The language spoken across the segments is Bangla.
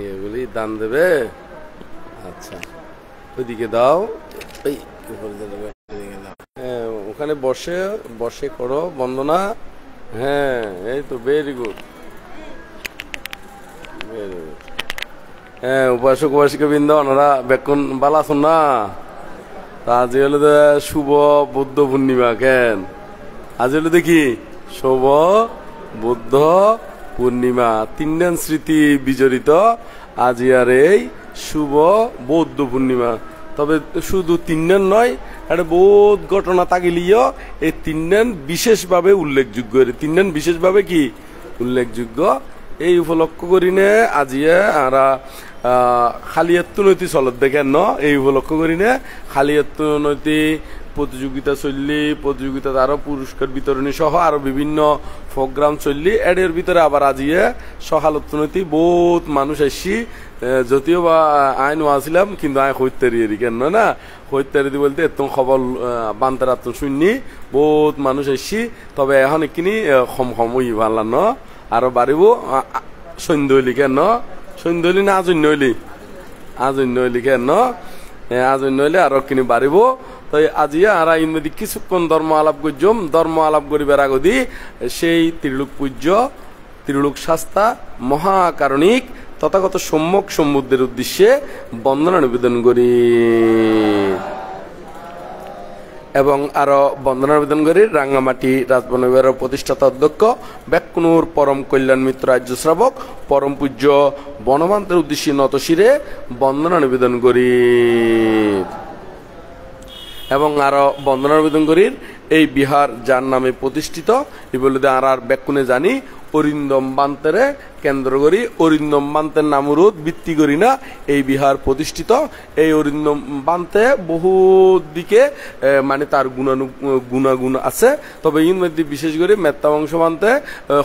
এগুলি দান দেবে। আচ্ছা ওইদিকে দাও, এই হ্যাঁ ওখানে বসে বসে করো বন্দনা। হ্যাঁ এই তো ভেরি গুড, ভেরি গুড। হ্যাঁ উপাসক উপাসিকা বৃন্দ ওনারা বেকুন বালা আছেন না? আজ হলো শুভ বুদ্ধ পূর্ণিমা। কেন আজ হলো দেখি শুভ বুদ্ধ পূর্ণিমা, তিনজন স্মৃতি বিজড়িত আজ আর এই শুভ বৌদ্ধ পূর্ণিমা। তবে শুধু তিনজন নয়, একটা বহুত ঘটনা তাগিলিও এই তিনজন বিশেষভাবে উল্লেখযোগ্য, তিনজন বিশেষভাবে কি উল্লেখযোগ্য। এই উপলক্ষ করিনে আজিয়ে আরা খালিয়াত্তু নৈতি চলত দেখেন ন, এই উপলক্ষ করিনে খালিয়াত্তু নৈতি প্রতিযোগিতা চললি, প্রতিযোগিতাতে আরো পুরস্কার বিতরণী সহ আরো বিভিন্ন প্রোগ্রাম চললি। এর ভিতরে আবার আজিয়ে সকালত্তনৈতি বহুত মানুষ আসছি, যদিও বা আইন আসছিলাম কিন্তু আয় হইতারি কেন না হইতারি বলতে এত খবর বান্তার আত্ম শুননি বহুত মানুষ আসছি। তবে এখন এখানি কম কম ওই ভাল্লা ন আরো বাড়িব সন্ধ্যা হইলি কেন, সন্ধ্যা হইলি না আজন্য হইলি, আজন্য হইলি কেন, আজন্য হইলে আরো কিনি বাড়িব। তো আজিয়া আর ইনমেদি কিছুক্ষণ ধর্ম আলাপ করছম, ধর্ম আলাপ করিবার আগদি সেই ত্রিলোক পূজ্য ত্রিলোক শাস্তা মহাকারণিক তথাগত সম্যক সম্বুদ্ধের উদ্দেশ্যে বন্দনা নিবেদন করি এবং আরো বন্দনা নিবেদন করি রাঙ্গামাটি রাজবন বিভাগের প্রতিষ্ঠাতা অধ্যক্ষ বেকুনুর পরম কল্যাণ মিত্র রাজ্য শ্রাবক পরম পূজ্য বনমান্তের উদ্দেশ্যে নতশিরে বন্দনা নিবেদন করি এবং আরো বন্দনা নিবেদন করি এই বিহার যার নামে প্রতিষ্ঠিত এই বলে আর বেকুনে জানি অরিন্দম বান্তেরে কেন্দ্র করি, অরিন্দম বান্তের নামরুদ ভিত্তি করি না এই বিহার প্রতিষ্ঠিত। এই অরিন্দম বান্তে বহু দিকে মানে তার গুণাগুণ আছে। তবে ইন মধ্যে বিশেষ করে মেত্তা বংশ বান্তে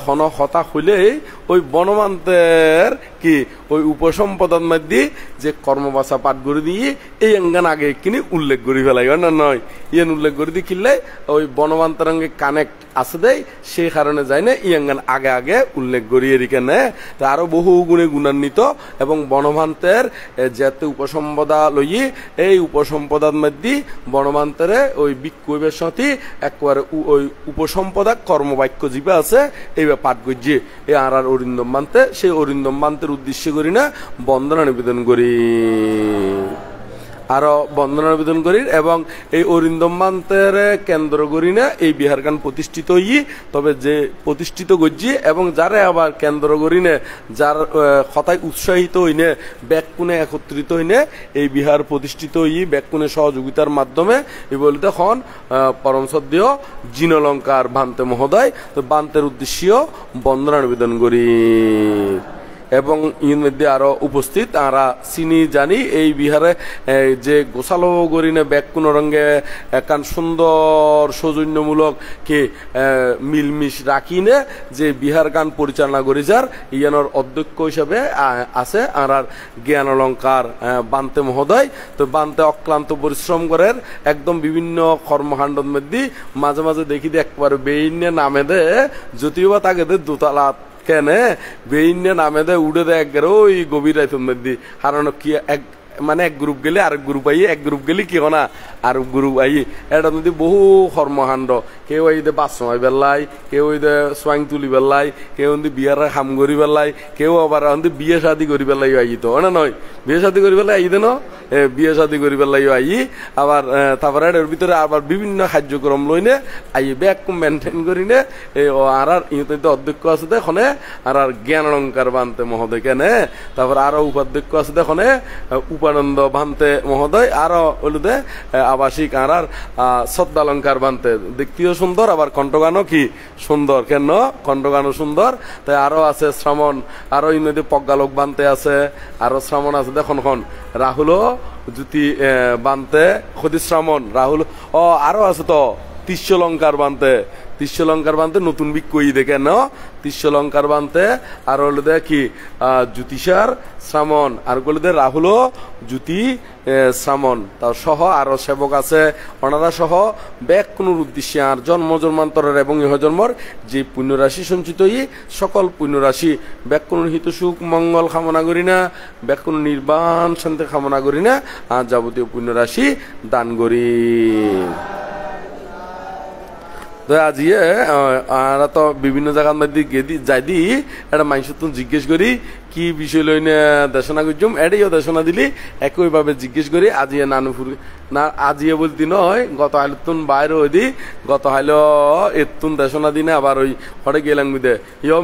হন হতা হইলেই ওই বনমান্তের কি ওই উপসম্পদার মধ্যে যে কর্মবাসা পাঠ করে দিয়ে এই অঙ্গান আগে কিনে উল্লেখ করি ফেলাই না নয়, ইয়ান উল্লেখ করে দিয়ে কিনলে ওই বনমান্তের অঙ্গে কানেক্ট আছে দেয়, সেই কারণে যায় না ইয়াঙ্গান আগে আগে উল্লেখ করিয়ে রেখে আরো বহু গুণে গুণান্বিত এবং বনমান্তের যেতে উপসম্পদা লই এই উপসম্পদার মধ্যে বনমান্তের ওই বিক্ষোভের সাথে একবারে ওই উপসম্পদা কর্মবাক্য জীবে আছে এইবার পাঠ করছি এই আর অরিন্দম বান্তে, সেই অরিন্দম বান্তের উদ্দেশ্য করি না বন্দনা নিবেদন করি, আরো বন্দনা নিবেদন করি এবং এই অরিন্দম বান্তের কেন্দ্র করি না এই বিহার গান প্রতিষ্ঠিত হই। তবে যে প্রতিষ্ঠিত করছি এবং যারা আবার কেন্দ্র করি না যার কথায় উৎসাহিত হইনে ব্যাকুনে একত্রিত হইনে এই বিহার প্রতিষ্ঠিত হই ব্যাকুনে সহযোগিতার মাধ্যমে এই বলতে এখন পরম শ্রদ্ধেয় জিনলঙ্কার বান্তে মহোদয়, তো বান্তের উদ্দেশ্যেও বন্দনা নিবেদন করি এবং ইন মধ্যে আরো উপস্থিত আমরা চিনি জানি এই বিহারে যে গোসালো গরিনে ব্যাকুন রঙে একান সুন্দর সৌজন্যমূলক কে মিলমিশ রাখিনে যে বিহার গান পরিচালনা করি যার ইয়ানোর অধ্যক্ষ হিসাবে আছে আর জ্ঞান অলঙ্কার বান্তে মহোদয়। তো বান্তে অক্লান্ত পরিশ্রম করেন একদম বিভিন্ন কর্মকাণ্ডের মধ্যে মাঝে মাঝে দেখি একবার বেইনে নামে দে যদিও বা তাকে দোতলা কেনে বেইনে নামে দেয় উড়ে দেয় একবার ওই গভীর রাইতের মধ্যে, কারণ কি এক মানে এক গ্রুপ গেলে আরেক গ্রুপ আই, এক গ্রুপ গেলে কি না আরেক গ্রুপ আই, এটা মধ্যে বহু কর্মকাণ্ড, কেউ এই দে বাস সময় বেলায়, কেউ ওই দে সোয়াং তুলি বেলায়, কেউ বিয়ার খাম করি বেলায়, কেউ আবার বিয়ে শাদি করি বেলাই আই তো না নয় বিয়ে শাদি করি বেলাই আই দেন বিয়ে শাদি করি বেলাই আই আবার তারপরে এর ভিতরে আবার বিভিন্ন কার্যক্রম লইনে আই ব্যাগ মেনটেন করি নে আর ইহঁতে অধ্যক্ষ আছে দেখনে আর জ্ঞান অলঙ্কার বান্তে মহোদয় কেনে, তারপর আরো উপাধ্যক্ষ আছে দেখনে উপানন্দ বান্তে মহোদয়, আরো হলুদে আবাসিক আর শ্রদ্ধালঙ্কার বান্তে দেখতেও সুন্দর আবার কণ্ঠগানও কি সুন্দর, কেন কণ্ঠগানও সুন্দর। তাই আরো আছে শ্রাবণ, আরো ইনদে পজ্ঞালোক বান্তে আছে, আরো শ্রাবণ আছে দেখুন রাহুলও জ্যোতি বান্তে ক্ষতি শ্রাবণ রাহুল আরো আছে তো তিস্যলঙ্কার বান্তে, ত্রিশলঙ্কার বানতে নতুন বিক কই দেখে ন ত্রিশলঙ্কার বানতে আর হলো দে কি জ্যোতিষার শ্রামণ আর বলে দে রাহুল জ্যোতি শ্রামণ তার সহ আরো সেবক আছে ওনারা সহ ব্যাক কোন উদ্দেশ্যে আর জন্ম জন্মান্তরের এবং ইহ জন্মর যে পুণ্যরাশি সঞ্চিত সকল পুণ্যরাশি ব্যাক কোন হিত সুখ মঙ্গল কামনা করি না ব্যাক কোন নির্বাণ শান্তি কামনা করি না আর যাবতীয় পুণ্যরাশি দান করি তো আজিয়ে আর তো বিভিন্ন জায়গার মধ্যে যাই দি একটা মানুষের তো জিজ্ঞেস করি কি বিষয় লইনে দেশনা করছুম এটাইও দেশনা দিলি একই ভাবে জিজ্ঞেস করি আজিয়ে নানুপুর না আজিয়ে বলতি নয় গত হাইলতুন বাইরে ওই দি গত হাইল এতুন দেশনা দিনে আবার ওই হরে গেলাম বুঝে ইয়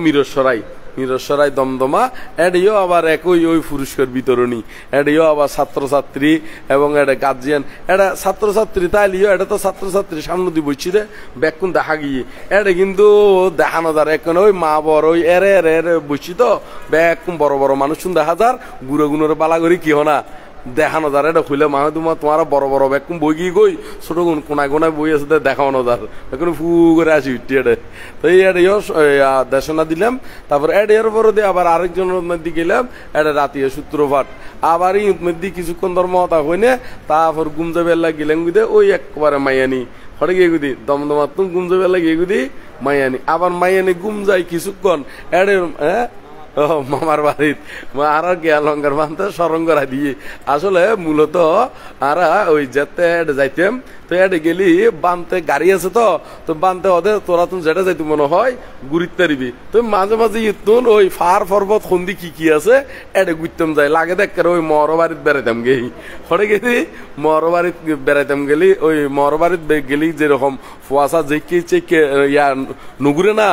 মিরসরাই দমদমা এডিও আবার একই ওই পুরস্কার বিতরণী এডিও আবার ছাত্রছাত্রী এবং এটা গার্জিয়ান এটা ছাত্রছাত্রী তাইলিও এটা তো ছাত্রছাত্রী সামনে দিয়ে বসছি রে ব্যাকুন দেখা গিয়ে এটা কিন্তু দেখানো যার এখন ওই মা বড় ওই এরে এরে এরে বসছি তো ব্যাকুন বড় বড় মানুষ দেখা যার গুঁড়ো গুণরে বালা করি কি হনা দেখানো যার এটা খুলে মা তোমার বড় বড় ব্যাকুম বই গিয়ে গই ছোট গুণ কোনায় কোনায় বই আছে দেখানো যার এখন ফু করে আসি উঠি এটা তো এই এডিও দেশনা দিলাম তারপর এডিওর পরে দিয়ে আবার আরেকজনের মধ্যে গেলাম এটা রাতিয়ে সূত্রপাঠ আবার এই মধ্যে কিছুক্ষণ ধর্ম হতা হইনে তারপর গুমজা বেলা গেলাম গুদে ওই একবারে মাইয়ানি হরে গিয়ে গুদি দমদমার তুমি গুমজা বেলা গিয়ে গুদি মাইয়ানি আবার মাইয়ানি গুম যাই কিছুক্ষণ এডে মামার বাড়িত আর গিয়ালঙ্কার বানতে স্মরণ করা দিয়ে আসলে মূলত আর ওই যেতে যাইতাম তো এটা গেলি বানতে গাড়ি আছে তো বানতে ওদের তোরা তুমি যেটা যাইতে মনে হয় গুরিতে দিবি তো মাঝে মাঝে ইতুন ওই ফার পর্বত সন্ধি কি আছে এটা গুইতাম যাই লাগে দেখ ওই মর বাড়িত বেড়াইতাম গেই হরে গেলি মর বাড়িত বেড়াইতাম গেলি ওই মর বাড়িত গেলি যেরকম ফুয়াশা জেকে চেকে ইয়া নুগুরে না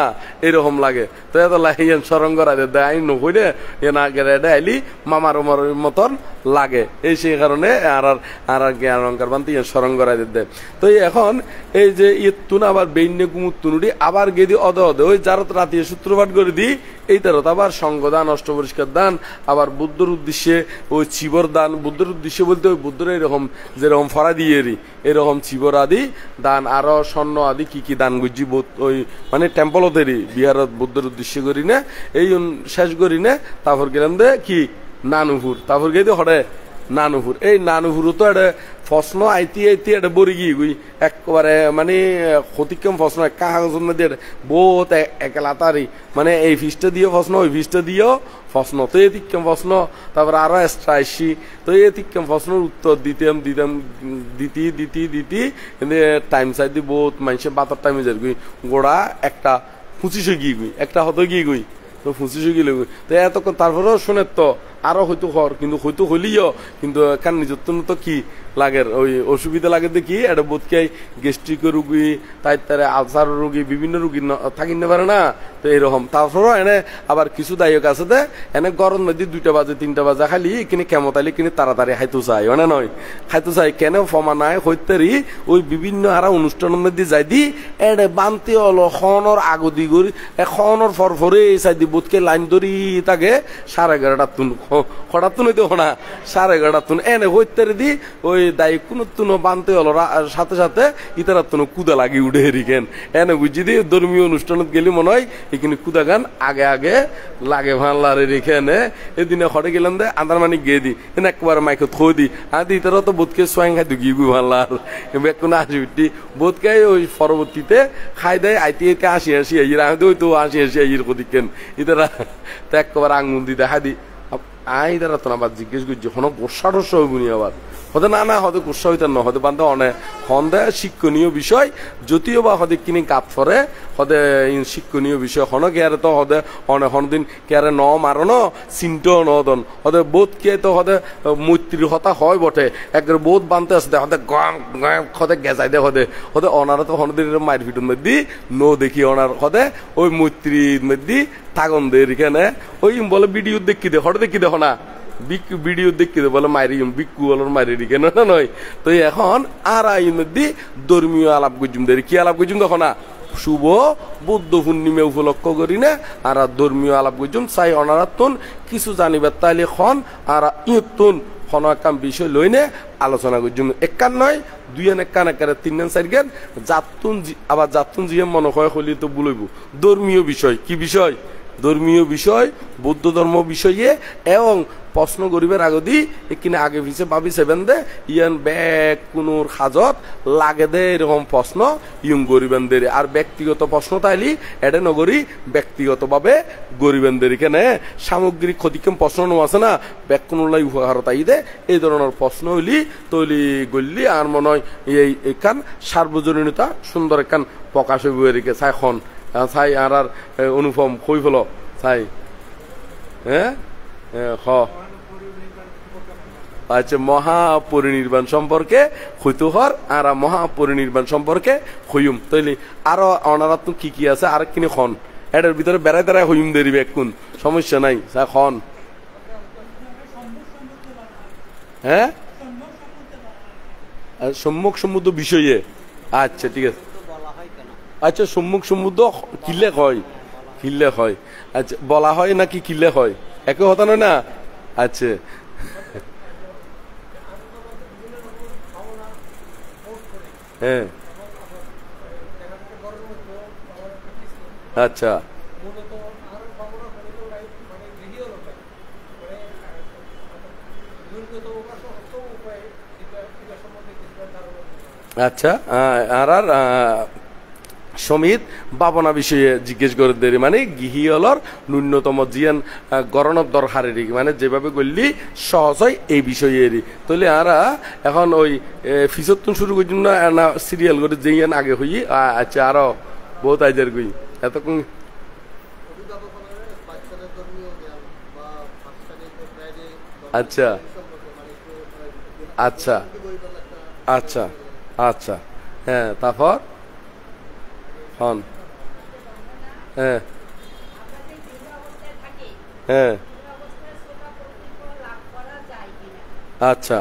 এরকম লাগে তো এত লাগে স্মরণ করা দেয় আই নকইরে এ না গেলে আইলি মামার মতন লাগে এই সেই কারণে আর অলঙ্কার বানতে স্মরণ করা দেয় তো এখন এই যে ইতুন আবার বেইনে কুমুতুনুডি আবার গেদি অদে ওই যারা রাতে সূত্রপাঠ করে দিই এই তারত আবার সঙ্গদান অষ্টপরিষ্কার দান আবার বুদ্ধর উদ্দেশ্যে ওই চিবর দান বুদ্ধর উদ্দেশ্যে বলতে ওই বুদ্ধর এরকম যেরকম ফরা দিয়ে এরকম চিবর আদি দান আরো স্বর্ণ আদি কি দান গুজি ওই মানে টেম্পলতেরই বিহারত বুদ্ধর উদ্দেশ্যে করি না এই শেষ করি না তারপর গেলাম দে কি নানুপুর তারপর গিয়ে হরে নানুপুর এই নানুপুর তো এটা প্রশ্ন আইতি এটা বরি গিয়ে গুই একবারে মানে ক্ষতিক্রম প্রশ্ন কাগজ মধ্যে বহুত একলা তারি মানে এই ফিসটা দিও প্রশ্ন ওই ফিসটা দিও প্রশ্ন তো এতিক্রম প্রশ্ন তারপর আরো এক্সট্রা আসি তো এতিক্রম প্রশ্নের উত্তর দিতাম দিতি কিন্তু টাইম চাই দি বহুত মানুষে বাতর টাইমে যাই গুই গোড়া একটা 25 গিয়ে গুই একটা হতো গিয়ে গুই তো 25 গিয়ে গুই তো এতক্ষণ তারপরেও শুনে তো আরো হয়তো হর কিন্তু হয়তো হলিও কিন্তু এখান নিজের তো কি লাগে ওই অসুবিধা লাগে দেখি এটা বোধকে গ্যাস্ট্রিক রুগী তাই আলসার রুগী বিভিন্ন রুগী থাকি না পারে না তো এরকম তারপরও এনে আবার কিছু দায়ক আছে দে এনে গরম নদী 2টা বাজে 3টা বাজে খালি কিনে কেমতালি কিনে তাড়াতাড়ি খাইতে চাই মানে নয় খাইতে চাই কেন ফমা নাই হইতারি ওই বিভিন্ন আর অনুষ্ঠানের মধ্যে যাই দি এনে বানতে হলো খনর আগদি গড়ি খনর ফরফরে চাই দি বোধকে লাইন ধরি তাকে 11:30 তুন হঠাৎ তুন হইতে না 11:30 তুন এনে হইতারি দি ওই দায়ী কোনো তুনো বানতে হলো সাথে সাথে ইতারা তুনো কুদা লাগি উঠে হেরিকেন এনে বুঝি দি ধর্মীয় অনুষ্ঠানত গেলি মনে হয় এখানে কুদা গান আগে লাগে ভাল্লারে রেখে এনে এদিনে হরে গেলাম দে আন্দার মানে গিয়ে দি এনে একবার মাইকে থই দি আদি ইতারা তো বোধকে সোয়াং খাই গিয়ে গুই ভাল্লার এবার কোনো আসি উঠি বোধকে ওই পরবর্তীতে খাই দেয় আইতে আসি আইর আমি ওই তো আসি আইর কদিকেন ইতারা তো একবার আঙুল দি দেখা দি আই তারা তো আবার জিজ্ঞেস করছি কোনো গোসা টোসা হইবনি আবার হতে না হতে গোসা হইতে না হতে বান্ধব অনেক হন্দে শিক্ষণীয় বিষয় যদিও বা হতে কিনে কাপ ফরে হতে শিক্ষণীয় বিষয় হন কেয়ারে তো হতে অনেক হনদিন কেয়ারে ন মারো ন চিন্তাও নদন হতে বোধ কে তো হতে মৈত্রীর হতা হয় বটে একবার বোধ বানতে আসতে হতে হতে গেজাই দে হতে অনারা তো হনদিন মায়ের ভিটুর মধ্যে নো দেখি অনার হতে ওই মৈত্রীর মধ্যে থাগন দে এখানে ওই বলে ভিডিও দেখি দে হঠাৎ দেখি দেখো না ভিডিও দেখি দে বলে মারি বিক্কু বলার মারি কেন না নয় তো এখন আর আই মধ্যে ধর্মীয় আলাপ গুজুম দে কি আলাপ গুজুম দেখো না শুভ বুদ্ধ পূর্ণিমা উপলক্ষ করি না আর ধর্মীয় আলাপ গুজুম চাই অনারাতুন কিছু জানিবার তাইলে খন আর ইয়তুন খন একাম বিষয় লইনে আলোচনা করছুম একান নয় দুইয়ান একান একারে তিন চার জ্ঞান জাতুন আবার জাতুন জিয়ে মনে হয় হলি তো বলইব ধর্মীয় বিষয় কি বিষয় ধর্মীয় বিষয় বৌদ্ধ ধর্ম বিষয়ে এবং প্রশ্ন করিবার আগদি এখানে আগে পিছে ভাবি সেবেন দে ইয়ান ব্যাগ কোনোর হাজত লাগে দে এরকম প্রশ্ন ইয়ং গরিবেনদের আর ব্যক্তিগত প্রশ্ন তাইলি এটা নগরী ব্যক্তিগতভাবে গরিবেনদের এখানে সামগ্রিক ক্ষতিকম প্রশ্ন আছে না ব্যাগ কোনোলাই উপহার তাই দে এই ধরনের প্রশ্ন হইলি তৈলি গল্লি আর মনে হয় এই এখান সার্বজনীনতা সুন্দর এখান প্রকাশ হইব এদিকে চাই খন চাই আর অনুপম কই ফেল চাই হ্যাঁ খ আচ্ছা মহাপরিনির্বাণ সম্পর্কে হইতুহর আর মহাপরিনির্বাণ সম্পর্কে হইম তৈলি আরো অনারাত কি কি আছে আর কিনে খন এটার ভিতরে বেড়াই বেড়াই হইম দেরিবে এখন সমস্যা নাই চা খন হ্যাঁ সম্মুখ সমুদ্র বিষয়ে আচ্ছা ঠিক আছে আচ্ছা সম্মুখ সমুদ্র কিলে হয় আচ্ছা বলা হয় নাকি কিলে হয় একই হতা নয় না আচ্ছা হ্যাঁ আচ্ছা আচ্ছা আর সমিত ভাবনা বিষয়ে জিজ্ঞেস করে দেরি মানে গৃহীয়লর ন্যূনতম জিয়ান গরণব দরকারেরই মানে যেভাবে করলি সহজ হয় এই বিষয়েরই তাহলে আরা এখন ওই ফিসত্তন শুরু করছি না সিরিয়াল করে যেইয়ান আগে হই আচ্ছা আরো বহুত আইজার গই এতক্ষণ আচ্ছা আচ্ছা আচ্ছা আচ্ছা হ্যাঁ তারপর হন হ্যাঁ হ্যাঁ আচ্ছা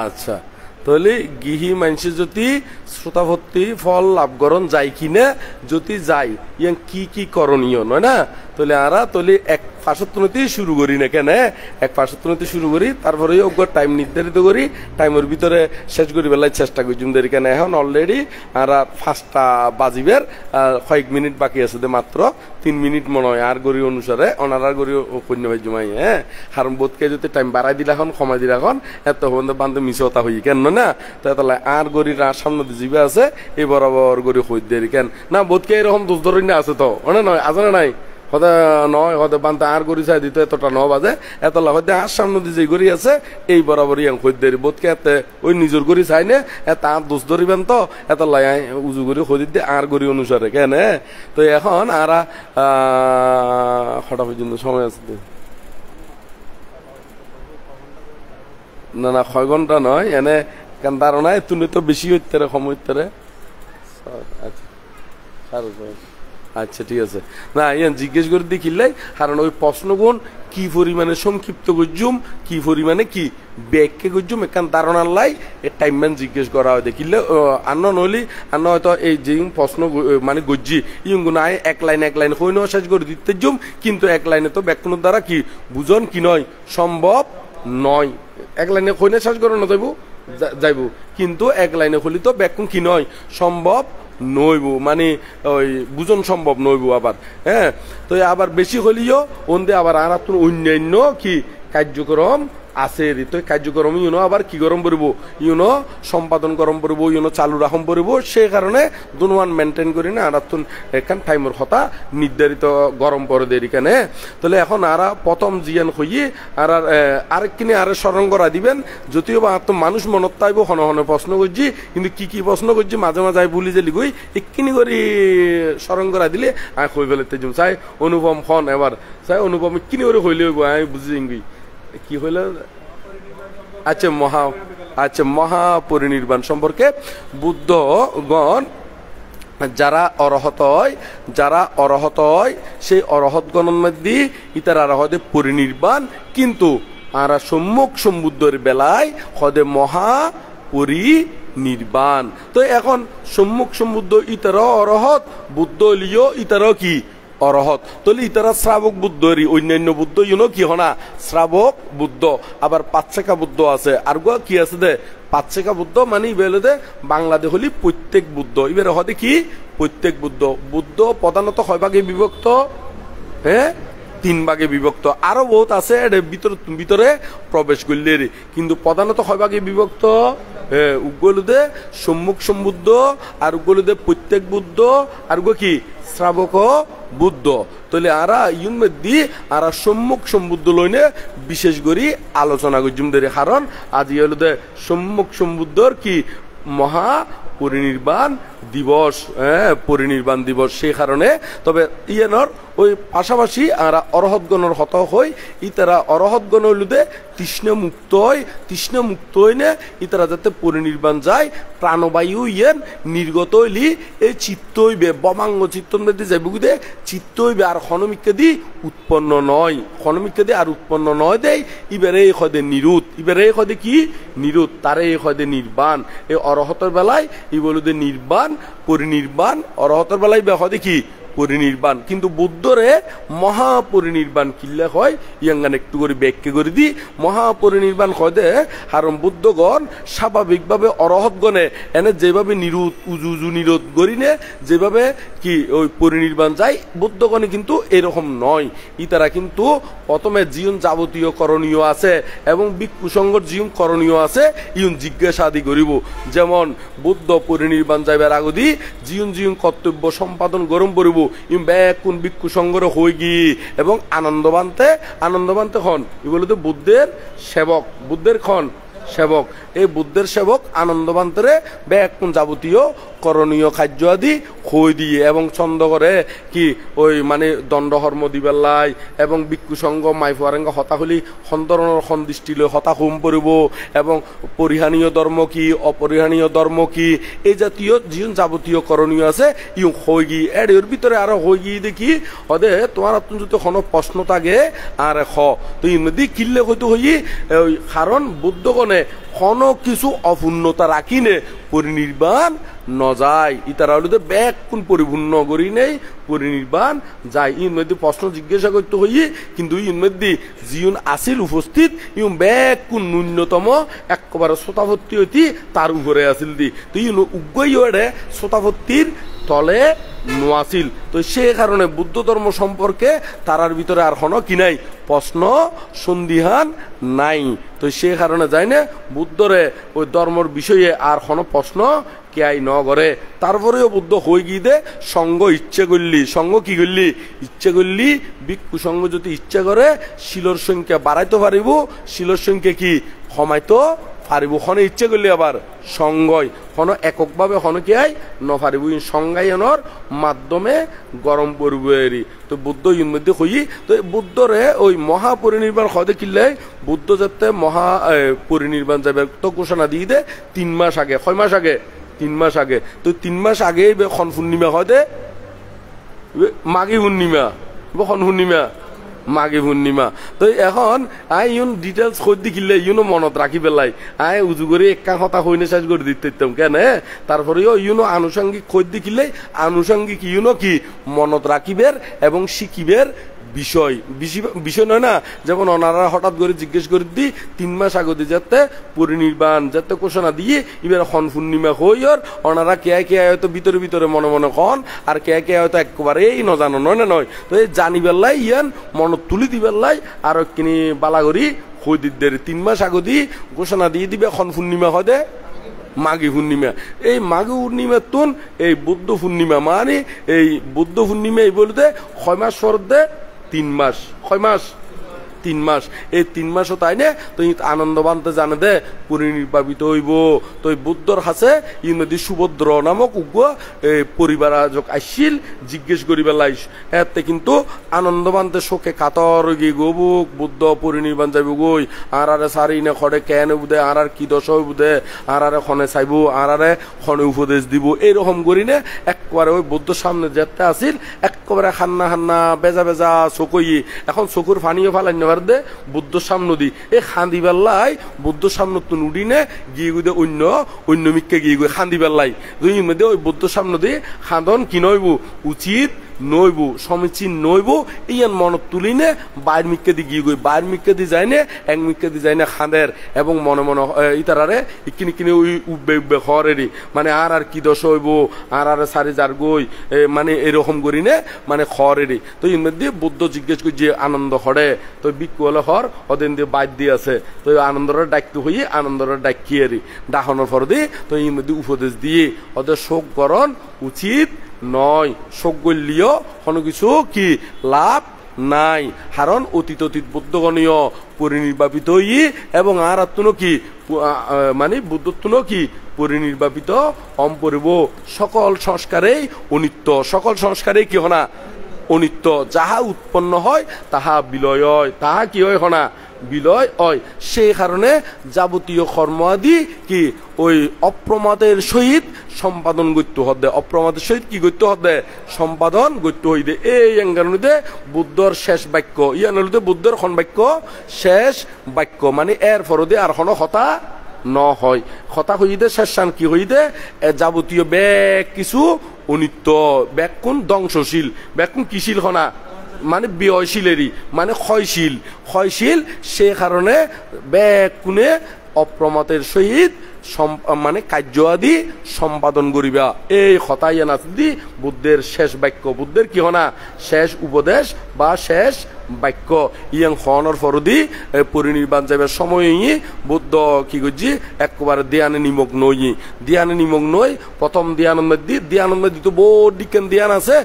আচ্ছা তাহলে গৃহী মানুষ যদি শ্রোতাভর্তি ফল লাভ করণ যায় কিনা যদি যাই ইয়াং কি করণীয় নয় না তাহলে আরা তাহলে এক ফাঁসত্তনতি শুরু করি না কেন এক ফাঁসত্তনতি শুরু করি তারপরে টাইম নির্ধারিত করি টাইমের ভিতরে শেষ করি বেলায় চেষ্টা করি জুমদের কেন এখন অলরেডি আর 5টা বাজিবের কয়েক মিনিট বাকি আছে মাত্র 3 মিনিট মনে হয় আর গড়ি অনুসারে অনার গড়ি কন্যা ভাই জমাই হ্যাঁ কারণ বোধকে যদি টাইম বাড়াই দিলা এখন কমাই দিলা এখন এত বান্ধব মিশতা হই কেন না তাহলে আর গড়ির সামনে জিবে আছে এই বরাবর গড়ি হই দেরি কেন না বোধকে এরকম দোষ ধরে আছে তো নয় আছে না নাই হতে নয় হতে বান্ধব আর গড়ি চাই দিত এতটা 9 বাজে এত হয়তো আর সামনে যে গড়ি আছে এই বরাবরই হই দেরি বোধকে এতে ওই নিজের গড়ি চাই না এত আর দোষ ধরিবেন তো এত লাই উজু গড়ি হই দিতে আর গড়ি অনুসারে কেন তো এখন আর কটা পর্যন্ত সময় আছে না 6 ঘন্টা নয় এনে কেন ধারণায় তুমি তো বেশি হইতে সময় আচ্ছা ঠিক আছে না ইয়ান জিজ্ঞেস করে দেখিলাই কারণ ওই প্রশ্নগুণ কি পরিমাণে সংক্ষিপ্ত গজ্জুম কি পরিমাণে কি ব্যাগকে গজ্জুম এখান ধারণার লাই টাইম ম্যান জিজ্ঞেস করা হয় দেখিলে আন্ন নইলি আন্ন হয়তো এই যে প্রশ্ন মানে গজ্জি ইগুন আয় এক লাইন হইন শেষ করে দিতে জুম কিন্তু এক লাইনে তো ব্যাকরণের দ্বারা কি বুঝন কি নয় সম্ভব নয় এক লাইনে হইনে শেষ করে না যাইব কিন্তু এক লাইনে হলি তো ব্যাকরণ কি নয় সম্ভব নইব মানে ওই বুঝন সম্ভব নইব আবার হ্যাঁ তো আবার বেশি হলিও ওন্দে আবার আর অন্যান্য কি কার্যক্রম আছে তো কার্যক্রম ইউনো আবার কি গরম পড়ব ইউনো সম্পাদন গরম পড়ব ইউনো চালু রাখম পড়ব সেই কারণে দুনওয়ান মেনটেন করি না আর এখান টাইমের কথা নির্ধারিত গরম পড়ে দেরি কেন তাহলে এখন আর প্রথম জিয়ান হইয়ে আর আরেকখিনি আর স্মরণ করা দিবেন যদিও বা তো মানুষ মনত তাইব হন প্রশ্ন করছি কিন্তু কি প্রশ্ন করছি মাঝে মাঝে ভুলি যে লিখই একখিনি করে স্মরণ করা দিলে আয় হয়ে ফেলতে যাম চাই অনুপম খন এবার চাই অনুপম কিনি করে হইলে হইব আমি বুঝি কি হইল আচ্ছা মহাপরিনির্বাণ সম্পর্কে বুদ্ধগণ যারা অরহত হয় সেই অরহতগণের মধ্যে ইতার অরহতে পরিনির্বাণ কিন্তু আরা সম্মুখ সম্বুদ্ধের বেলায় হদে মহা পরিনির্বাণ। তো এখন সম্মুখ সম্বুদ্ধ ইতারা অরহত, বুদ্ধ লিও ইতারা কি অরহত। তাহলে ইতারা শ্রাবক বুদ্ধরি, অন্যান্য বুদ্ধ ইউনো কি হনা শ্রাবক বুদ্ধ। আবার পাঁচশেখা বুদ্ধ আছে, আর কি আছে দে পাঁচশেখা বুদ্ধ মানে ইবেলে দে বাংলাদেশ হলি প্রত্যেক বুদ্ধ, এবারে হতে কি প্রত্যেক বুদ্ধ। বুদ্ধ প্রধানত কয় ভাগে বিভক্ত? হ্যাঁ, 3 ভাগে বিভক্ত। আরো বহুত আছে ভিতরে প্রবেশ করলে, কিন্তু প্রধানত কয় ভাগে বিভক্ত? উগুলোতে সম্মুখ সম্বুদ্ধ, আর উগুলোতে প্রত্যেক বুদ্ধ, আর কি শ্রাবক বুদ্ধ। তাহলে আরা ইউন মধ্যে আরা সম্মুখ সম্বুদ্ধ লইনে বিশেষ করে আলোচনা করছুম দেরি, কারণ আজি হলো দে সম্মুখ সম্বুদ্ধর কি মহা পরিনির্বাণ দিবস, পরিনির্বাণ দিবস। সেই কারণে তবে ইয়ানোর ওই পাশাপাশি আরা অরহতগণের হত হই, ইতারা অরহতগণ হইলুদে তৃষ্ণ মুক্ত হয়, তৃষ্ণ মুক্ত হইনে ইতারা যাতে পরিনির্বাণ যায়, প্রাণবায়ু ইয়েন নির্গত হইলি এই চিত্ত হইবে বমাঙ্গ চিত্তন মধ্যে যাইবুদে চিত্ত হইবে, আর ক্ষণমিক্কা দি উৎপন্ন নয়, ক্ষণমিক্কা দি আর উৎপন্ন নয় দেয়। ইবারে এই হদে নিরুত, ইবারে এই হদে কি নিরুত, তারে এই হদে নির্বাণ। এই অরহতর বেলায় ই বলুদে নির্বাণ পরিনির্বাণ, অরহতর বেলায় বে হদে কি পরিনির্বাণ। কিন্তু বুদ্ধরে মহাপরিনির্বাণ কিল্লে হয় ইয়াঙ্গান একটু করে ব্যাখ্যা করে দি। মহাপরিনির্বাণ হয় দে কারণ বুদ্ধগণ স্বাভাবিকভাবে অরহতগণে এনে যেভাবে নিরুত উজু উজু নিরোধ করিনে যেভাবে কি ওই পরিনির্বাণ যায়, বুদ্ধগণে কিন্তু এরকম নয়। ইতারা কিন্তু প্রথমে জীবন যাবতীয় করণীয় আছে এবং বিক্ষুসঙ্গর জীবন করণীয় আছে, ইউন জিজ্ঞাসা আদি করিব। যেমন বুদ্ধ পরিনির্বাণ যাইবার আগদি জীবন জীবন কর্তব্য সম্পাদন গরম করিব, ইম ব্যাগ কোন ভিক্ষু সংগ্রহ হয়ে গিয়ে এবং আনন্দবান্তে খন এগুলো তো বুদ্ধের সেবক, বুদ্ধের খন সেবক। এই বুদ্ধের সেবক আনন্দবান্তরে ব্যাগ কোন যাবতীয় করণীয় কার্য আদি হই দিয়ে এবং ছন্দ করে কি ওই মানে দণ্ডহর্ম দিবেলাই এবং ভিক্ষু সংঘ মাইফুয়ারেঙ্গ হতা হলি সন্তরণের সন্দিষ্টি লৈ হতা হোম পড়ব এবং পরিহানীয় ধর্ম কি অপরিহানীয় ধর্ম কি এই জাতীয় যিন যাবতীয় করণীয় আছে ইউ হই গিয়ে এর ভিতরে আরো হই গিয়ে দেখি ওদে তোমার যদি কোনো প্রশ্ন থাকে আর খ তো ইমদি কিল্লে হইতে হই কারণ বুদ্ধগণে কোনো কিছু অপূর্ণতা রাখিনে পরিনির্বাণ ন যায়। ইতারা হলো ব্যাগ কোন পরিপূর্ণ করি নেই পরিনির্বাণ যায়। ইন মধ্যে প্রশ্ন জিজ্ঞাসা করতে হইয়ে কিন্তু ইন মধ্যে জিউন আসিল উপস্থিত ইউ ব্যাগ কোন ন্যূনতম একবারে শ্রোতাভর্তি হইতি তার উপরে আসিল দি তো ইউন উগ্গই ওড়ে শ্রোতাভর্তির তলে নোয়াছিল। তো সে কারণে বুদ্ধ ধর্ম সম্পর্কে তারার ভিতরে আর কোনো কি নাই প্রশ্ন সন্দিহান নাই। তো সে কারণে যাই না বুদ্ধরে ওই ধর্মর বিষয়ে আর কোনো প্রশ্ন কেয়াই ন করে। তারপরেও বুদ্ধ হই গিয়ে দে সঙ্গ ইচ্ছে করলি, সঙ্গ কি করলি ইচ্ছে করলি ভিক্ষু সঙ্গ যদি ইচ্ছা করে শিলর সংখ্যা বাড়াইতে পারিব, শিলর সংখ্যা কি কমাইতো পারিব। হনে ইচ্ছে করলে আবার সঙ্গই হন এককভাবে হন কি আই ন পারিব সংজ্ঞায়নের মাধ্যমে গরম পড়ব এরি। তো বুদ্ধ ইন মধ্যে হই তো বুদ্ধরে ওই মহাপরিনির্বাণ হতে কিনলে বুদ্ধ যাতে মহা পরিনির্বাণ যাবে তো ঘোষণা দিয়ে দে 3 মাস আগে। কয় মাস আগে? 3 মাস আগে। তো 3 মাস আগে খন পূর্ণিমা হয় দে মাঘী পূর্ণিমা, খন পূর্ণিমা মাঘী পূর্ণিমা। তো এখন আই ইউন ডিটেলস খোঁজ দি কিনলে ইউনো মনত রাখি পেলাই আই উজু করে একা কথা হইনে শেষ করে দিতাম কেন। তারপরেও ইউনো আনুষঙ্গিক খোঁজ দি কিনলে আনুষঙ্গিক ইউনো কি মনত রাখিবের এবং শিখিবের বিষয় নয় না। যেমন ওনারা হঠাৎ করে জিজ্ঞেস করে দি 3 মাস আগে যাতে পরিনির্বাণ যাতে ঘোষণা দিয়ে এবার খন পূর্ণিমা হইর ওনারা কে হয়তো ভিতরে ভিতরে মনে মনে খন আর কে হয়তো একেবারেই ন জানো নয় না নয়। তো এই জানিবার লাই ইয়ান মনত তুলি দিবার লাই আর কিনি বালাগরি হই দিদের 3 মাস আগে দি ঘোষণা দিয়ে দিবে খন পূর্ণিমা হয় দে মাঘী পূর্ণিমা। এই মাঘী পূর্ণিমা তুন এই বুদ্ধ পূর্ণিমা মানে এই বুদ্ধ পূর্ণিমা এই বলতে 6 মাস পর দে 3 মাস। 6 মাস 3 মাস। এই 3 মাসও তাই না তো আনন্দবান্তে জানে দে পরিনির্বাপিত হইব। তো বুদ্ধর হাসে ইনদি সুভদ্র নামক উগ্র পরিবার আজক আসছিল জিজ্ঞেস করিবার লাইস এতে কিন্তু আনন্দবান্তে শোকে কাতর গিয়ে গোবুক বুদ্ধ পরিনির্বাণ যাইব গই আর আরে সারি না খড়ে কেন বুধে আর কি দশ বুধে আর আরে খনে চাইব আর আরে খনে উপদেশ দিব এইরকম করি না একবারে ওই বুদ্ধ সামনে যেতে আসিল একবার একেবারে হান্না হান্না বেজা বেজা চকই এখন চকুর পানিও ফালাই নেবার দে বুদ্ধ সামনে দি এই খান্দি বেল্লাই বুদ্ধ সামনে তো নুডি নে গিয়ে গুদে অন্য মিককে গিয়ে গুয়ে খান্দি বেল্লাই দুই মধ্যে ওই বুদ্ধ সামনে দি খাদন কি নইব উচিত নইব সমীচীন নইব ইয়ান মনত তুলি নে বাইর মিককে দি গিয়ে গই বাইর মিককে দি যায় নে এক মিককে দি যায় না খাঁদের এবং মনে মনে ইতারারে ইকিনি কিনে ওই উব্বে উব্বে খরেরই মানে আর কি দশ হইব আর সারি যার গই মানে এরকম করি নে মানে খরেরই তো এর মধ্যে বুদ্ধ জিজ্ঞেস করি যে আনন্দ হরে তো বিকুয়ালে হর ওদিন দিয়ে বাইর দিয়ে আছে তো আনন্দরে ডাকতে হই আনন্দরে ডাকিয়েরি ডাকানোর পর দিয়ে তো এর মধ্যে উপদেশ দিয়ে ওদের শোক করণ উচিত নয় শোক করলিও কোনো কিছু কি লাভ নাই কারণ অতীত বুদ্ধগণীয় পরিনির্বাপিত এবং আর আত্মন কি মানে বুদ্ধত্ব কি পরিনির্বাপিত অম্পরিব সকল সংস্কারেই অনিত্য সকল সংস্কারেই কি হনা অনিত্য যাহা উৎপন্ন হয় তাহা বিলয় হয় তাহা কি হয় হনা বিলয় হয় সেই কারণে যাবতীয় কর্ম আদি কি ওই অপ্রমাদের সহিত সম্পাদন করতে হবে অপ্রমাদের সহিত কি করতে হবে সম্পাদন করতে হইবে এই অঙ্গানুতে বুদ্ধর শেষ বাক্য ইয়ানুতে বুদ্ধর খন বাক্য শেষ বাক্য মানে এর ফরদে আর কোনো হতা ন হয় হতা হইতে শেষান কি হইতে যাবতীয় ব্যাগ কিছু অনিত্য ব্যাগ কোন ধ্বংসশীল ব্যাগ কোন কিশীল হনা মানে ব্যয়শীলেরই মানে ক্ষয়শীল সে কারণে ব্যাগ কোনে অপ্রমাতের সহিত মানে কার্য আদি সম্পাদন করিবা এই কথাই নাচদি বুদ্ধের শেষ বাক্য বুদ্ধের কি হনা শেষ উপদেশ বা শেষ বাক্য ইয়াং হনর ফরদি পরিনির্বাণ যাবে সময় বুদ্ধ কি করছি একবারে ধ্যানে নিমগ্ন প্রথম ধ্যানের মধ্যে তো বহুত দিকেন ধ্যান আছে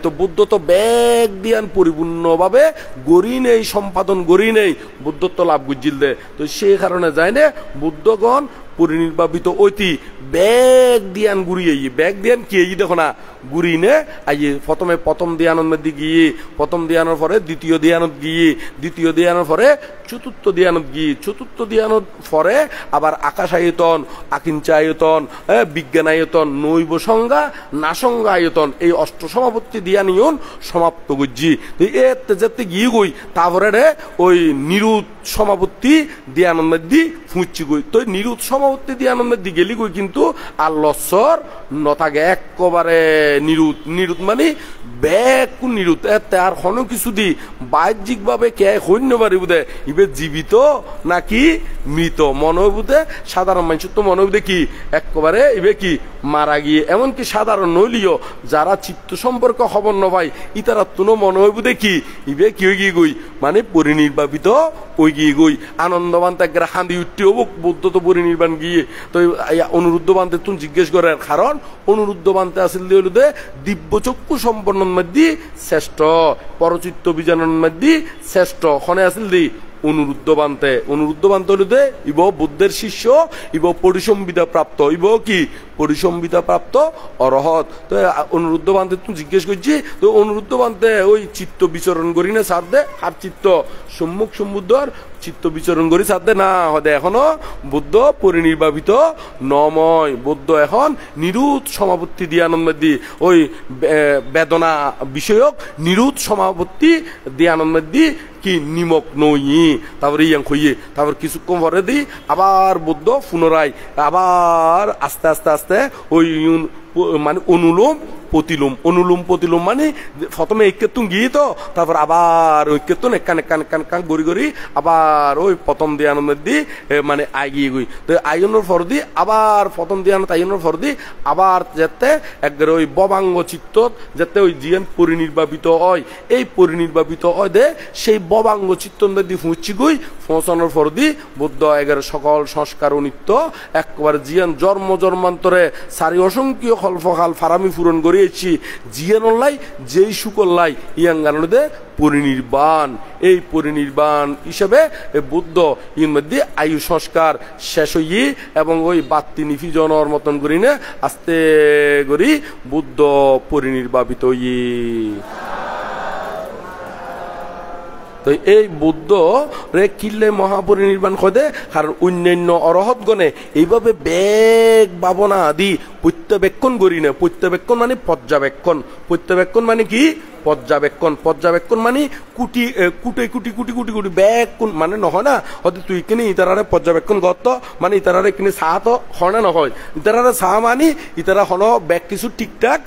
তো বুদ্ধ তো ব্যাগ ধ্যান পরিপূর্ণভাবে গড়ি নেই সম্পাদন গড়ি নেই বুদ্ধত্ব লাভ গুজিল দে তো সেই কারণে যায় না বুদ্ধগণ পরিনির্বাপিত ঐতি ব্যাগ দিয়ান গুড়িয়ে ব্যাগ দিয়ান কি দেখো না গুড়ি নে আইয়ে প্রথম ধ্যানের মধ্যে গিয়ে প্রথম ধ্যানের পরে দ্বিতীয় ধ্যানত গিয়ে দ্বিতীয় ধ্যানের পরে চতুর্থ ধ্যানত গিয়ে চতুর্থ ধ্যানত পরে আবার আকাশ আয়তন আকিঞ্চা আয়তন বিজ্ঞান আয়তন নৈব সংজ্ঞা না সংজ্ঞা আয়তন এই অষ্ট সমাপত্তি ধ্যানিয়ন সমাপ্ত করছি এতে যেতে গিয়ে গই তারপরে রে ওই নিরুত সমাপত্তি ধ্যানের মধ্যে ফুঁচছি গই তো নিরুত সমাপত্তি ধ্যানের মধ্যে গেলি গই কিন্তু আর লস্বর নথাকে একবারে নিরুত মানে ব্যাগ নিরুত আর কোনো কিছু দি বাহ্যিক ভাবে কে হইন্য পারি বুধে ইবে জীবিত নাকি মৃত মনে হয় বুধে সাধারণ মানুষের তো মনে হয় কি একবারে ইবে কি মারা গিয়ে এমনকি সাধারণ নইলিও যারা চিত্ত সম্পর্ক খবর নয় ইতারা তুনো মনে হয় বুধে কি ইবে কি হয়ে গিয়ে গই মানে পরিনির্বাপিত ওই গিয়ে গই আনন্দবান তাকে হাঁদি উঠতে হবো বুদ্ধ তো পরিনির্বাণ গিয়ে তো অনুরুদ্ধ বানতে তুমি জিজ্ঞেস করার কারণ অনুরুদ্ধ বানতে আসিল দিয়ে দিব্য চক্ষু সম্পন্ন মধ্যে শ্রেষ্ঠ পরচিত্ত বিজানের মধ্যে শ্রেষ্ঠ খনে আসিল দি অনুরুদ্ধ বানতে হলে ইব বুদ্ধের শিষ্য ইব পরিসম্বিদা প্রাপ্ত ইব কি পরিসম্বিদা প্রাপ্ত অরহত তো অনুরুদ্ধ বানতে তুমি জিজ্ঞেস করছি তো অনুরুদ্ধ বানতে ওই চিত্ত বিচরণ করি না সার দে আর চিত্ত সম্মুখ সমুদ্র চিত্ত বিচরণ করি সার দে না হদে এখনো বুদ্ধ পরিনির্বাপিত নময় বুদ্ধ এখন নিরুত সমাপত্তি দিয়ানন্দ দি ওই বেদনা বিষয়ক নিরুত সমাপত্তি দিয়ানন্দ দি কি নিমক নই তারপরে ইয়াং খইয়ে তারপর কিছুক্ষণ পরে দিই আবার বুদ্ধ পুনরায় আবার আস্তে আস্তে আস্তে ওই মানে অনুলোম প্রতিলোম মানে প্রথমে ঐক্যতুন গিয়ে তো তারপর আবার ঐক্যতুন একান গড়ি আবার ওই প্রথম ধ্যানের মধ্যে মানে আগিয়ে গই তো আয়নের ফর দি আবার প্রথম ধ্যান আয়নের ফর দি আবার যেতে একবারে ওই ববাঙ্গ চিত্ত যেতে ওই জিয়ান পরিনির্বাপিত হয় এই পরিনির্বাপিত হয় দে সেই ববাঙ্গ চিত্ত মধ্যে ফুঁচি গই পৌঁছানোর ফর দি বুদ্ধ এগারো সকল সংস্কার নিত্য একবারে জিয়ান জন্মান্তরে সারি অসংখ্য কল্পকাল ফারামি পূরণ করিয়েছি জিয়ানল্লাই যেই সুকল্লাই ইয়াঙ্গানদে পরিনির্বাণ এই পরিনির্বাণ হিসেবে বুদ্ধ এর মধ্যে আয়ু সংস্কার শেষ হই এবং ওই বাত্তি নিফিজনের মতন করি না আস্তে করি বুদ্ধ পরিনির্বাপিত তো তো এই বুদ্ধ রে কিল্লে মহাপরিনির্বাণ খদে কারণ অন্যান্য অরহতগণে এইভাবে বেগ ভাবনা আদি প্রত্যাবেক্ষণ করি না। প্রত্যাবেক্ষণ মানে পর্যবেক্ষণ, প্রত্যাবেক্ষণ মানে কি পর্যবেক্ষণ, পর্যবেক্ষণ মানে কুটি কুটি কুটি কুটি কুটি কুটি ব্যাগ কোন মানে নহয় না হয়তো তুই কিনে ইতারারে পর্যবেক্ষণ করত মানে ইতারারে কিনে চাহ তো হনে নহয়, ইতারারে চাহ মানি ইতারা হন ব্যাগ কিছু ঠিকঠাক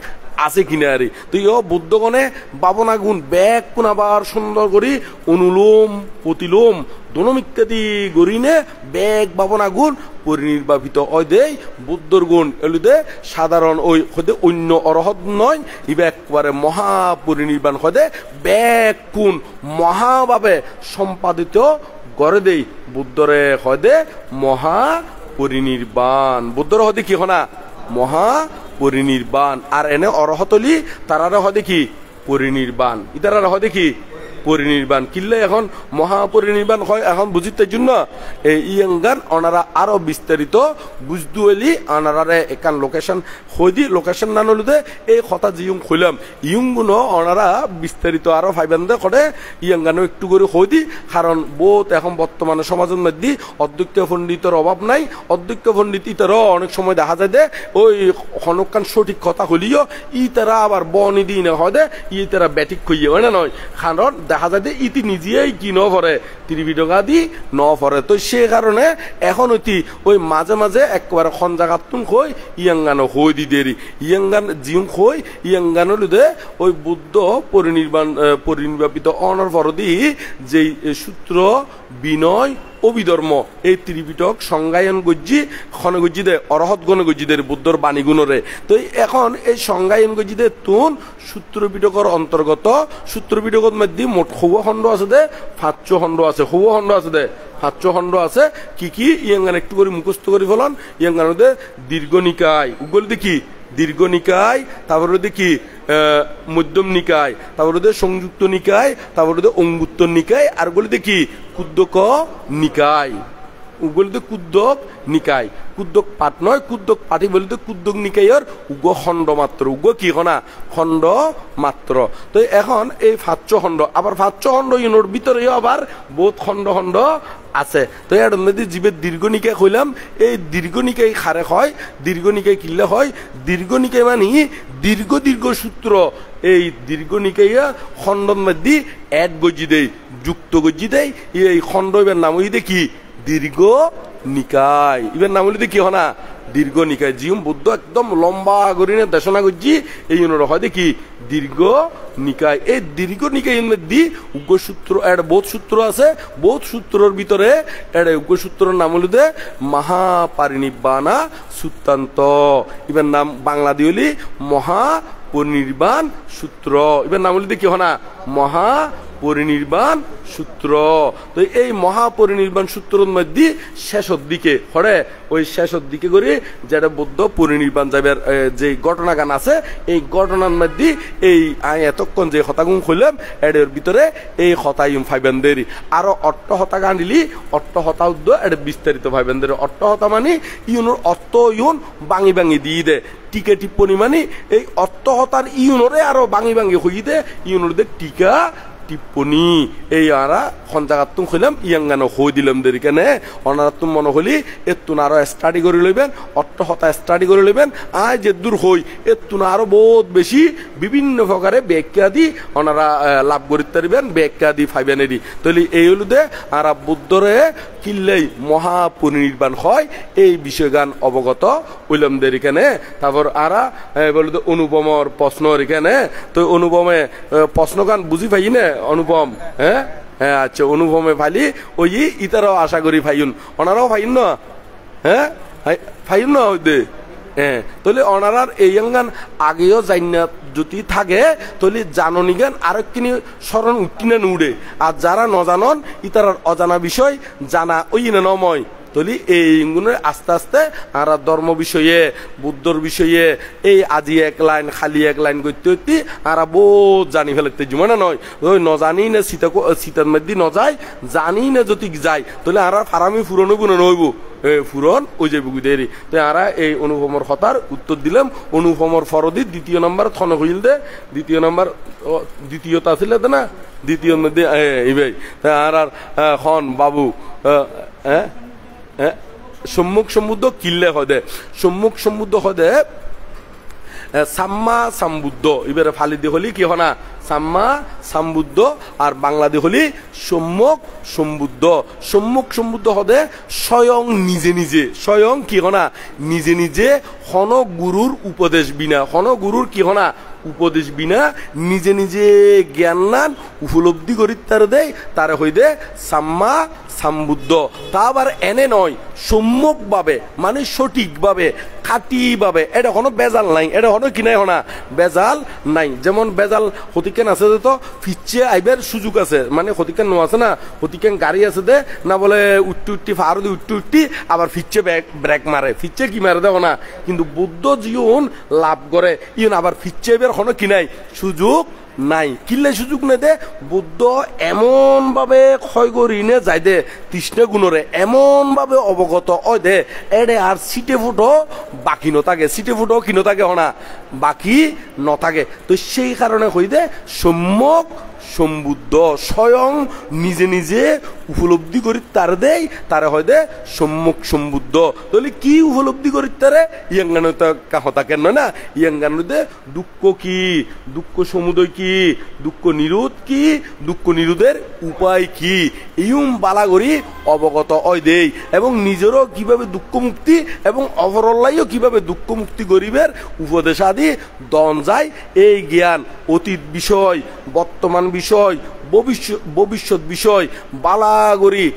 আছে কিনা আরে। তো ইয় বুদ্ধগণে ভাবনা গুণ ব্যাগ কোন আবার সুন্দর করি অনুলোম প্রতিলোম দোনম ইত্যাদি গরিনে ব্যাগ ভাবনা গুণ পরিনির্বাপিত ওই দেই বুদ্ধর গুণ এলুদে সাধারণ ওই হদে অন্য অরহত নয় ইবা একবারে মহাপরিনির্বাণ হদে ব্যাগ কোন মহাভাবে সম্পাদিত গড়ে দেই বুদ্ধরে হদে মহাপরিনির্বাণ। বুদ্ধর হদে কি হনা মহা পরিনির্বাণ। আর এনে অরহতলি তারারে হদে কি পরিনির্বাণ, ইতারা হদে কি পরিনির্বাণ। কিল্লে এখন মহাপরিনির্বাণ হয় এখন বুঝিতে জন্য এই ইয়াঙ্গান ওনারা আরো বিস্তারিত বুঝদুয়েলি ওনারারে একান লোকেশন হইদি লোকেশন না নলুদে এই কথা জিউং খুইলাম ইউংগুনো ওনারা বিস্তারিত আরো ফাইবান্দে করে ইয়াঙ্গানো একটু করে হইদি। কারণ বহুত এখন বর্তমানে সমাজের মধ্যে অধ্যক্ষ পণ্ডিতের অভাব নাই। অধ্যক্ষ পণ্ডিত ইতারও অনেক সময় দেখা যায় দে ওই হনকান সঠিক কথা হলিও ই তারা আবার বনি দিই না হয় দে ই তারা ব্যাটিক কইয়ে হয় না নয়। কারণ দেখা যায় যে ইতি নিজেই কি ন পরে ত্রিবিটকা দি ন পরে। তো সে কারণে এখন অতি ওই মাঝে মাঝে একবারে খন জায়গাতুন কই ইয়াঙ্গানো হই দি দেরি ইয়াঙ্গান জিউং কই ইয়াঙ্গানো লুদে ওই বুদ্ধ পরিনির্বাপিত অনর পরদি যেই সূত্র বিনয় অভিধর্ম এই ত্রিপিটক সংজ্ঞায়ন গজ্জি খন গজ্জি দে অরহত গণ গজ্জি দে বুদ্ধর বাণী গুণরে। তো এখন এই সংজ্ঞায়ন গজ্জি দে তুন সূত্র পিটকর অন্তর্গত সূত্র পিটকর মধ্যে মোট হৌব খণ্ড আছে দে 500 খণ্ড আছে, হৌব খণ্ড আছে দে 500 খণ্ড আছে। কি কি ইয়াঙ্গান একটু করে মুখস্থ করে ফেলন। ইয়াঙ্গান দে দীর্ঘ নিকায় উগল দেখি দীর্ঘ নিকায়, তারপরে দেখি মধ্যম নিকায়, তারপরে সংযুক্ত নিকায়, তারপরে অঙ্গুত্তর নিকায়, আর গুলো দেখি কুদ্দক নিকায়। উগলিতে কুদ্দক নিকায়, কুদ্দক পাঠ নয় কুদ্দক পাঠি বলিতে কুদ্দক নিকায়র উগ খণ্ড মাত্র, উগ কি হনা খণ্ড মাত্র। তো এখন এই 500 খণ্ড আবার 500 খণ্ড ইউনোর ভিতরেও আবার বহুত খণ্ড খণ্ড আছে। তো এর মধ্যে জীবের দীর্ঘ নিকায় কইলাম এই দীর্ঘ নিকায় খারে হয়, দীর্ঘ নিকায় কিল্লে হয়। দীর্ঘ নিকায় মানে দীর্ঘ দীর্ঘ সূত্র এই দীর্ঘ নিকাইয়া খণ্ডর মধ্যে এক গজি দেয় যুক্ত গজি দেয় এই খণ্ড এবার নাম হই দেখি দীর্ঘ নিকায়। এবার নাম হইলে কি হনা দীর্ঘ নিকায়। জিউম বুদ্ধ একদম লম্বা গরিনে দেশনা গজি এই হয় দেখি দীর্ঘ নিকায়। এই দীর্ঘ নিকায় মধ্যে উগ্রসূত্র একটা বোধ সূত্র আছে, বোধ সূত্রের ভিতরে একটা উগ্রসূত্রের নাম হল দে মহাপরিনির্বাণা সূত্রান্ত। এবার নাম বাংলা দিওলি মহাপরিনির্বাণ সূত্র। এবার নাম হল কি হনা মহাপরিনির্বাণ সূত্র। তো এই মহাপরিনির্বাণ সূত্রের মধ্যে শেষের দিকে হরে ওই শেষের দিকে করে যেটা বুদ্ধ পরিনির্বাণ যাবার যে ঘটনা গান আছে এই ঘটনার মধ্যে এই এতক্ষণ যে হতাগুন খুললাম এর ভিতরে এই হতাইম ফাইবেন্দেরি আরো অট্ট হতা গান দিলি অট্ট হতা উদ্দ এটা বিস্তারিত ফাইবেন্দের অট্ট হতা মানে ইউনোর অর্থ ইউন বাঙি বাঙি দিয়ে দে টিকা টিপ্পনি মানে এই অর্থ হতার ইউনোরে আরো বাঙি বাঙি হই দে ইউনোর দে টিকা টিপ্পনি এই আরা খঞ্জাগাতুম কইলাম ইয়াঙ্গানো হই দিলাম দেরি কেনে অনারা তুম মনে হলি এতুন আরো স্টাডি করে লইবেন অট্ট হতা স্টাডি করে লইবেন আজ যে দূর হই এতুন আরো বহুত বেশি বিভিন্ন প্রকারে ব্যাখ্যা দি ওনারা লাভ করিতে পারিবেন ব্যাখ্যা দি ফাইবেনেরি। তাহলে এই হলো দে আরা বুদ্ধরে কিল্লেই মহাপরিনির্বাণ হয় এই বিষয়গান অবগত হইলাম দেরি কেনে। তারপর আরা বলে অনুপমর প্রশ্ন এখানে তো অনুপমে প্রশ্নগান বুঝি পাই না অনুপম হ্যাঁ হ্যাঁ আচ্ছা অনুপমে ফাইলি ওই ইতারাও আশা করি ফাইন ওনারাও ফাইন না হ্যাঁ ফাইন না দে হ্যাঁ। তাহলে ওনারার এই গান আগেও জান্নাত যদি থাকে তাহলে জাননি গান আরেক কিনি স্মরণ উঠি না নুড়ে আর যারা নজানন ইতারার অজানা বিষয় জানা ওই না নময়। তাহলে এইগুলো আস্তে আস্তে আর ধর্ম বিষয়ে বুদ্ধর বিষয়ে এই আজি এক লাইন খালি এক লাইন করতে করতে আর বহুত জানি ফেলতে মানে নয় ওই নজানি না সীতার মধ্যে নজায় জানি না যদি যায় তাহলে আর ফারামি ফুরনো গুণ নইব ফুরন ওই যে বুগুদেরি তো আরা এই অনুপমর কথার উত্তর দিলাম অনুপমর ফরদি দ্বিতীয় নম্বর থন হইল দে দ্বিতীয় নম্বর দ্বিতীয়তা আছিল না দ্বিতীয় মধ্যে এইবাই আর আর খন বাবু সম্মুখ সমুদ্র কিল্লে হদে সম্মুখ সমুদ্র হদে সাম্মা সাম্বুদ্ধ এবারে ফালি দিয়ে হলি কি হনা সাম্মা সাম্বুদ্ধ আর বাংলাদেশ হলি সম্মুখ সম্বুদ্ধ সম্মুখ সম্বুদ্ধ হদে স্বয়ং নিজে নিজে স্বয়ং কি হনা নিজে নিজে হন গুরুর উপদেশ বিনা হন গুরুর কি হনা উপদেশ বিনা নিজে নিজে জ্ঞান নান উপলব্ধি করি তার দেয় তারে হই দে সাম্মা সাম্বুদ্ধ তা আবার এনে নয় সম্যকভাবে মানে সঠিকভাবে খাঁটিভাবে এটা কোনো বেজাল নাই এটা কোনো কিনাই হনা বেজাল নাই যেমন বেজাল হতিকেন আছে যে তো ফিচ্ছে আইবার সুযোগ আছে মানে হতিকেন নো আছে না হতিকেন গাড়ি আছে দে না বলে উঠতে উঠতে ফার দিয়ে উঠতে উঠতে আবার ফিচ্ছে ব্রেক মারে ফিচ্ছে কি মারে দেখো না কিন্তু বুদ্ধ জীবন লাভ করে ইন আবার ফিচ্ছে এবার কোনো কিনাই সুযোগ নাই কিল্লে সুযোগ নে দে বুদ্ধ এমন ভাবে ক্ষয় করি নে যাই দে তৃষ্ণা গুণরে এমন ভাবে অবগত হয় দে এডে আর সিটে ফুটো বাকি নথাকে সিটে ফুটো কি নথাকে হনা বাকি নথাকে তো সেই কারণে হই দে সম্যক সম্বুদ্ধ স্বয়ং নিজে নিজে উপলব্ধি করি তার দেয় তারে হয় দে সম্যক সম্বুদ্ধ তাহলে কি উপলব্ধি করি তারে ইয়াঙ্গানো কথা কেন না ইয়াঙ্গানো দে দুঃখ কি দুঃখ সমুদয় কি দুঃখ নিরোধ কি দুঃখ নিরোধের উপায় কি ইউম বালা করি অবগত হয় দেই এবং নিজেরও কিভাবে দুঃখ মুক্তি এবং অপরল্লাইও কিভাবে দুঃখ মুক্তি গরিবের উপদেশ আদি দন যায় এই জ্ঞান অতীত বিষয় বর্তমান বিষয় ভবিষ্যৎ বিষয় বালাগরি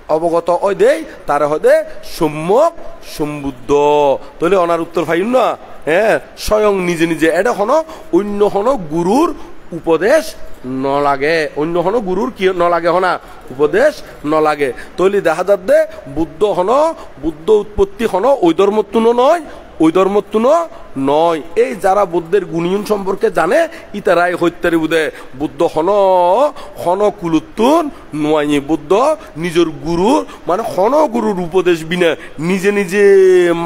অবগত হয় দেয় তারা হদে সম্যক সম্বুদ্ধ তাহলে অনার উত্তর ফাইন না স্বয়ং নিজে নিজে এটা হনো অন্য হনো গুরুর উপদেশ নলাগে অন্য হনো গুরুর কি নলাগে হনা উপদেশ নলাগে তৈলি দেখা যাচ্ছে বুদ্ধ হনো বুদ্ধ উৎপত্তি হনো ওই ধর্মতুনো নয় ওই ধর্মতুনো নয় এই যারা বুদ্ধের গুণীয়ন সম্পর্কে জানে ইতারাই হত্যারি বুধে বুদ্ধ হন হন কুলুত্তুন নোয়াই বুদ্ধ নিজের গুরুর মানে হন গুরুর উপদেশ বিনা নিজে নিজে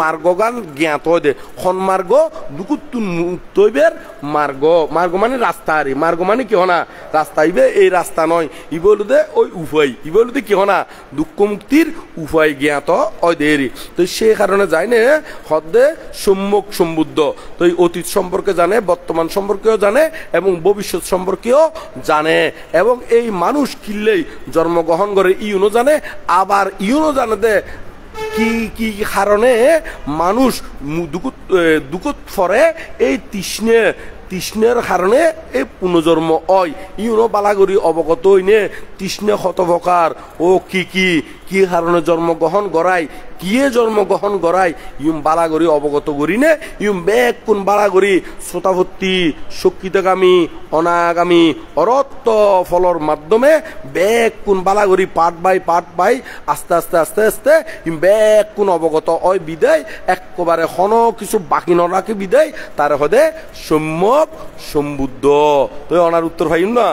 মার্গগান জ্ঞাত হয় দে হন মার্গ দুকুত্তুন মুক্তইবের মার্গ মার্গ মানে রাস্তা আরে মার্গ মানে কি হনা রাস্তা ইবে এই রাস্তা নয় ইবলুদে ওই উপায় ইবলুদে কি হনা দুঃখ মুক্তির উপায় জ্ঞাত হয় দেরি তো সেই কারণে যায় না হদ্দে সম্যক সম্বুদ্ধ তো এই অতীত সম্পর্কে জানে বর্তমান সম্পর্কেও জানে এবং ভবিষ্যৎ সম্পর্কেও জানে এবং এই মানুষ কিল্লেই জন্মগ্রহণ করে ইউনো জানে আবার ইউনো জানে দে কি কি কারণে মানুষ দুঃখত ফরে এই তৃষ্ণের কারণে এই পুনর্জন্ম হয় ইউনো বালাগরি অবগত হইনে তৃষ্ণে ক্ষত প্রকার ও কি কি কি কারণে জন্মগ্রহণ করায় কিয়ে জন্মগ্রহণ করায় ইউম বালাগরি অবগত করি নে ইউম বেগ কোন বালাগরি শ্রোতাভর্তি শক্তিতগামী অনাগামী অরত্ব ফলর মাধ্যমে বেগ কোন বালাগরি পার্ট বাই আস্তে আস্তে আস্তে আস্তে ইউম বেগ কোন অবগত হয় বিদায় একেবারে হন কিছু বাকি নরাকে বিদায় তার হদে সম্যক সম্বুদ্ধ তো অনার উত্তর ভাই না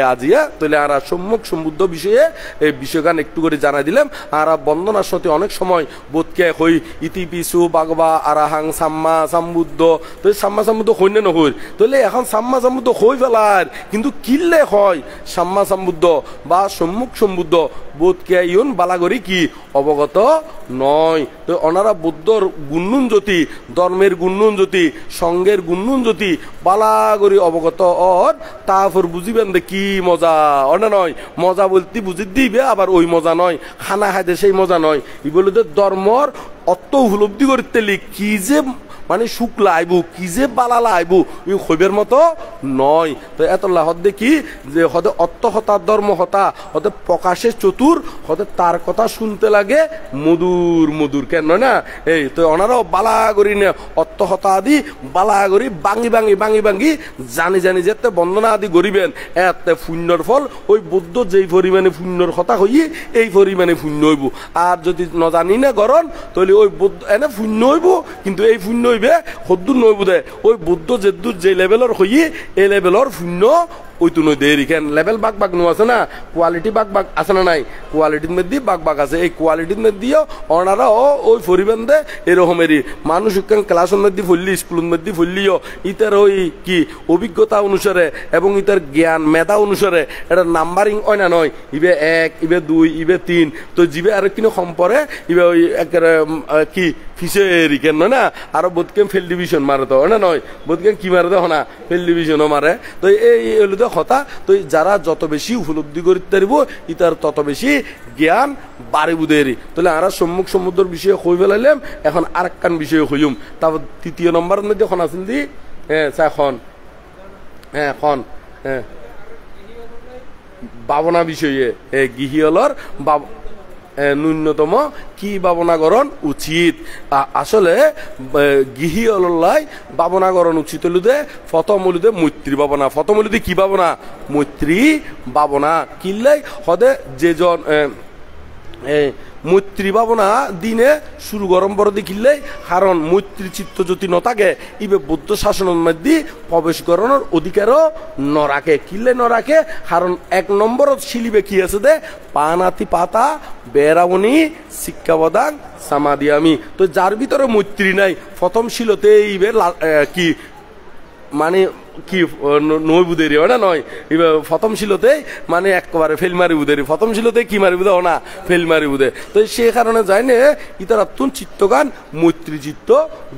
আজিয়া তাহলে আর সম্যক সম্বুদ্ধ বিষয়ে এই বিষয়গান একটু করে জানাই দিলাম আর বন্দনার সাথে অনেক সময় বোধকে হই ইতি পিছু বাগবা আরাহাং সাম্মা সাম্বুদ্ধ তো সাম্মা সাম্বুদ্ধ হই না নহই তাহলে এখন সাম্মা সাম্বুদ্ধ হই ফেলার কিন্তু কিল্লে হয় সাম্মা সাম্বুদ্ধ বা সম্মুখ সম্বুদ্ধ বোধকে ইউন বালাগরি কি অবগত নয় তো ওনারা বুদ্ধর গুণনুন জ্যোতি ধর্মের গুণনুন জ্যোতি সঙ্গের গুণনুন জ্যোতি বালাগরি অবগত অর তারপর বুঝিবেন দে কি মজা অনা নয় মজা বলতে বুঝি দিবে আবার ওই মজা নয় খানা খাইতে সেই মজা নয় ই বলে ধর্মর অত উপলব্ধি করতে কি যে মানে শুক্লা আইব কি যে বালালা আইব ওই হইবের মতো নয় তো এত লাহত দেখি যে হতে অত্ত হতা ধর্ম হতা হতে প্রকাশে চতুর হতে তার কথা শুনতে লাগে মধুর মধুর কেন না এই তো ওনারাও বালাগরি নে অত্ত হতা আদি বালাগরি বাঙি জানি যেতে বন্দনা আদি গরিবেন এতে পুণ্যর ফল ওই বুদ্ধ যেই পরিমাণে পুণ্যর কথা হইয়ে এই পরিমাণে পুণ্য হইব আর যদি নজানি না গরণ তাহলে ওই বুদ্ধ এনে পুণ্য হইব কিন্তু এই পুণ্য হইবে সদ্দূর নইব দে ওই বুদ্ধ যেদূর যে লেভেলর হইয়ে এই লেভেলর পুণ্য ওই তুই দেরি কেন লেভেল বাগ বাগ নো আছে না কোয়ালিটি বাগ বাগ আছে না নাই কোয়ালিটির মধ্যে বাগ বাগ আছে এই কোয়ালিটির মধ্যেও ওনারা ওই পরিবেন দে এরকমেরই মানুষ ক্লাসের মধ্যে ফুললি স্কুলের মধ্যে ফুললিও ইতার ওই কি অভিজ্ঞতা অনুসারে এবং ইতার জ্ঞান মেধা অনুসারে এটা নাম্বারিং হয় না নয় ইবে 1 ইবে 2 ইবে 3 তো জিবে আর কিনো কম পরে ইবে ওই একেবারে কি ফিসে কেন না আরো বোধকে ফেল ডিভিশন মারে তো না নয় বোধকে কি মারে তো না ফেল ডিভিশনও মারে তো এই হলো তো কথা তো যারা যত বেশি উপলব্ধি করতে পারব ইতার তত বেশি জ্ঞান বাড়িব দেরি তাহলে আর সম্মুখ সমুদ্রের বিষয়ে কই ফেলাইলাম এখন আরেকখান বিষয়ে কইম তারপর তৃতীয় নম্বরের মধ্যে এখন আছেন দি খন খন ভাবনা বিষয়ে গৃহীয়লর ন্যূনতম কি ভাবনাগরণ উচিত আসলে গৃহীয়লাই ভাবনাগরণ উচিত হলুদে প্রথম হলুদে মৈত্রী ভাবনা প্রথম হলুদে কি ভাবনা মৈত্রী ভাবনা কিনলাই হদে যেজন মৈত্রী ভাবনা দিনে শুরু গরম বড় দেখিলে কারণ মৈত্রী চিত্ত যদি নথাকে ইবে বৌদ্ধ শাসনের মধ্যে প্রবেশ করানোর অধিকারও নরাখে কিনলে নরাখে কারণ 1 নম্বরত শিলিবে কি আছে দে পানাতি পাতা বেড়াবনি শিক্ষাবদান সামাদি আমি তো যার ভিতরে মৈত্রী নাই প্রথম শিলতে ইবে কি মানে কি নই বুদেরি হয় না নয় এবার প্রথম শিলতে মানে একবারে ফেল মারি বুদেরি প্রথম শিলতে কি মারি বুদে না ফেল মারি বুদে তো সে কারণে যায় না ইতার আত্মন চিত্তগান মৈত্রী চিত্ত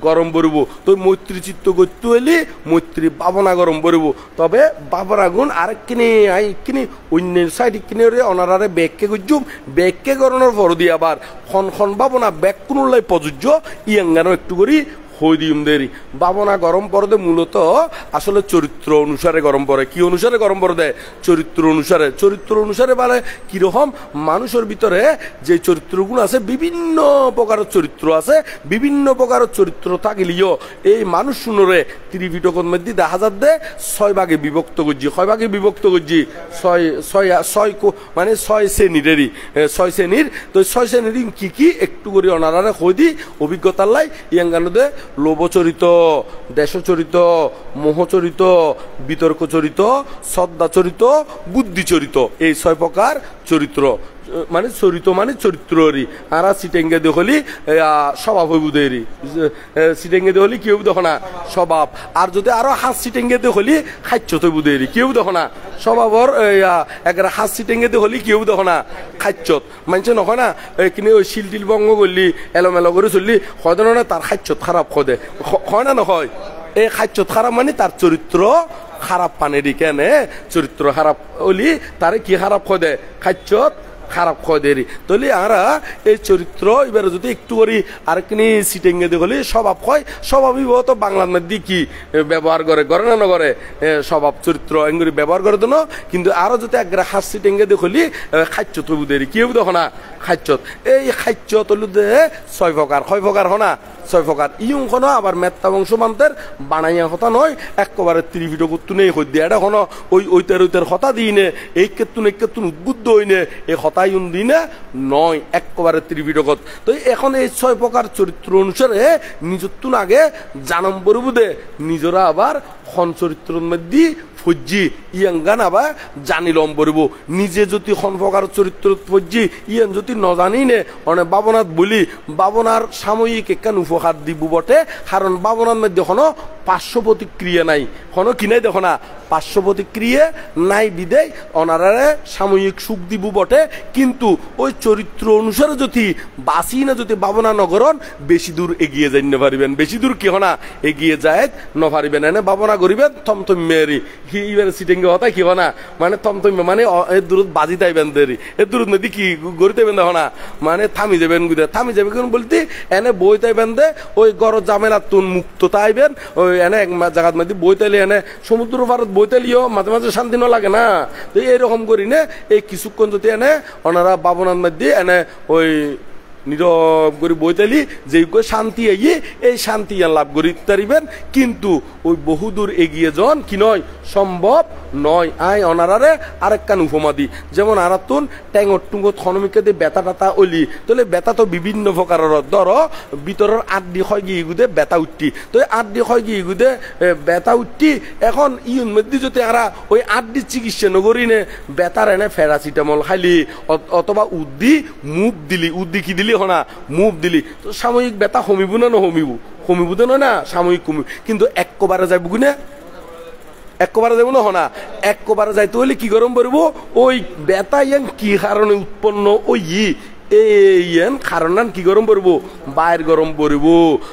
গরম বরব তো মৈত্রী চিত্ত করতে হলে মৈত্রী ভাবনা গরম বরব তবে বাবরা গুণ আরেকখিনি আইকিনি অন্যের সাইড কিনে অনারারে ব্যাগকে গুজুম ব্যাগকে গরণের পর দিয়ে আবার খন ভাবনা ব্যাগ কোনলাই প্রযোজ্য ইয়াঙ্গানো একটু করি হইদিম দেরি ভাবনা গরম পড়ে মূলত আসলে চরিত্র অনুসারে গরম পড়ে কি অনুসারে গরম পড়ে দেয় চরিত্র অনুসারে মানে কিরকম মানুষের ভিতরে যে চরিত্রগুলো আছে বিভিন্ন প্রকারের চরিত্র আছে বিভিন্ন প্রকারের চরিত্র থাকিলেও এই মানুষ শুনরে ত্রিপিটকের মধ্যে দেখা যাচ্ছে 6 ভাগে বিভক্ত করছি 6 ভাগে বিভক্ত করছি 6 মানে 6 শ্রেণীরেরই 6 শ্রেণীর তো 6 শ্রেণীর কি একটু করে অনারারে কই দি অভিজ্ঞতার লাই ইয়াঙ্গানোদে লোভচরিত দেশচরিত মোহচরিত বিতর্কচরিত শ্রদ্ধাচরিত বুদ্ধিচরিত এই 6 প্রকার চরিত্র মানে চরিত্ররি আর সিটেঙ্গে দেখলি স্বভাব হইব দেরি সিটেঙ্গে দেখলি কেউ দেখো না স্বভাব আর যদি আরো হাত সিটেঙ্গে দেখলি খাদ্য হইব দেরি কেউ দেখো না স্বভাবর একেবারে হাত সিটেঙ্গে দেখলি কেউ দেখো না খাদ্যত মানছে নকয় না কিনে ওই শিলটিল ভঙ্গ করলি এলোমেলো করে চললি হয় না তার খাদ্য খারাপ খদে হয় না নয় এই খাদ্য খারাপ মানে তার চরিত্র খারাপ পানেরই কেনে চরিত্র খারাপ হলি তারে কি খারাপ খদে খাদ্যত খারাপ খয় দেরি তাহলে আমরা এই চরিত্র এবার যদি একটু করি আর কিনি সিটেঙ্গে দেখলি স্বভাব হয় স্বভাবই তো বাংলার মধ্যে কি ব্যবহার করে না নগরে স্বভাব চরিত্র এগুলি ব্যবহার করে দেন কিন্তু আরো যদি একগ্রা হাত সিটেঙ্গে দেখলি খাদ্য তবু দেরি কেউ দেখো না খাদ্যত এই খাদ্য তলুদে 6 প্রকার 6 প্রকার হনা 6 প্রকার ইয়ুং আবার মেত্তা বংশ মান্তের বানাইয়া কথা নয় একবারে ত্রিভিড করতু নেই হই দিয়ে এটা কোনো ওইটার কথা দিই নে এই কেতুন উদ্বুদ্ধ হইনে এই কথাই দিই না নয় একবারে ত্রিভিডকত তো এখন এই 6 প্রকার চরিত্র অনুসারে নিজত্তুন আগে জানম বরবুদে নিজরা আবার খন চরিত্রের মধ্যে ফজ্জি ইয়াঙ্গান আবার জানিলম বরব নিজে যদি খন প্রকার চরিত্র ফজ্জি ইয়ান যদি নজানি নে অনেক বাবনাত বলি বাবনার সাময়িক একখান উপহার দিব বটে কারণ বাবনার মধ্যে কোনো পার্শ্ব প্রতিক্রিয়া নাই কোনো কি নাই দেখো না পার্শ্ব প্রতিক্রিয়া নাই বিদেয় অনারারে সাময়িক সুখ দিব বটে কিন্তু ওই চরিত্র অনুসারে যদি বাসি না যদি বাবনা নগরণ বেশি দূর এগিয়ে যাই না পারিবেন বেশি দূর কি হনা এগিয়ে যায় ন পারিবেন এনে বাবনা করিবেন থমথম মেয়েরি কি এবার সিটেঙ্গে হতা কি হনা মানে থমথম মানে এর দূর বাজি তাইবেন দেরি এর দূর নদী কি গড়িতেবেন দেখো না মানে থামি যাবেন গুদে থামি যাবে কেন বলতে এনে বই তাইবেন দে ওই গড় জামেলা তুন মুক্ত তাইবেন ওই এনে এক জায়গার মধ্যে বই তাইলে এনে সমুদ্র ভারত বই তাইলিও মাঝে মাঝে শান্তি ন লাগে না তো এইরকম করি নে এই কিছুক্ষণ যদি এনে ওনারা বাবনার মধ্যে এনে ওই নীরব করে বইতালি যে শান্তি আইয়ে এই শান্তি লাভ করি তারিবেন কিন্তু ওই বহুদূর এগিয়ে জন কি নয় সম্ভব নয় আই অনারারে আরেকখান উপমা দি যেমন আরাতুন ট্যাঙর টুঙ্গত খনমিকে দিয়ে বেতা টাতা অলি তাহলে বেতা তো বিভিন্ন প্রকারের ধরো ভিতরের আড্ডি হয় গিয়ে গুদে বেতা উঠতি তো আড্ডি হয় গিয়ে গুদে বেতা উঠতি এখন ইউন মধ্যে যদি আরা ওই আড্ডি চিকিৎসা নগরী নে বেতার এনে প্যারাসিটামল খাইলি অথবা মুভ দিলি কি দিলি হনা মুভ দিলি তো সাময়িক বেতা কমিব না কমিব কমিব তো না সাময়িক কমিব কিন্তু একবারে যাইব গুনে একবারে যাবো না হনা একবারে যাইতে হলে কি গরম পড়ব ওই বেতা ইয়াং কি কারণে উৎপন্ন ওই এই কারণ কি গরম পড়বো বাইর গরম পড়ব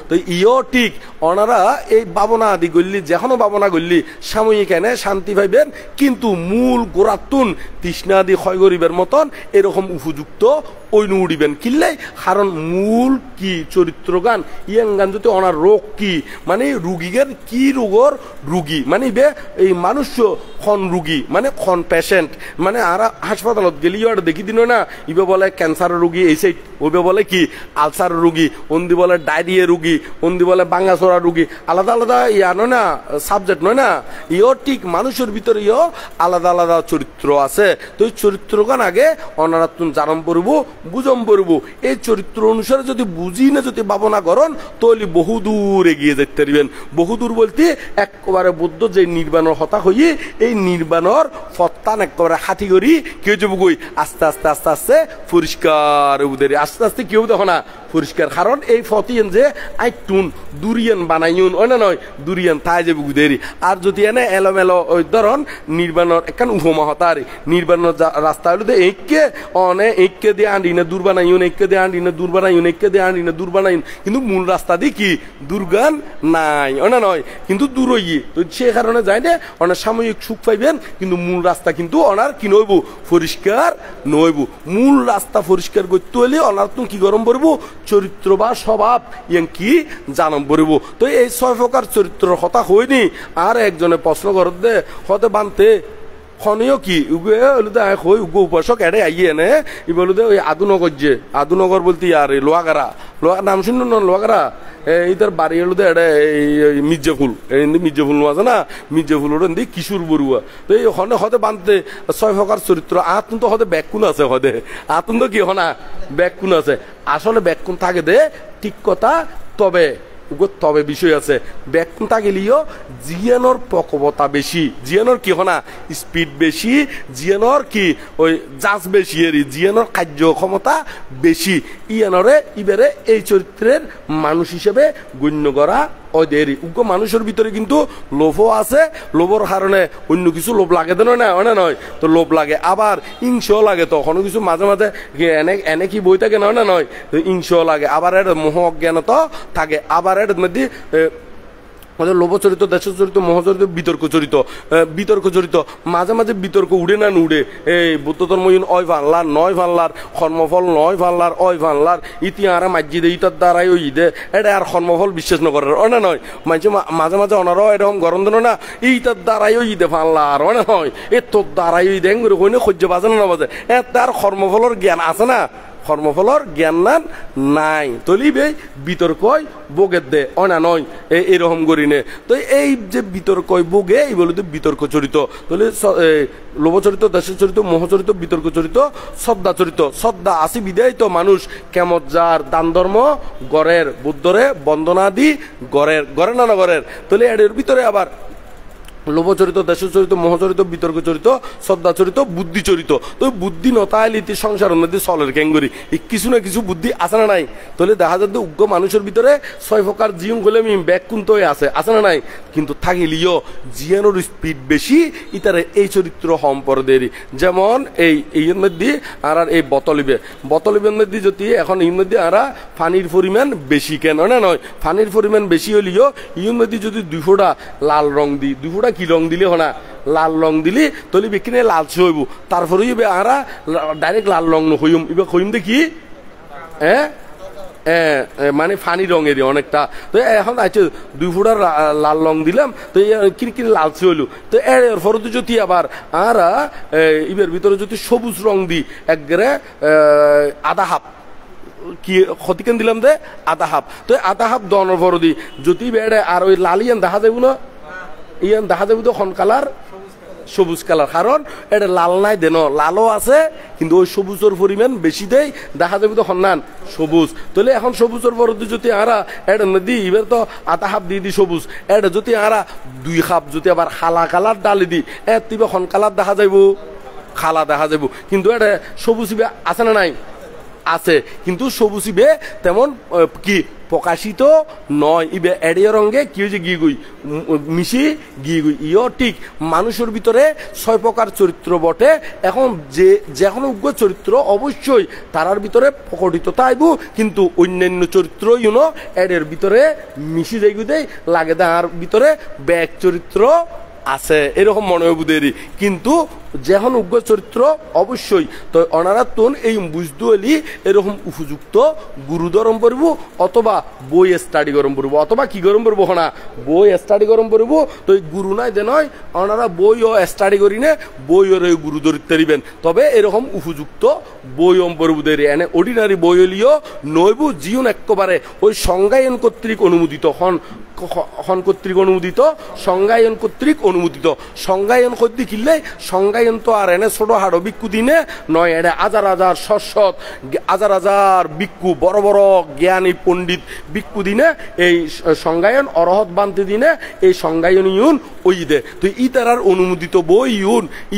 তো ইও ঠিক ওনারা এই ভাবনা আদি গল্লি যেখনো ভাবনা গল্লি সাময়িক এনে শান্তি পাইবেন কিন্তু মূল গোড়াতুন তৃষ্ণা আদি ক্ষয় করিবার মতন এরকম উপযুক্ত ওই উড়িবেন কিনলে কারণ মূল কি চরিত্র গান ইয়াং গান যদি ওনার রোগ কি মানে রুগীদের কি রোগর রুগী মানে এই মানুষ খন রুগী মানে খন পেশেন্ট মানে আর হাসপাতালত গেলি আর দেখি দিন না ইবে বলে ক্যান্সার রুগী এই সাইড ওইবে বলে কি আলসার রুগী অন্দি বলে ডায়রিয়া রুগী অন্দি বলে বাঙ্গাচোরা রুগী আলাদা আলাদা ইয়া নয় না সাবজেক্ট নয় না ইও ঠিক মানুষের ভিতরে ইও আলাদা আলাদা চরিত্র আছে তো এই চরিত্র গান আগে ওনারা তুমি জানম পড়ব বুঝম পড়ব এই চরিত্র অনুসারে যদি বুঝি না যদি ভাবনা করেন তাহলে বহুদূর এগিয়ে যেতে পারবেন বহুদূর বলতে একেবারে বুদ্ধ যে নির্বাণের হতা হইয়ে এই নির্বাণের ফত্তান একেবারে হাতি করি কেউ যাব কই আস্তে আস্তে আস্তে আস্তে পরিষ্কার উদের আস্তে আস্তে কেউ দেখো না পরিষ্কার কারণ এই ফতিয়েন যে আইটুন দুরিয়ান বানাইন ওই না নয় দুরিয়ান তাই যাবে গুদেরি আর যদি এনে এলোমেলো ওই ধরন নির্বাণের একখান উপমা হতারে নির্বাণের রাস্তা হলো এইকে অনে এইকে দিয়ে আন্ডি না দূর বানাইন এইকে দিয়ে আন্ডি না দূর বানাইন এইকে দিয়ে আন্ডি না দূর বানাইন কিন্তু মূল রাস্তা দিয়ে কি দুর্গান নাই ওই না নয় কিন্তু দূর হইয়ে তো সে কারণে যায় না অনেক সাময়িক সুখ পাইবেন কিন্তু মূল রাস্তা কিন্তু অনার কি নইব পরিষ্কার নইব মূল রাস্তা পরিষ্কার করতে হলে অনার তুমি কি গরম পড়বো চরিত্র বা স্বভাব ইয়াং কি জানম পড়ব তো এই 6 প্রকার চরিত্রের কথা হয়নি আর একজনে প্রশ্ন করত দে হতে বানতে খনিও কি উগে হলো দে কই উগো উপাসক এড়ে আইয়ে নে ই বলো দে ওই আদুনগর যে আদুনগর বলতে আর লোয়াগারা লোয়া নাম শুনুন না লোয়াগারা এইটার বাড়ি হলো দে এড়ে মির্জাফুল মির্জাফুল আছে না মির্জাফুল ওটা দি কিশোর বড়ুয়া তো এই হতে বানতে 6 প্রকার চরিত্র আতুন তো হতে ব্যাকুন আছে হতে আতুন তো কি হনা ব্যাকুন আছে আসলে ব্যাকুন থাকে দে ঠিক কথা তবে বিষয় আছে ব্যাকুন থাকিলেও জিয়ানোর প্রকোপতা বেশি জিয়ানোর কি হনা স্পিড বেশি জিয়ানোর কি ওই জাজ বেশি এরি জিয়ানোর কার্যক্ষমতা বেশি ইয়ানরে ইবারে এই চরিত্রের মানুষ হিসেবে গণ্য করা ওদেরই উগ্র মানুষের ভিতরে কিন্তু লোভও আছে লোভর কারণে অন্য কিছু লোভ লাগে তো নয় না নয় তো লোভ লাগে আবার হিংসাও লাগে তখনও কিছু মাঝে মাঝে এনে কি বই থাকে নয় না নয় তো হিংসাও লাগে আবার এর মোহ অজ্ঞান তো থাকে আবার এর মধ্যে লোভ চরিত দেশ চরিত মহচরিত বিতর্ক চরিত মাঝে মাঝে বিতর্ক উড়ে না উড়ে এই বুদ্ধ ধর্মহীন অয় ভাল্লার নয় ভাল্লার কর্মফল নয় ভাল্লার অয় ভাল্লার ইতিহারা মাঝি দে ইতার দ্বারাই ওই দে এটা আর কর্মফল বিশ্বাস নকরার অনে নয় মাঝে মাঝে অনারও এরকম গরম দেন না ইতার দ্বারাই ওই দে ভাল্লার অনে নয় এ তোর দ্বারাই ওই দেন করে কইনে সহ্য বাজে না বাজে এ তার কর্মফলের জ্ঞান আছে না কর্মফলর জ্ঞান নাই তলিবে বিতর্কই বোগের দে অনা নয় এরকম করি নে তো এই যে বিতর্কই বোগে এই বলে বিতর্ক চরিত তাহলে লোভ চরিত দেশের চরিত মোহচরিত বিতর্ক চরিত শ্রদ্ধা চরিত শ্রদ্ধা আসি বিদায় তো মানুষ কেমত যার দান ধর্ম গড়ের বুদ্ধরে বন্দনাদি গড়ের না গড়ের তাহলে এর ভিতরে আবার লোভ চরিত দেশ চরিত মোহচরিত বিতর্ক চরিত শ্রদ্ধা চরিত বুদ্ধি চরিত তো বুদ্ধি নতাইলিতি সংসারের মধ্যে চলের ক্যাঙ্গরি কিছু না কিছু বুদ্ধি আছে না নাই তাহলে দেখা যাচ্ছে উগ্র মানুষের ভিতরে 6 প্রকার জিয়ং গলে ব্যাগ কিন্তু আছে না নাই কিন্তু থাকিলিও জিয়ানোর স্পিড বেশি ইতারে এই চরিত্র সম্পর্কেরই যেমন এই মধ্যে আর এই বোতলিবের মধ্যে যদি এখন এই মধ্যে আর পানির পরিমাণ বেশি কেন না নয় পানির পরিমাণ বেশি হলিও ইর মধ্যে যদি 2 ফোঁটা লাল রং দিই 2 ফোঁটা কি রং দিলে হনা লাল রং দিলি তলি বিকিনে লালচে হইব তারপরে ইবে আরা ডাইরেক্ট লাল রং হইম ইবে হইম দেখি মানে ফানি রঙেরই অনেকটা তো এখন আছে 2 ফোঁটা লাল রং দিলাম তো কিন লালচে হইল তো এর ফরতে যদি আবার আর ইবের ভিতরে যদি সবুজ রং দিই একবারে আধা হাফ কি ক্ষতিকেন দিলাম দে আধা হাফ তো আধা হাফ দনের পর দি যদি বেড়ে আর ওই লালিয়ান দেখা যাইব না ইয়ান দেখা যাবে তো খন কালার সবুজ কালার, কারণ এটা লাল নাই দেন, লালও আছে কিন্তু ওই সবুজের পরিমাণ বেশি দেয়, দেখা যাবে তো হন্যান সবুজ। তাহলে এখন সবুজের পর যদি আরা এটা নদী এবার তো আধা হাফ দিয়ে দিই সবুজ, এটা যদি আরা 2 কাপ যদি আবার খালা কালার ডালি দিই তিবে খন কালার দেখা যাইব, খালা দেখা যাইব। কিন্তু এটা সবুজ ইবে আছে না নাই? আছে, কিন্তু সবুজ ইবে তেমন কি প্রকাশিত নয়, ইবে এড়িয়ে রঙে কি হয়েছে গিয়ে গুই মিশি গিয়ে গুই। ইও ঠিক মানুষের ভিতরে 6 প্রকার চরিত্র বটে। এখন যে কোনো উগ্র চরিত্র অবশ্যই তারার ভিতরে প্রকটিত তাইব, কিন্তু অন্যান্য চরিত্র ইউনো এর ভিতরে মিশি যাই গুদেই লাগে, তার ভিতরে ব্যাগ চরিত্র আছে এরকম মনে হয় বুধেরই। কিন্তু যখন উগ্র চরিত্র অবশ্যই তো অনারাতন এই বুঝতে হলি এরকম উপযুক্ত গুরু গরম পড়ব, অথবা বই স্টাডি গরম পড়ব, অথবা কি গরম পড়বো না বই স্টাডি গরম পড়ব। তো এই গুরু নাই দে নয়, ওনারা বই ও স্টাডি করি নে বই ওর গুরু ধরতে দিবেন, তবে এরকম উপযুক্ত বই অম পড়ব দেরি এনে অর্ডিনারি বই হলিও নইব জীবন একেবারে ওই সংজ্ঞায়ন কর্তৃক অনুমোদিত হন কর্তৃক অনুমোদিত, সংজ্ঞায়ন কর্তৃক অনুমোদিত। সংজ্ঞায়ন করতে কিনলে সংজ্ঞায়ন তো আর এনে ছোট হাড়ো বিক্ষু দিনে নয়, এটা হাজার হাজার সৎ হাজার হাজার বিক্ষু বড় বড় জ্ঞানী পণ্ডিত বিক্ষু দিনে এই সংজ্ঞায়ন অরহত বানতে দিনে এই সংজ্ঞায়ন ইউন ওই দে। তো ই তারার অনুমোদিত বই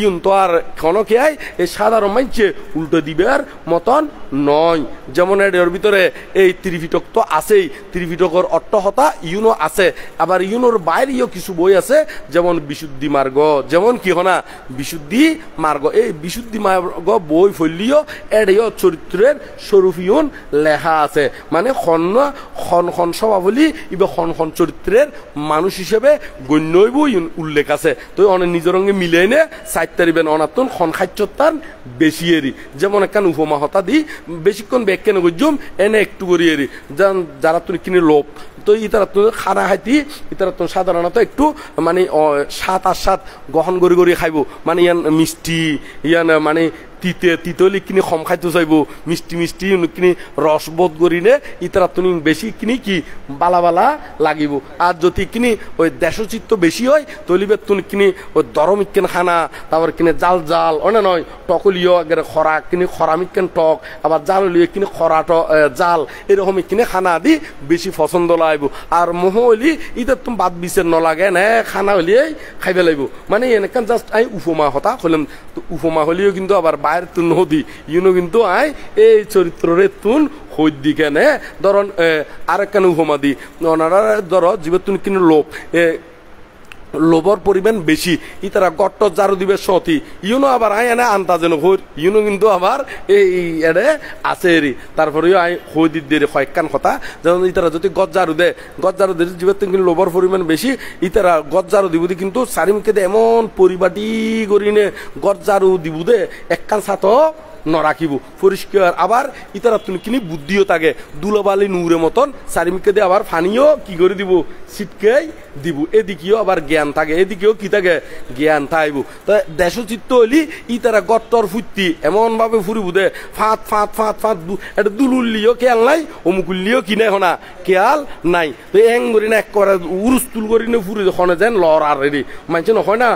ইউন তো আর ক্ষণকে আয় এই সাধারণ মানছে উল্টো দিবার মতন নয়। যেমন এর ভিতরে এই ত্রিপিটক তো আছেই, ত্রিপিটকর অট্টহতা ইউনো আছে, আবার ইউনোর বাইরেও কিছু বই আছে, যেমন বিশুদ্ধি মার্গ, যেমন কি হনা বিশুদ্ধি মার্গ। এই বিশুদ্ধি মার্গ বই ফলিও এড়েও চরিত্রের স্বরূপ ইউন লেখা আছে, মানে খন স্বভাবলি ইবে খন চরিত্রের মানুষ হিসেবে গণ্য হইব উল্লেখ আছে। তো অনেক নিজের রঙে মিলে এনে সাইতারিবেন অনাতন খন খাচ্যতান বেশি এরি। যেমন একখান উপমা হতা দি বেশিক্ষণ ব্যাগ কেন গজ্জুম এনে একটু করি এরি, যারা তুমি কিনে লোক তো ইতারা তো খানা খাইতি, ইতারা তো সাধারণত একটু মানে 7-8 গ্রহণ করি খাইব, মানে ইয়ান মিষ্টি ইয়ান মানে তিতলি কিনি কম খাইতে চাইব, মিষ্টি কিনি রসবোধ করি নে ইতারা তুমি বেশি কিনি কি বালা লাগিব। আর যদি কিনি ওই দেশচিত্ত বেশি হয় তলিবে তুমি কিনি ওই দরম ইকেন খানা, তারপর কিনে জাল অনে নয় টকলিও একেবারে খরা কিনি খরাম ইকেন টক, আবার জাল লিয়ে কিনি খরা জাল এরকম কিনে খানা দি বেশি পছন্দ লাগব। আর মোহ হইলি ইটা তুমি বাদ বিচার নলাগে না খানা হলিয়ে খাইবে লাগব, মানে এনেকান জাস্ট আই উপমা হতা হলাম। উপমা হলিও কিন্তু আবার বাইর তুন নদী ইউনো কিন্তু আই এই চরিত্রে তুন হই দি কেনে ধরন আরেকখান উপমা দি ওনারা ধরো জীবের তুন কিনে লোভর পরিমাণ বেশি, ইতারা গট্ট জারু দিবে সতী ইউনো আবার আই এনে আনতা যেন হই ইউনো কিন্তু আবার এই এনে আছে এরি। তারপরেও আই হই দি দিয়ে কয়েকখান কথা, যেমন ইতারা যদি গজ জারু দে জীবের কিন্তু লোভর পরিমাণ বেশি, ইতারা গজ জারু দিব কিন্তু চারিমুখে দে এমন পরিবাটি করিনে গজ জারু দিব দে একখান ছাতো নরাখিব পরিষ্কার। আবার ইতারা তুমি কিনি বুদ্ধিও থাকে দুলাবালি নূরের মতন চারিমুখে দিয়ে আবার ফানিও কি করে দিব ছিটকেই দিব, এদিকেও আবার জ্ঞান থাকে, এদিকেও কি থাকে জ্ঞান থাকব। তা দেশচিত্ত হইলি ইতারা গত্তর ফুটতি এমন ভাবে ফুরিব দে ফাঁত এটা দুলুল্লিও খেয়াল নাই, অমুকুল্লিও কিনে হনা খেয়াল নাই। তো এং করি না একেবারে উরুস্তুল করি না ফুরি খনে যেন লড় আর রেডি মানছে নয় না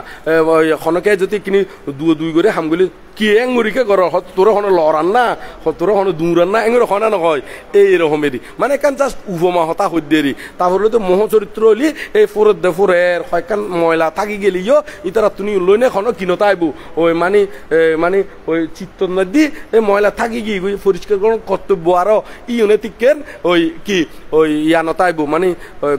খনকে যদি কিনি দুই করে হামগুলি কি এঙ্গুরিকে কর তোর হনে লড়ান না তোর হনে দূরান না এঙ্গুর হনা নয় এইরকমেরই, মানে এখান জাস্ট উপমা হতা হইদেরি। তারপরে তো মোহ চরিত্র হলি এই ফুরের হয়কান ময়লা থাকি গেলিও ইতারা তুমি লইনে খন কিনতা আইব ওই মানে ওই চিত্তর নদী এই ময়লা থাকি গিয়ে পরিষ্কার করার কর্তব্য আরো ইউনে তিকেন ওই কি ওই ইয়ানতা আইব, মানে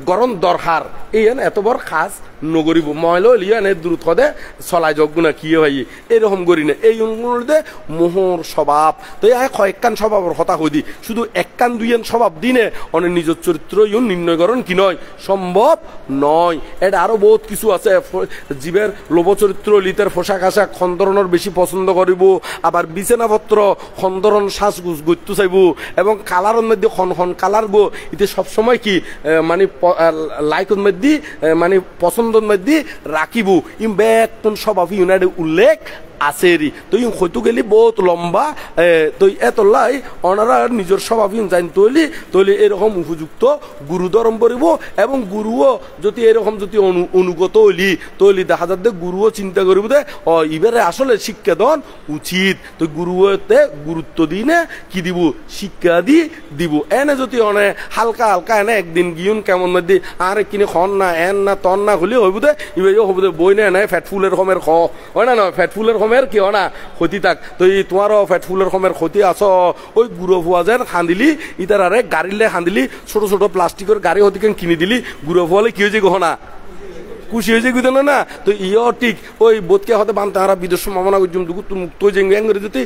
গরম দরকার এই এত বড় খাস নগরিব ময়লা হলিও এনে দ্রুত হদে চলাই যোগ্য না কি হয় এরকম করি না। এই অনুগুলোতে মোহর স্বভাব তো কয়েকখান স্বভাবের কথা হই দি, শুধু একখান দুইয়ান স্বভাব দিনে অনেক নিজের চরিত্র ইউন নির্ণয়করণ কি নয় সম্ভব নয়। এটা আরো বহুত কিছু আছে, জীবের লোভ চরিত্র লিতের পোশাক আশাক খন্দরণের বেশি পছন্দ করিব, আবার বিছানাপত্র খন্দরণ সাজগুজ গত্য চাইব, এবং কালারের মধ্যে খন কালার গো এতে সবসময় কি মানে লাইকের মধ্যে মানে পছন্দের মধ্যে রাখিব। ইম ব্যাগ স্বভাব ইউনাইটেড উল্লেখ আসেরি তো ইন হয়তো গেলি বহুত লম্বা তো এতলাই ওনারা নিজের স্বভাবহীন জান তৈলি এরকম উপযুক্ত গুরু ধরম পড়িব এবং গুরুও যদি এরকম যদি অনুগত তৈলি দেখা যাচ্ছে গুরুও চিন্তা করিব দে এবারে আসলে শিক্ষা দন উচিত তো গুরুতে গুরুত্ব দিনে কি দিব শিক্ষা দিব এনে যদি অনে হালকা হালকা এনে একদিন গিয়ুন কেমন মধ্যে আর কিনে খন না এন না তন না হলে হইব দে ইবে হইব দে বই না নাই ফ্যাট ফুলের খমের হয় না ফ্যাট ফুলের খমের কি হয় না ক্ষতি থাক তো এই তোমারও ফ্যাট ফুলের খমের ক্ষতি আস ওই গুঁড়ো ফুয়া যেন খান্দিলি ইতার আরে গাড়িলে খান্দিলি ছোট ছোট প্লাস্টিকের গাড়ি হতিকে কিনে দিলি গুঁড়ো ফুয়ালে কি হয়েছে গহনা খুশি হয়েছে গুদে না তো ইও ঠিক ওই বোধকে হতে বানতে হারা বিদেশ সম্ভাবনা করছুম মুক্ত জেঙ্গে যদি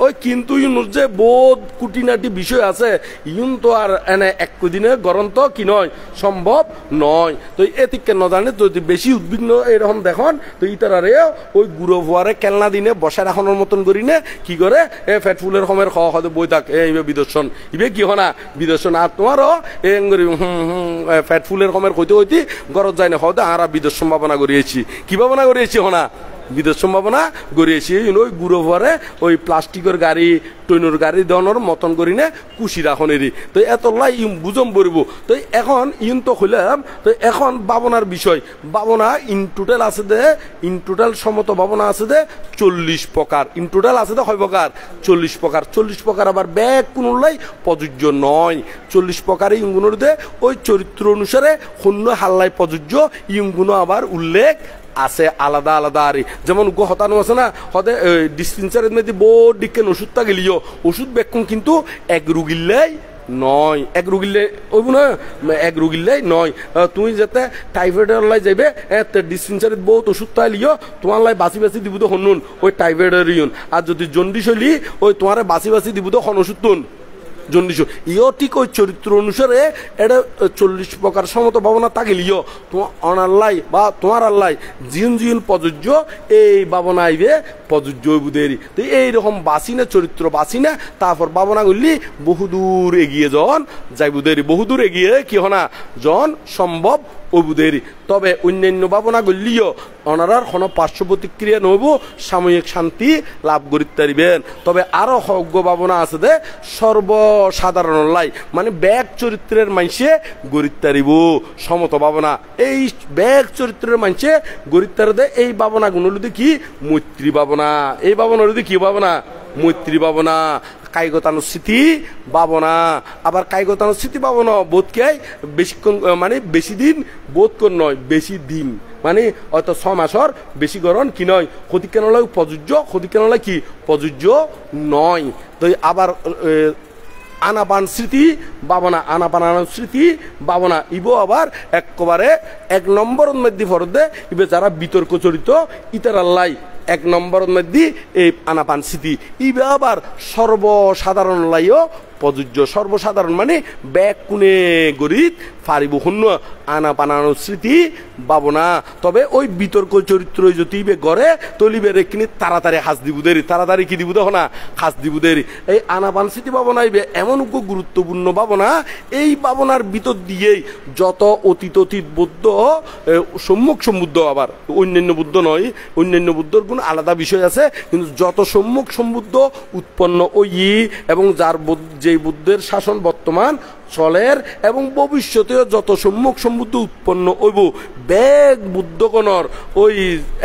ওই কিন্তু ইউনুর যে বোধ কুটিনাটি বিষয় আছে ইউন তো আর এনে এক দিনে গরন্ত কি নয় সম্ভব নয় তো এতিককে ন জানে যদি বেশি উদ্বিগ্ন এরকম দেখুন তো ইতারে ওই গুঁড়ো ফুয়ারে কেলনা দিনে বসা রাখানোর মতন করি নে কি করে ফ্যাট ফুলের সময়ের খাওয়া হতে বই থাক ইবে বিদর্শন ইবে কি হনা বিদর্শন আর তোমারও ফ্যাট ফুলের সময়ের হইতে হইতে গরজ যায় না হতে আর বিদেশ সম্ভাবনা করিয়েছি কি ভাবনা করিয়েছি হনা বিদেশ সম্ভাবনা গড়িয়েছি ওই গুঁড়ো ভরে ওই প্লাস্টিকের গাড়ি টৈনোর গাড়ি দেওয়ানোর মতন করি না কুশি রাখনেরই তো এতলাই বুঝম পড়ব তো এখন ইন তো হইলাম তো এখন বাবনার বিষয় বাবনা ইন টোটাল আছে দে ইন টোটাল সমত বাবনা আছে দে 40 প্রকার ইন টোটাল আছে দে হয় প্রকার 40 প্রকার আবার ব্যাগ কোনলাই প্রযোজ্য নয় 40 প্রকার ইঙ্গুনোর দে ওই চরিত্র অনুসারে শূন্য হাল্লাই প্রযোজ্য ইঙ্গুনো আবার উল্লেখ আছে আলাদা আলাদা আর যেমন গো হতানো আছে না হতে ডিসপেন্সারের মধ্যে বোর্ড ডিকেন ওষুধটা গেলিও ওষুধ বেকুন কিন্তু এক রুগিল্লাই নয় এক রুগিলে ওইব না এক রুগিল্লাই নয় তুমি যাতে টাইফয়েডের লাই যাবে ডিসপেন্সারিত বহুত ওষুধ তাই লিও তোমার লাই বাঁচি বাঁচি দিব তো শুনুন ওই টাইফয়েডের ইউন আর যদি জন্ডিস হইলি ওই তোমার বাঁচি বাঁচি দিব তো খন ওষুধ তুন জন্ডিস ইও ঠিক ওই চরিত্র অনুসারে এটা 40 প্রকার সমত ভাবনা তাগিলিও তোমার অনাল্লাই বা তোমার আল্লাই জিন প্রযোজ্য এই ভাবনা আইবে প্রযোজ্য বুধেরই তো এইরকম বাসি না চরিত্র বাসি না তারপর ভাবনা করলি বহুদূর এগিয়ে জন যাই বুধেরই বহুদূর এগিয়ে কি হনা জন সম্ভব ওবুদেরই তবে অন্যান্য ভাবনা করলিও অনারার কোনো পার্শ্ব প্রতিক্রিয়া নব সাময়িক শান্তি লাভ করিতে পারিবেন তবে আরো হজ্ঞ ভাবনা আছে দে সর্বসাধারণ লাই মানে ব্যাগ চরিত্রের মাইসে গরিতে পারিব সমত ভাবনা এই ব্যাগ চরিত্রের মাইসে গরিতে পারে দে এই ভাবনা গুণগুলো কি মৈত্রী ভাবনা এই ভাবনার কি ভাবনা মৈত্রী ভাবনা কায়গতানুস্মৃতি ভাবনা আবার কায়গতানুস্মৃতি ভাবনা বোধকে বেশিক্ষণ মানে বেশি দিন বোধ কর নয় বেশি দিন মানে হয়তো 6 মাসর বেশি গরম কি নয় ক্ষতি কেন লাগে প্রযোজ্য ক্ষতি কেন লাগে কি প্রযোজ্য নয় তো আবার আনাপান স্মৃতি ভাবনা স্মৃতি ভাবনা ইবো আবার একবারে 1 নম্বর মধ্যে ফরদে ইবে যারা বিতর্ক চরিত ইতার আল্লাই 1 নম্বর মধ্যে এই আনাপান স্মৃতি ইবে আবার সর্বসাধারণ লাইও প্রযোজ্য সর্বসাধারণ মানে ব্যাগ কোনে গরিত ফারিব শূন্য আনাপানানো স্মৃতি ভাবনা তবে ওই বিতর্ক চরিত্র যদি গড়ে তলিবে রেখিনি তাড়াতাড়ি হাস দিব দেরি তাড়াতাড়ি কি দিব দেখো না হাস দিব দেরি এই আনাপান স্মৃতি ভাবনা ইবে এমন গুরুত্বপূর্ণ ভাবনা এই ভাবনার ভিতর দিয়েই যত অতীত বুদ্ধ সম্মুখ সম্বুদ্ধ আবার অন্যান্য বুদ্ধ নয় অন্যান্য বুদ্ধর কোন আলাদা বিষয় আছে কিন্তু যত সম্মুখ সম্বুদ্ধ উৎপন্ন ওই এবং যার যে বুদ্ধের শাসন বর্তমান চলের এবং ভবিষ্যতেও যত সম্মুখ সম্বুদ্ধ উৎপন্ন হইব ব্যাগ বুদ্ধগণর ওই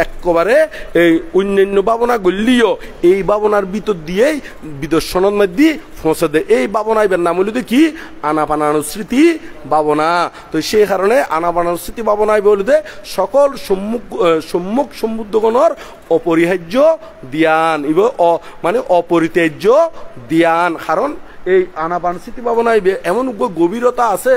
একেবারে এই অন্যান্য ভাবনা গল্লিও এই ভাবনার ভিতর দিয়েই বিদর্শনের মধ্যে পৌঁছে দেয় এই ভাবনা এবার নাম হইল কি আনাপানানুস্মৃতি ভাবনা তো সেই কারণে আনাপানানুস্মৃতি ভাবনা বলতে সকল সম্মুখ সম্বুদ্ধগণর অপরিহার্য ধ্যান মানে অপরিত্যাজ্য ধ্যান কারণ এই আনাপান স্মৃতি ভাবনা এমন গভীরতা আছে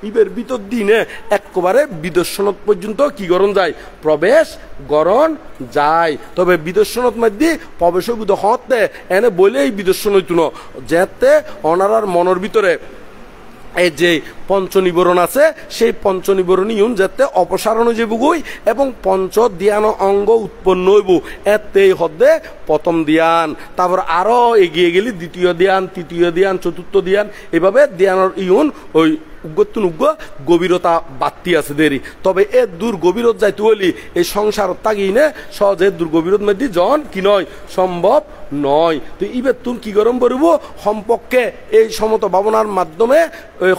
ইবের ভিতর দিনে একেবারে বিদর্শনত পর্যন্ত কি গরণ যায় প্রবেশ গরণ যায় তবে বিদর্শনত মধ্যে প্রবেশ হতে এনে বলেই বিদর্শন হইত না যেতে অনারার মনের ভিতরে এই যে পঞ্চনিবরণ আছে সেই পঞ্চনিবরণী যাতে অপসারণ যে বুগুই এবং পঞ্চ ধ্যান অঙ্গ উৎপন্ন হইব এতেই হদে প্রথম ধ্যান তারপর আরো এগিয়ে গেলি দ্বিতীয় ধ্যান তৃতীয় ধ্যান চতুর্থ ধ্যান এভাবে ধ্যানের ওই উগ্গতুন উগ্গ গভীরতা বাড়তি আছে দেরি তবে এ দূর গভীরত যাইতে বলি এই সংসার তাগি নে সহজে দূর গভীরত মধ্যে জন কি নয় সম্ভব নয় তো ইবে তুন কি গরম করব সম্পর্কে এই সমত ভাবনার মাধ্যমে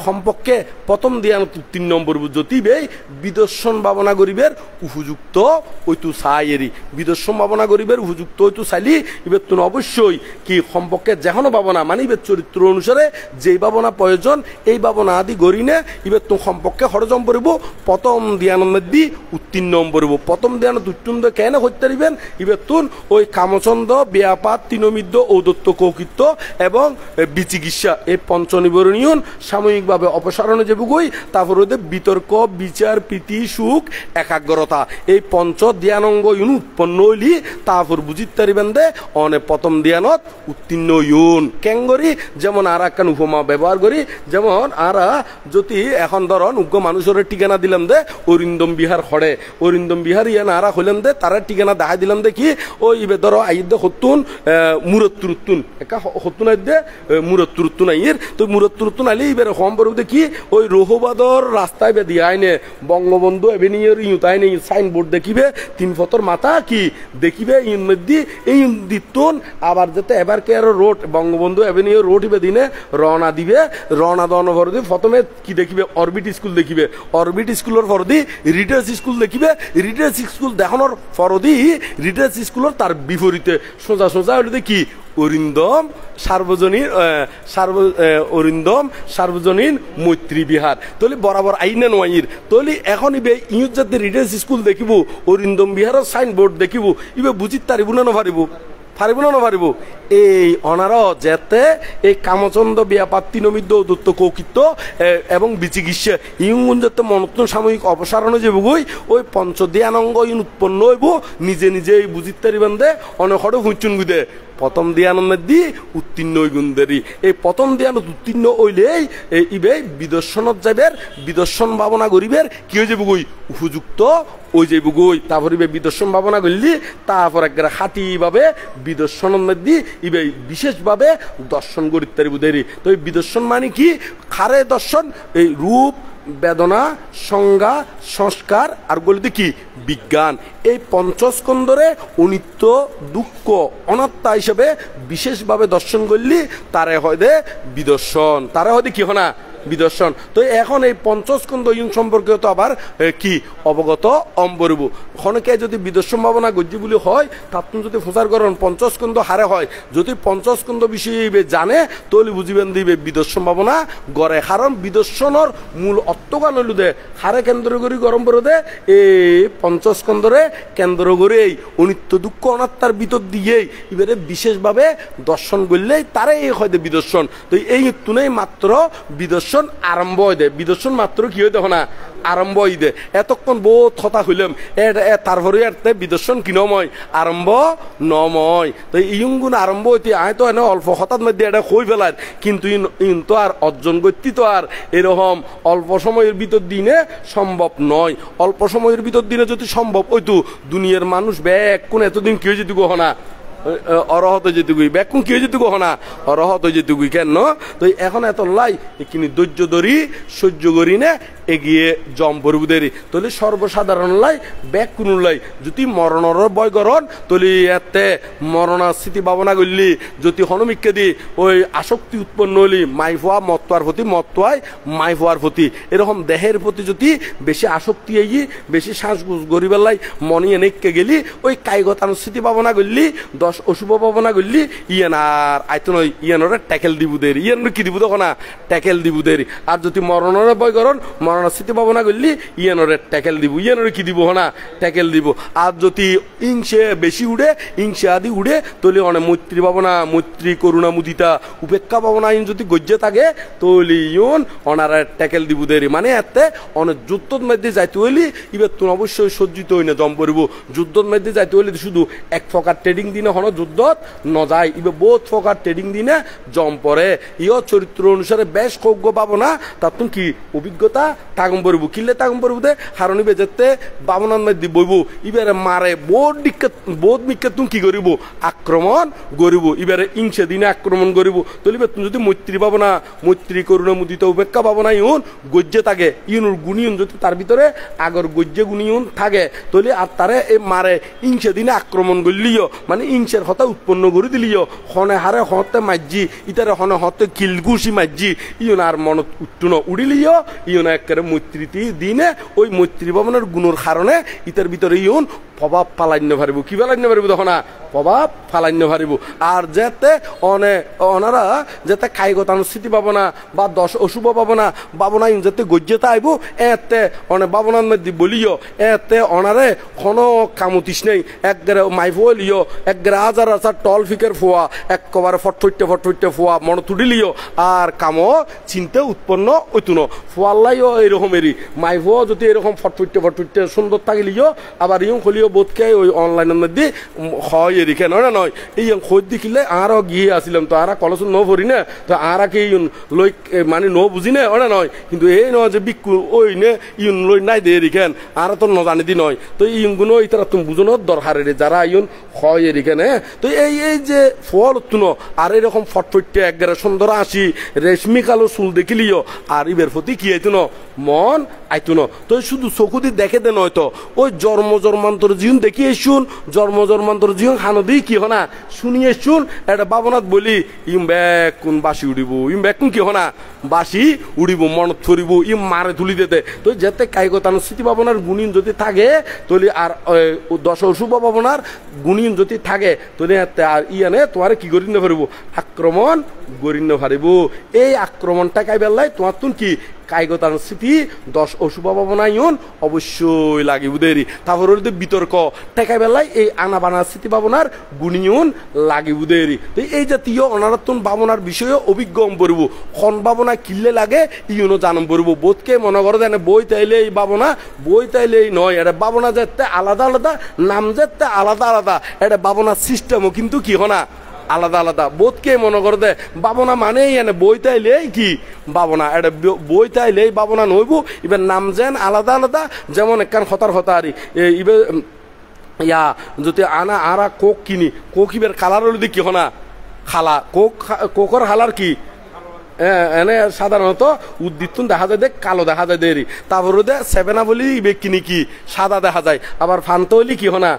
সম্পর্কে প্রথম দিয়ান 3 নম্বর যদি বেই বিদর্শন ভাবনা গরিবের উপযুক্ত ওইতু সাইয়েরি বিদর্শন ভাবনা গরিবের উপযুক্ত ওইতু চাইলি ইবে তুন অবশ্যই কি সম্পর্কে যেখানো ভাবনা মানে ইবে চরিত্র অনুসারে যেই ভাবনা প্রয়োজন এই ভাবনা আদি গরিনে ইবে তুন সম্পর্কে হরজম করব প্রথম দিয়ানের মধ্যে উত্তীর্ণ করব প্রথম দিয়ান উত্তীর্ণ কেন হইতে পারিবেন ইবে তুন ওই কামচন্দ ব্যাপার তিনমিদ্য ঔদত্ত কৌকিত্ব এবং বিচিকিৎসা এই পঞ্চনিবরণীয় সাময়িকভাবে অপসারণে যেবুকই তারপর ওদের বিতর্ক বিচার প্রীতি সুখ একাগ্রতা এই পঞ্চ ধ্যানঙ্গ উৎপন্ন হইলি তারপর বুঝিতে পারিবেন দে অনে প্রথম ধ্যানত উত্তীর্ণ ইউন কেঙ্গরি যেমন আর একখান উপমা ব্যবহার করি যেমন আরা যদি এখন ধরন উগ্র মানুষের ঠিকানা দিলাম দে অরিন্দম বিহার হরে অরিন্দম বিহার ইয়ান আরা হইলেন দে তারা ঠিকানা দেখা দিলাম দে কি ওই ইবে ধরো আইদ হতুন মুরত্তুরুত্তুন একা হতুন আইদে মুরত্তুরুত্তুন আইয়ের তো মুরত্তুরুত্তুন আইলে ইবে রকম পড়ব দেখি ওই রোহবাদর রাস্তায় বেদি আইনে বঙ্গবন্ধু এভিনিউর ইউতাইনে সাইনবোর্ড দেখিবে 3 ফতর মাথা কি দেখিবে ইন মধ্যে এই দিতুন আবার যেতে এবার কেয়ার রোড বঙ্গবন্ধু এভিনিউ রোড ইবে দিনে রওনা দিবে রওনা দন ফরদি প্রথমে কি দেখিবে অরবিট স্কুল দেখিবে অরবিট স্কুলের ফরদি রিটার্স স্কুল দেখিবে রিটার্স স্কুল দেখানোর ফরদি রিটার্স স্কুলের তার বিপরীতে সোজা সোজা হইলে কি অরিন্দম অরিন্দম সার্বজনীন মৈত্রী বিহার তলি বরাবর আইনে নয় তলি এখন ইবে ইউজ যাতে রিটার্স স্কুল দেখিব অরিন্দম বিহারের সাইনবোর্ড দেখিব ইবে বুঝিত পারিব না নপারিব পারিব না নপারিব এই অনার যেতে এই কামচন্দ ব্যাপার তিনমিদ্য দত্ত কৌকিত্ব এবং বিচিকিৎসা ইউন যাতে মনত্ন সাময়িক অপসারণ যে বুগই ওই পঞ্চদিয়ানঙ্গ উৎপন্ন হইব নিজে নিজে বুঝিতে পারিবেন দে অনেক হুঁচুন গুদে প্রথম দিয়ানের মধ্যে উত্তীর্ণ গুণদেরই এই প্রথম দিয়ানত উত্তীর্ণ হইলেই ইবে বিদর্শনত যাবের বিদর্শন ভাবনা গরিবের কি হয়ে যাবগই উপযুক্ত ওই যাবগই তারপর ইবে বিদর্শন ভাবনা করলি তারপর একবারে হাতিভাবে বিদর্শনের মধ্যে ইবে বিশেষভাবে দর্শন করিতে পারিব দেরি তো এই বিদর্শন মানে কি খারে দর্শন এই রূপ বেদনা সংজ্ঞা সংস্কার আর বলতে কি বিজ্ঞান এই পঞ্চস্কন্ধরে অনিত্য দুঃখ অনাত্মা হিসেবে বিশেষভাবে দর্শন করলি তারে হয় দে বিদর্শন তারে হয় কি হনা বিদর্শন তো এখন এই পঞ্চস্কন্ধ ইউন সম্পর্কে তো আবার কি অবগত অম্বরব খনকে যদি বিদর্শন ভাবনা গজ্জি বলে হয় তার যদি প্রচার করেন পঞ্চস্কন্ধ হারে হয় যদি পঞ্চস্কন্ধ বিষয়ে জানে তাহলে বুঝিবেন দিবে বিদর্শন ভাবনা গড়ে কারণ বিদর্শনের মূল অর্থগান হইল দে হারে কেন্দ্র করি গরম করে দে এই পঞ্চস্কন্ধরে কেন্দ্র করে এই অনিত্য দুঃখ অনাত্মার ভিতর দিয়েই এবারে বিশেষভাবে দর্শন করলেই তারে এই হয় দে বিদর্শন তো এই তুনেই মাত্র বিদর্শন আরম্ভ হয় দে বিদর্শন মাত্র কি হয় দেখো না আরম্ভ হই দে এতক্ষণ বহুত কথা হইলাম তারপরে বিদর্শন কি নময় আরম্ভ নময় তো ইয়ুগুণ আরম্ভ হইতে আয় তো এনে অল্প হঠাৎ মধ্যে এটা হই ফেলার কিন্তু ইন তো আর অর্জন করতে তো আর এরকম অল্প সময়ের ভিতর দিনে সম্ভব নয় অল্প সময়ের ভিতর দিনে যদি সম্ভব হইতো দুনিয়ার মানুষ ব্যাগ কোন এতদিন কেউ যদি গহ না অরহত যেতুগুই ব্যাকুম কি হয়ে যেতুগো না অরহত যেতুগুই কেন তো এখন এত লাই এখানে ধৈর্য ধরি সহ্য করি না এগিয়ে জম পড়ব দেরি তাহলে সর্বসাধারণ লাই ব্যাক কোনো লাই যদি মরণর বয় করন তাহলে এতে মরণার স্মৃতি ভাবনা করলি যদি হনমিককে দি ওই আসক্তি উৎপন্ন হলি মাই ফোয়া মত্তার প্রতি মত্তায় মাই ফোয়ার প্রতি এরকম দেহের প্রতি যদি বেশি আসক্তি এগি বেশি শ্বাসগুজ গরিবের লাই মনি এনেককে গেলি ওই কাইগতার স্মৃতি ভাবনা করলি অশুভ ভাবনা করলি ইয়ান আর আইতো নয় ইয়ানোরে ট্যাকেল দিব দেরি ইয়ান কি দিব তখন না ট্যাকেল দিব দেরি আর যদি মরণের বয় করন মরণের স্মৃতি ভাবনা করলি ইয়ানোরে ট্যাকেল দিব ইয়ানোরে কি দিব না ট্যাকেল দিব আর যদি ইংসে বেশি উড়ে ইংসে আদি উড়ে তাহলে অনেক মৈত্রী ভাবনা মৈত্রী করুণা মুদিতা উপেক্ষা ভাবনা ইন যদি গজ্জে থাকে তাহলে ইয়ন অনারা ট্যাকেল দিব দেরি মানে এতে অনেক যুদ্ধর মধ্যে যাইতে হইলি এবার তুমি অবশ্যই সজ্জিত হই না জম পড়ব যুদ্ধর মধ্যে যাইতে হইলে শুধু এক প্রকার ট্রেডিং দিনে হন যুদ্ধত নযায় ইবে বহুত প্রকার ট্রেডিং দিনে জম পড়ে ইয় চরিত্র অনুসারে বেশ যোগ্য পাবো না তার তুমি কি অভিজ্ঞতা তাগুম পড়ব কিলে তাগুম পড়ব দে হারনি বেজেতে বাবনার মধ্যে বইব ইবারে মারে বোধ মিকে তুমি কি করিব আক্রমণ করিব ইবারে ইংসে দিনে আক্রমণ করিব তলিবে তুমি যদি মৈত্রী পাবো না মৈত্রী করুণা মুদিত উপেক্ষা পাবো না ইউন গজ্জে থাকে ইউনুর গুণিয়ন যদি তার ভিতরে আগর গজ্জে গুণিয়ন থাকে তলি আর তারে এই মারে ইংসে দিনে আক্রমণ করলিও মানে ইংসের হতা উৎপন্ন করে দিলিও হনে হারে হতে মাঝি ইতারে হনে হতে কিলগুসি মাঝি ইউন আর মনত উঠ্টুন উড়িলিও ইউন একেবারে মৈত্রীতি দিনে ওই মৈত্রী ভবনের গুণের কারণে ইতার ভিতরে ইউন প্রভাব ফালাইন্য পারিব কি ফালাইন্য পারিব তখন প্রভাব ফালাইন্য পারিব আর যেতে ওনারা যেতে কায়গতান স্থিতি পাবো না বা দশ অশুভ পাবো না বাবনা যাতে গজ্জেতে আইব এতে অনে বাবনার মধ্যে বলিও এতে অনারে কোনো কামতিস নেই একগারে মাইফো লিও একগারে হাজার হাজার টল ফিকের ফোয়া একবারে ফটফটে ফোয়া মন তুডিলিও আর কামো চিন্তা উৎপন্ন হইতো না ফোয়াল্লাইও এরকমেরই মাইফো যদি এরকম ফটফটে সুন্দর থাকিলিও আবার ইয়ং খলিও বোধকে ওই অনলাইনের মধ্যে হয় এরিখে নয় না নয় এই খোঁজ দেখিলে আরও গিয়ে আসিলাম তো আর কলস ন ভরি না তো আর কি লই মানে ন বুঝি না ওরা নয় কিন্তু এই নয় যে বিক্ষু ওই নে ইউন লই নাই দে এরিখেন আর তো ন জানি দি নয় তো ইয়গুলো ইতারা তুমি বুঝনো দরকার রে যারা ইউন হয় এরিখেন হ্যাঁ তো এই যে ফল তুনো আর এরকম ফটফটে একবারে সুন্দর আসি রেশমি কালো চুল দেখিলিও আর ইবের প্রতি কি আইতো না মন আইতো না তো শুধু চকুদি দেখে দে নয় তো ওই জন্মান্তর জীবন দেখি শুন জন্মান্তর জীবন হানদি কি হনা শুনিয়ে শুন এটা বাবনাথ বলি ইম ব্যাগ কোন বাসি উড়িব ইম ব্যাগ কোন কি হনা বাসি উড়িব মনত থরিব ইম মারে তুলি দিতে তো যেতে কায়গতান স্থিতি ভাবনার গুণিন যদি থাকে তলি আর দশ অশুভ ভাবনার গুণিন যদি থাকে তলি আর ইয়ানে তোমার কি করি না পারিব আক্রমণ করি না পারিব এই আক্রমণটা কাই বেলায় তোমার তুন কি কায়গতান স্থিতি দশ অশুভ ভাবনা ইউন অবশ্যই লাগিব দেরি তারপর বিতর্ক টেকাই বেলায় এই আনা বানা স্থিতি ভাবনার গুণিয়ন লাগিব দেরি তো এই জাতীয় অনারত্ন ভাবনার বিষয়ে অভিজ্ঞ পড়ব খন ভাবনা কিনলে লাগে ইউনও জানম পড়ব বোধকে মনে করো জানে বই তাইলে এই ভাবনা বই তাইলে এই নয় এটা ভাবনা যেতে আলাদা আলাদা নাম যেতে আলাদা আলাদা এটা ভাবনার সিস্টেমও কিন্তু কি হনা আলাদা আলাদা বোধকে মনে করে দে ভাবনা মানে এনে বই তাইলে কি ভাবনা এটা বই তাইলে ভাবনা নইব এবার নাম যেন আলাদা আলাদা যেমন একখান হতার হতারি এবার ইয়া যদি আনা আরা কোক কিনি কোক ইবার কালার হলে কি হনা খালা কোকর হালার কি এনে সাধারণত উদ্দীপ্ত দেখা যায় দেখ কালো দেখা যায় দেরি তারপরে দে সেভেনা বলি ইবে কিনি কি সাদা দেখা যায় আবার ফান্তা হলি কি হনা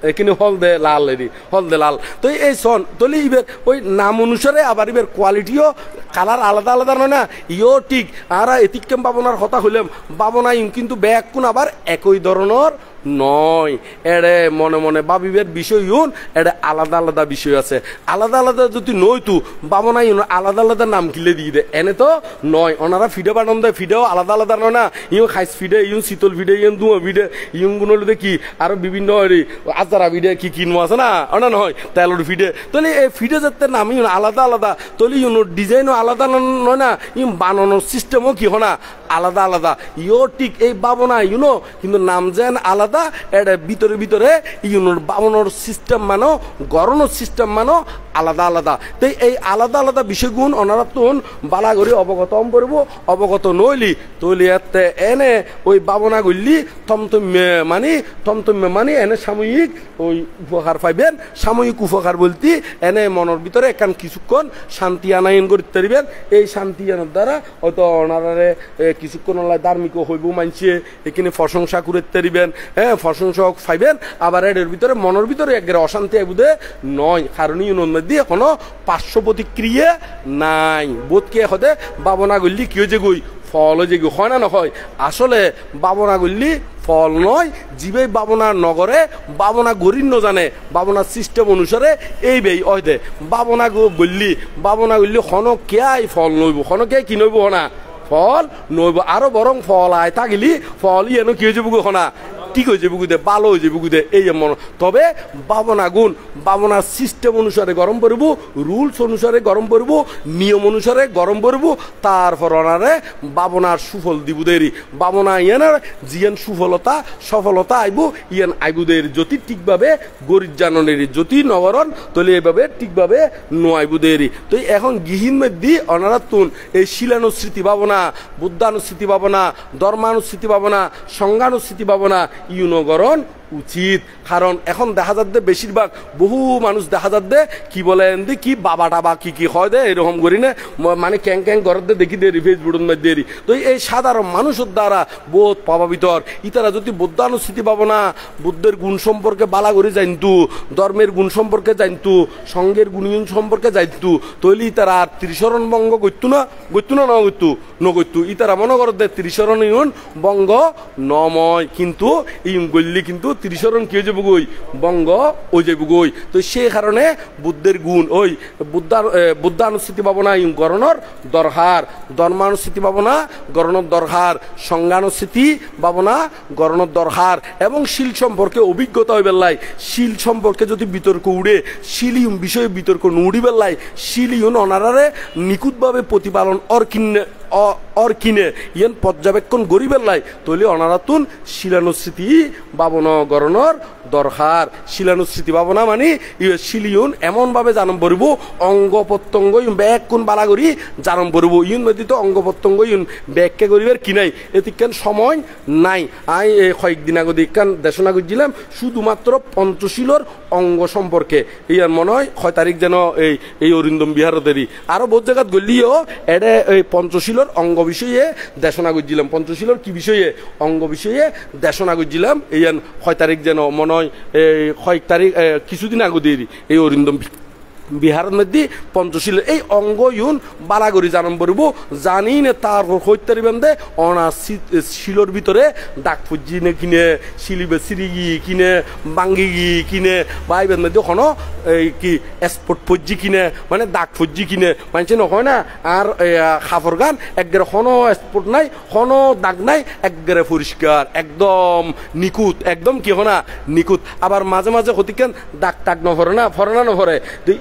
এখানে হলদে লাল হলদে লাল তো এই সন তলি ইবের ওই নাম অনুসারে আবার ইবের কোয়ালিটিও কালার আলাদা আলাদা নয় না ইও ঠিক আর এতিকম ভাবনার কথা হইলাম ভাবনা কিন্তু ব্যাগ কোন আবার একই ধরনের নয় এড়ে মনে মনে ভাবিবের বিষয় ইউন এটা আলাদা আলাদা বিষয় আছে আলাদা আলাদা যদি নয় তু ভাবনা ইউন আলাদা আলাদা নাম কিলে দিয়ে দে এনে তো নয় ওনারা ফিডে বানান দেয় ফিডেও আলাদা আলাদা নয় না ইউন খাইস ফিডে ইউন শীতল ফিডে ইউন দুয়া ফিডে ইউন গুলো দেখি আরো বিভিন্ন আজারা ফিডে কি কিনবো আছে না ওনা নহয় তেলর ফিডে তাহলে এই ফিডে যাতে নাম ইউন আলাদা আলাদা তাহলে ইউন ডিজাইনও আলাদা নয় না ইউন বানানোর সিস্টেমও কি হনা আলাদা আলাদা ইও ঠিক এই ভাবনা ইউনো কিন্তু নাম যেন আলাদা এটা ভিতরে ইউনোর বাবনোর সিস্টেম মানো গড়নোর সিস্টেম মানো আলাদা আলাদা তাই এই আলাদা আলাদা বিষয়গুণ অনারাতন বালা করে অবগত অবগত নইলি তৈলি এতে এনে ওই ভাবনা গলি থমথমে মানে এনে সাময়িক ওই উপকার পাইবেন সাময়িক উপকার বলতে এনে মনের ভিতরে একান কিছুক্ষণ শান্তি আনায়ন করতে পারিবেন এই শান্তি আনার দ্বারা হয়তো ওনারে কিছুক্ষণ ধার্মিক হইব মানছে এখানে প্রশংসা করতে পারিবেন হ্যাঁ প্রশংসক পাইবেন আবার এর ভিতরে মনের ভিতরে একবারে অশান্তি আইবুদে নয় কারণ ইউনোর মধ্যে কোনো পার্শ্ব প্রতিক্রিয়া নাই বোধকে হতে ভাবনা করলি কি হয়েছে গই ফল হয়ে যে হয় না নহয় আসলে ভাবনা করলি ফল নয় জীবে ভাবনার নগরে ভাবনা গরিব ন জানে ভাবনার সিস্টেম অনুসারে এই বেই অহদে ভাবনা বললি হন কেয়াই ফল নইব হন কে কি নইব হনা ফল নইব আরো বরং ফল আয় থাকিলি ফল ইয়েনো কি হয়ে যাব হনা ঠিক হয়ে যাবে গুদে ভালো হয়ে যাবে গুদে এই মন তবে ভাবনা গুণ ভাবনার সিস্টেম অনুসারে গরম করব রুলস অনুসারে গরম করব নিয়ম অনুসারে গরম করব তারপর ওনারে ভাবনার সুফল দিব দেরি ভাবনা ইয়ানার জিয়ান সুফলতা সফলতা আইব ইয়ান আইবুদের যদি ঠিকভাবে গরিব জাননের যদি নগরণ তলে এভাবে ঠিকভাবে নোয়াইবুদেরি তো এখন গৃহীন মধ্যে ওনারা তুন এই শিলানুস্মৃতি ভাবনা বুদ্ধানুস্মৃতি ভাবনা ধর্মানুস্মৃতি ভাবনা সংজ্ঞানুস্মৃতি ভাবনা ইউনগরণ উচিত কারণ এখন দেখা যাচ্ছে বেশিরভাগ বহু মানুষ দেখা যাচ্ছে কি বলেন দি কি বাবা টাবা কি হয় দে এরকম করি না মানে ক্যাং ক্যাং ঘরতে দেখি দেরি ফেসবুকের মধ্যে দেরি তো এই সাধারণ মানুষের দ্বারা বোধ প্রভাবিত ইতারা যদি বুদ্ধানুস্মৃতি পাবো না বুদ্ধের গুণ সম্পর্কে বালা করে জানতু ধর্মের গুণ সম্পর্কে জানতু সঙ্গের গুণীয়ন সম্পর্কে জানতু তৈলি ইতারা আর ত্রিশরণ বঙ্গ করতু না নগত্যু ইতারা মনে করতে ত্রিশরণ ইউন বঙ্গ নময় কিন্তু ইউন গল্লি কিন্তু ত্রিশরণ কি হয়ে যাবো গই বঙ্গ ও যাবো গই তো সেই কারণে বুদ্ধের গুণ ওই বুদ্ধানুস্মৃতি ভাবনা ইউন গরণর দরকার ধর্মানুস্মৃতি ভাবনা গরণর দরকার সংজ্ঞানুস্মৃতি ভাবনা গরণর দরকার এবং শিল সম্পর্কে অভিজ্ঞতা হয়ে বেল্লাই শিল সম্পর্কে যদি বিতর্ক উড়ে শিলিউন বিষয়ে বিতর্ক নুড়ি বেল্লাই শিলিউন অনারারে নিখুঁতভাবে প্রতিপালন কিনে ইয়ান পর্যবেক্ষণ গরিবের লাই তৈলি অনারাতুন শিলানুস্মৃতি ভাবনা গরণর দরকার শিলানুস্মৃতি ভাবনা মানে শিলিউন এমনভাবে জানম পড়ব অঙ্গ প্রত্যঙ্গ ব্যাগ কোন বালা করি জানম পড়ব ইউন মধ্যে তো অঙ্গ প্রত্যঙ্গ ইউন ব্যাগকে গরিবের কি নাই এতিকান সময় নাই আই কয়েকদিন আগে দিকান দেশনা করছিলাম শুধুমাত্র পঞ্চশীলর অঙ্গ সম্পর্কে ইয়ার মনে হয় 6 তারিখ যেন এই অরিন্দম বিহারদেরই আরো বহুত জায়গাত গলিও এটা এই পঞ্চশীলর অঙ্গ বিষয়ে দেশনা করছিলাম পঞ্চশীলর কি বিষয়ে অঙ্গ বিষয়ে দেশনা করছিলাম ইয়ান 6 তারিখ যেন মনে হয় এই 6 তারিখ কিছুদিন আগে দেরি এই অরিন্দম বিহারের মধ্যে পঞ্চশীল এই অঙ্গ ইউন বালাগরি জানাম পড়ব জানি না তার হইতারি বেঁধে অনা শিলর ভিতরে ডাক ফুজি নে কিনে শিলিবে সিরিগি কিনে বাঙ্গিগি কিনে বাইবের মধ্যে কোনো এই কি স্পট ফুজি কিনে মানে ডাক ফুজি কিনে মানছে নয় না আর খাফর গান একবারে কোনো স্পট নাই কোনো দাগ নাই একবারে পরিষ্কার একদম নিখুঁত একদম কি হনা নিখুঁত আবার মাঝে মাঝে হতিকেন দাগ টাক নভরে না নভরে তো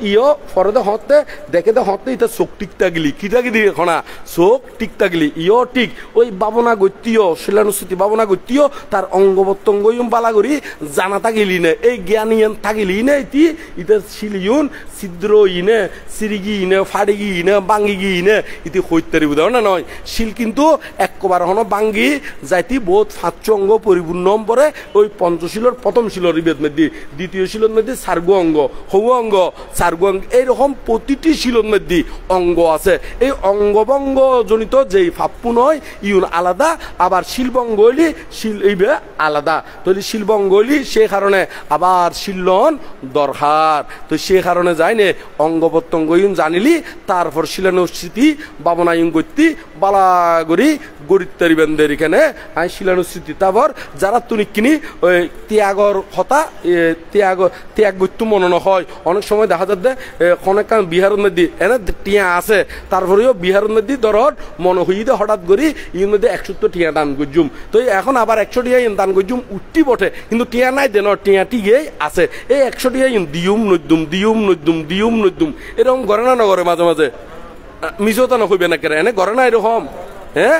ফরদে হতে দেখে তো হতে এটা চোখ টিকতা গেলি কিটা গিলি খনা চোখ টিকতা গেলি ঠিক ওই ভাবনা গত্যীয় শিলানুস্মৃতি ভাবনা গত্যীয় তার অঙ্গ প্রত্যঙ্গ বালা করি জানাতা গেলি নে এই জ্ঞান ইয়ান থাকিলি নে ইটা শিলিউন ছিদ্র ইনে সিরিগি ইনে ফাড়িগি ইনে বাঙ্গিগি ইনে ইতি হইতারি বুঝাও না নয় শিল কিন্তু একবার হন বাঙ্গি যাইতি বহুত 5 অঙ্গ পরিপূর্ণ পরে ওই পঞ্চশীলর প্রথম শিলর ইবেদ মধ্যে দ্বিতীয় শিলর মধ্যে সার্গ অঙ্গ হৌ অঙ্গ সার্গ এইরকম প্রতিটি শিলর মধ্যে অঙ্গ আছে এই অঙ্গভঙ্গ জনিত যেই ফাপ্পু নয় ইউন আলাদা আবার শিলবঙ্গ হইলি শিল এইবে আলাদা তাহলে শিলবঙ্গ হইলি সে কারণে আবার শিলন দরকার তো সে কারণে যায়নে অঙ্গ প্রত্যঙ্গ ইউন জানিলি তারপর শিলানুস্মৃতি ভাবনা ইউন করতে বালা গড়ি গরিত্তারি বেন্দের এখানে আই শিলানুস্মৃতি তারপর যারা তুনি কিনি ওই ত্যাগর হতা ত্যাগ গত্য মনে হয় অনেক সময় দেখা যাচ্ছে অনেক বিহারের মধ্যে এনে টিয়া আছে তারপরেও বিহারের মধ্যে ধর মনে হইতে হঠাৎ করি ইর মধ্যে 170 টিয়া দান করজুম তো এখন আবার 100 টিয়া দান করজুম উঠতি বটে কিন্তু টিয়া নাই দেন টিয়া টিগেই আছে এই 100 টিয়া দিউম নদ্যুম এরকম করে না নগরে মাঝে মাঝে মিশোতা নকইবে না কেন এনে করে না এরকম হ্যাঁ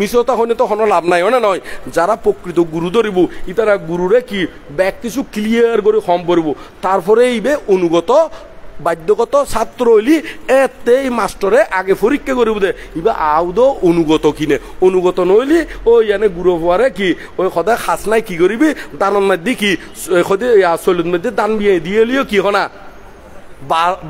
মিশোতা হইলে তো কোনো লাভ নাই না নয় যারা প্রকৃত গুরু ধরিব ইতারা গুরুরে কি ব্যাগ কিছু ক্লিয়ার করে কম পড়ব তারপরে এইবে অনুগত বাধ্যগত ছাত্র হইলি এতেই মাস্টরে আগে পরীক্ষা করিব দে ইবা আউদ অনুগত কিনে অনুগত নইলি ওই এনে গুরু হওয়ারে কি ওই সদায় খাস নাই কি করিবি দানের মধ্যে কি সদায় চলির মধ্যে দান বিয়ে দিয়ে লিও কি হনা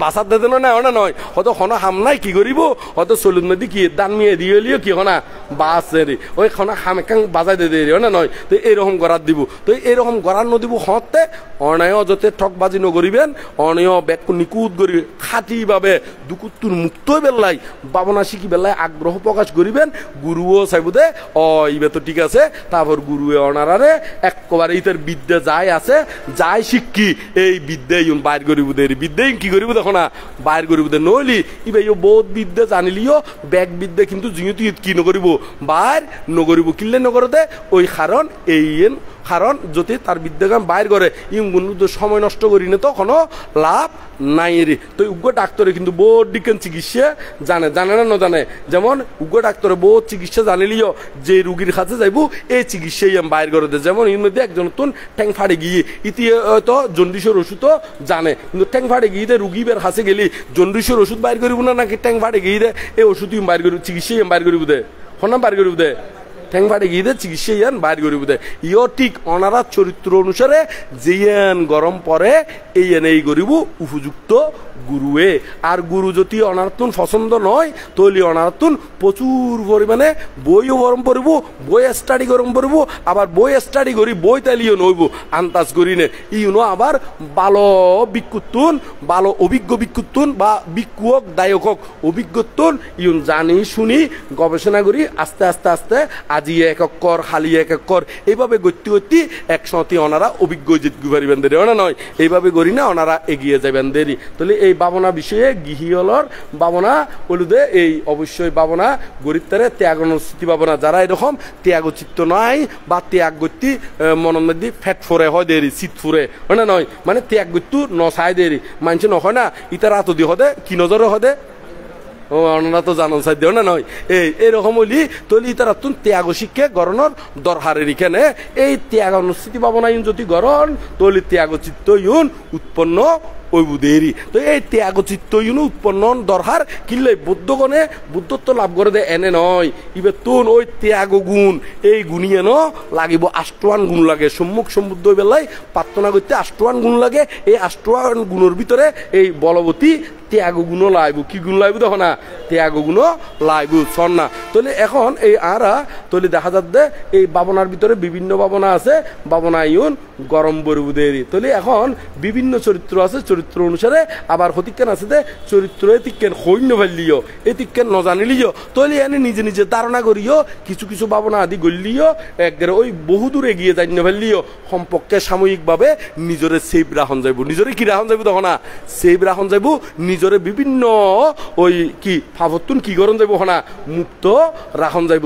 বাসার দে না না নয় হয়তো খনা হাম নাই কি করিব হয়তো চলুন মধ্যে কি দান মিয়ে দিয়ে লিও কি হনা বাস রে ওই খনা হামেকাং বাজাই দে দিয়ে না নয় তো এইরকম করার দিব তো এইরকম করার নদিব হতে অনায় যতে ঠকবাজি নকরিবেন অনয় ব্যাগ নিকুত করি খাঁটিভাবে দুকুত্তুর মুক্ত বেল্লাই ভাবনা শিখি বেল্লাই আগ্রহ প্রকাশ করিবেন গুরুও চাইব দে ইবে তো ঠিক আছে তারপর গুরুয়ে অনারারে একবারে ইতার বিদ্যা যাই আছে যাই শিক্ষি এই বিদ্যাই বাইর করিব দে বিদ্যাই কি করিব দেখো না বাইর করিব দে নইলি ইবে বহুত বিদ্যা জানিলিও ব্যাগ বিদ্যা কিন্তু যিহেতু কি নকরিব বাইর নকরিব কিনলে নকরতে ওই কারণ এই কারণ যদি তার বিদ্যাগান বাইর করে ইউগুলো সময় নষ্ট করি না তো কোনো লাভ নাই রে। তো উগ্র ডাক্তারে কিন্তু বহুত দিকেন চিকিৎসা জানে না জানে, যেমন উগ্র ডাক্তারে বহুত চিকিৎসা জানিলিও যে রুগীর কাছে যাইব এই চিকিৎসাই বাইর করে দেয়। যেমন এর মধ্যে একজন নতুন ঠ্যাং ফাড়ে গিয়ে ইতি হয়তো জন্ডিসের ওষুধও জানে, কিন্তু ঠ্যাং ফাড়ে গিয়ে রুগী বের কাছে গেলি জন্ডিসের ওষুধ বাইর করিব না নাকি ঠ্যাং ফাড়ে গিয়ে এই ওষুধ বাইর করিব চিকিৎসাই বাইর করিব দে হনাম বাইর করিব দে ঠ্যাং ফাড়ে গিয়ে চিকিৎসা ইয়ান বাইর করিব দে। ইও ঠিক অনারা চরিত্র অনুসারে যেয়ান গরম পরে এই করিব উপযুক্ত গুরুয়ে। আর গুরু যদি অনার্থন পছন্দ নয় তাহলে অনার্থন প্রচুর পরিমাণে বইও গরম পড়ব, বই স্টাডি গরম পড়ব, আবার বই স্টাডি করি বই তালিও নইব আন্দাজ করি নে ইউনো আবার ভালো বিক্ষুত্তুন ভালো অভিজ্ঞ বিক্ষুত্তুন বা বিক্ষুক দায়ক অভিজ্ঞতুন ইউন জানি শুনি গবেষণা করি আস্তে আস্তে আস্তে আজি এক কর খালি এক কর এইভাবে গতি গতি একসাথে ওনারা অভিজ্ঞ জিততে পারিবেন দেরি না নয়, এইভাবে করি না ওনারা এগিয়ে যাবেন দেরি। তাহলে এই ভাবনা বিষয়ে গৃহীয়লর ভাবনা বলুদে এই অবশ্যই ভাবনা গরিবতারে ত্যাগ অনুস্থিতি ভাবনা যারা এরকম ত্যাগ চিত্ত নাই বা ত্যাগ গতি মনের মধ্যে ফ্যাট ফোরে হয় দেরি শীত ফুরে হয় না নয়, মানে ত্যাগ গতি নচাই দেরি মানুষ নয় না ইতার আত দি হদে কি নজরে হদে ও অনারা তো জানো সাই দেও না নয় এইরকম হইলি তলি তারা তুন ত্যাগ শিক্ষা গরণর দরহারের এখানে এই ত্যাগ অনুস্থিতি ভাবনা ইউন যদি গরণ তলি ত্যাগ চিত্ত ইউন উৎপন্ন ওইবুদেরি। তো এই ত্যাগ চিত্ত ইউন উৎপন্ন দরহার কিনলে বুদ্ধগণে বুদ্ধত্ব লাভ করে দে এনে নয় ইবে তুন ওই ত্যাগ গুণ এই গুণিয়ে ন লাগিব আষ্টওয়ান গুণ লাগে সম্মুখ সমুদ্র বেলায় প্রার্থনা করতে আষ্টওয়ান গুণ লাগে। এই আষ্টওয়ান গুণের ভিতরে এই বলবতী ত্যাগ গুণ লাইব কি গুণ লাইব দেখো না ত্যাগ গুণ লাইব শোন না। তাহলে এখন এই আরা তাহলে দেখা যাচ্ছে এই ভাবনার ভিতরে বিভিন্ন ভাবনা আছে, ভাবনা ইউন গরম বরবুদেরি। তাহলে এখন বিভিন্ন চরিত্র আছে, চরিত্র অনুসারে আবার হতিকেন আছে যে চরিত্র এতিকেন সৈন্য ফেললিও এতিকেন নজানিলিও তাহলে এনে নিজে নিজে ধারণা করিও কিছু কিছু ভাবনা আদি গলিও একবারে ওই বহুদূর এগিয়ে যাই ফেললিও সম্পর্কে সাময়িকভাবে নিজরে সেভ রাখন যাইব, নিজরে কি রাখন যাইব তখন না সেভ রাখন যাইব, নিজরে বিভিন্ন ওই কি ফাভতুন কি করন যাইব হনা মুক্ত রাখন যাইব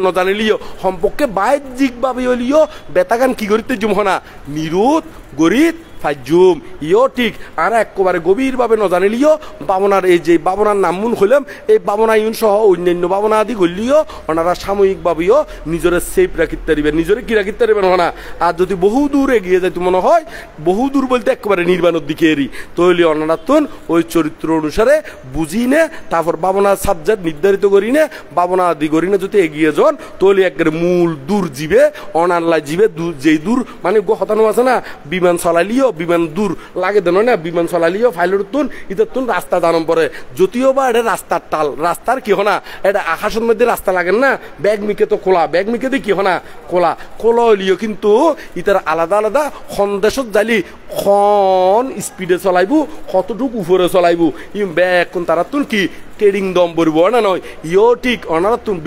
নজানিলিও সম্পর্কে বাহ্যিক ভাবে হলিও বেতাগান কি করিতে জুম হনা নিরুত গরিত ফাজুম ইও ঠিক আর একবারে গভীরভাবে নজানিলিও ভাবনার এই যে ভাবনার নামুন হইলাম এই ভাবনা ইউন সহ অন্যান্য ভাবনা আদি গলিও ওনারা সাময়িকভাবেও নিজের সেফ রাখিতে পারিবেন, নিজের কি রাখিতে পারিবেন না। আর যদি বহু দূর এগিয়ে যাইতে মনে হয় বহু দূর বলতে একেবারে নির্বাণের দিকে এরি তৈলি অনারা তুন ওই চরিত্র অনুসারে বুঝি নে তারপর ভাবনার সাবজেক্ট নির্ধারিত করি নে ভাবনা আদি করি না যদি এগিয়ে যান তৈলি একবারে মূল দূর জীবে অনারলাই জীবে যেই দূর মানে হতানো আছে না বিমান চলালিও বিমান দূর লাগে দেন না বিমান চলালিও ফাইলের তুন ইতার তুন রাস্তা দানম পরে যদিও বা এটা রাস্তার টাল রাস্তার কি হনা এটা আকাশের মধ্যে রাস্তা লাগেন না ব্যাগ মিকে তো খোলা ব্যাগ মিকে দিয়ে কি হনা খোলা খোলা হইলিও কিন্তু ইতার আলাদা আলাদা সন্দেশত যাইলি খন স্পিডে চলাইব কতটুকু উপরে চলাইব ই ব্যাগ কোন তারা তুন কি ট্রেডিং দম পড়ব না নয় ইও ঠিক অনারা তুন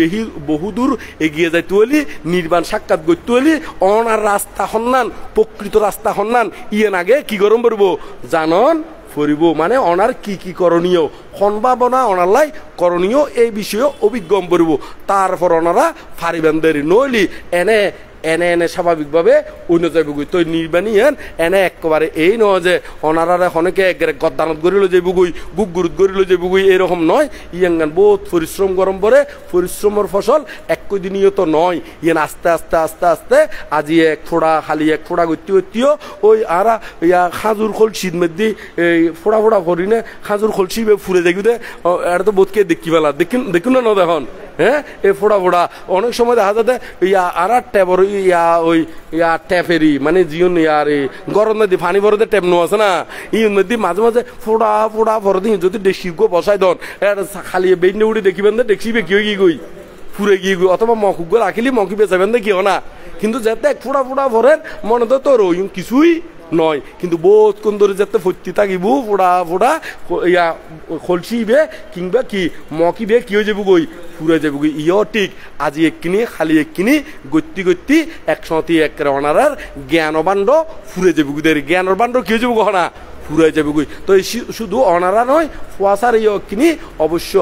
বহুদূর এগিয়ে যাইতে হলি নির্বাণ সাক্ষাৎ করতে হলি অনার রাস্তা সন্ধান প্রকৃত রাস্তা সন্ধান ইয়েন আগে কি গরম পড়ব জানন ফরিব মানে অনার কি কি করণীয় সম্ভাবনা অনারলাই করণীয় এই বিষয়ে অভিজ্ঞম পড়ব তারপর ওনারা ফারিবেন দেরি নইলি এনে এনে এনে স্বাভাবিকভাবে অন্য যাইব তো নির্বাণী এনে একেবারে এই নয় যে অনারা অনেকে গদ্দানত গড়িল যাইব গুই বুক গুরুত গড়িল যাইব গুই এরকম নয় ইয়ান বহুত পরিশ্রম গরম পরে পরিশ্রমের ফসল একই দিনীয় তো নয় ইয়ান আস্তে আস্তে আস্তে আস্তে আজি এক ফোড়া খালি এক ফোড়া করতে করতেও ওই আর ইয়া খাজুর খলসির মধ্যে এই ফোড়া ফোড়া করি না খাজুর খলসি ফুরে দেখি দে এটা তো বোধকে দেখি পেলা দেখুন না দেখুন হ্যাঁ এই ফোড়া ফোড়া অনেক সময় দেখা যাতে ইয়া আর ট্যাবর ইয়া ওই ইয়া ট্যাপেরি মানে জিওন ইয়ার এই গরম নদী পানি ভরতে ট্যাপ নো আছে না ই নদী মাঝে মাঝে ফোড়া ফোড়া ভরে দিন যদি দেখি গো বসাই দন খালি বেইনে উড়ি দেখিবেন দে দেখছিবে কি কি গই ফুরে গিয়ে গই অথবা মকুগ রাখিলি মকি বেচাবেন দে কি না কিন্তু যাতে ফোড়া ফোড়া ভরেন মনে তো তোর ওই কিছুই নয় কিন্তু বহুত কোন ধরে যাতে ফতি থাকিব ফোড়া ফোড়া ইয়া খলসিবে কিংবা কি মকিবে কি হয়ে যাব গই ফুরে যাব গই ইও ঠিক আজি এককিনি খালি এককিনি গতি গতি একসাথে এক অনারার জ্ঞানবাণ্ড ফুরে যাব জ্ঞানের বাণ্ড কি হয়ে যাব গহনা ফুরাই যাবে গুই তো শুধু অনারা নয় ফুয়াশার কিনি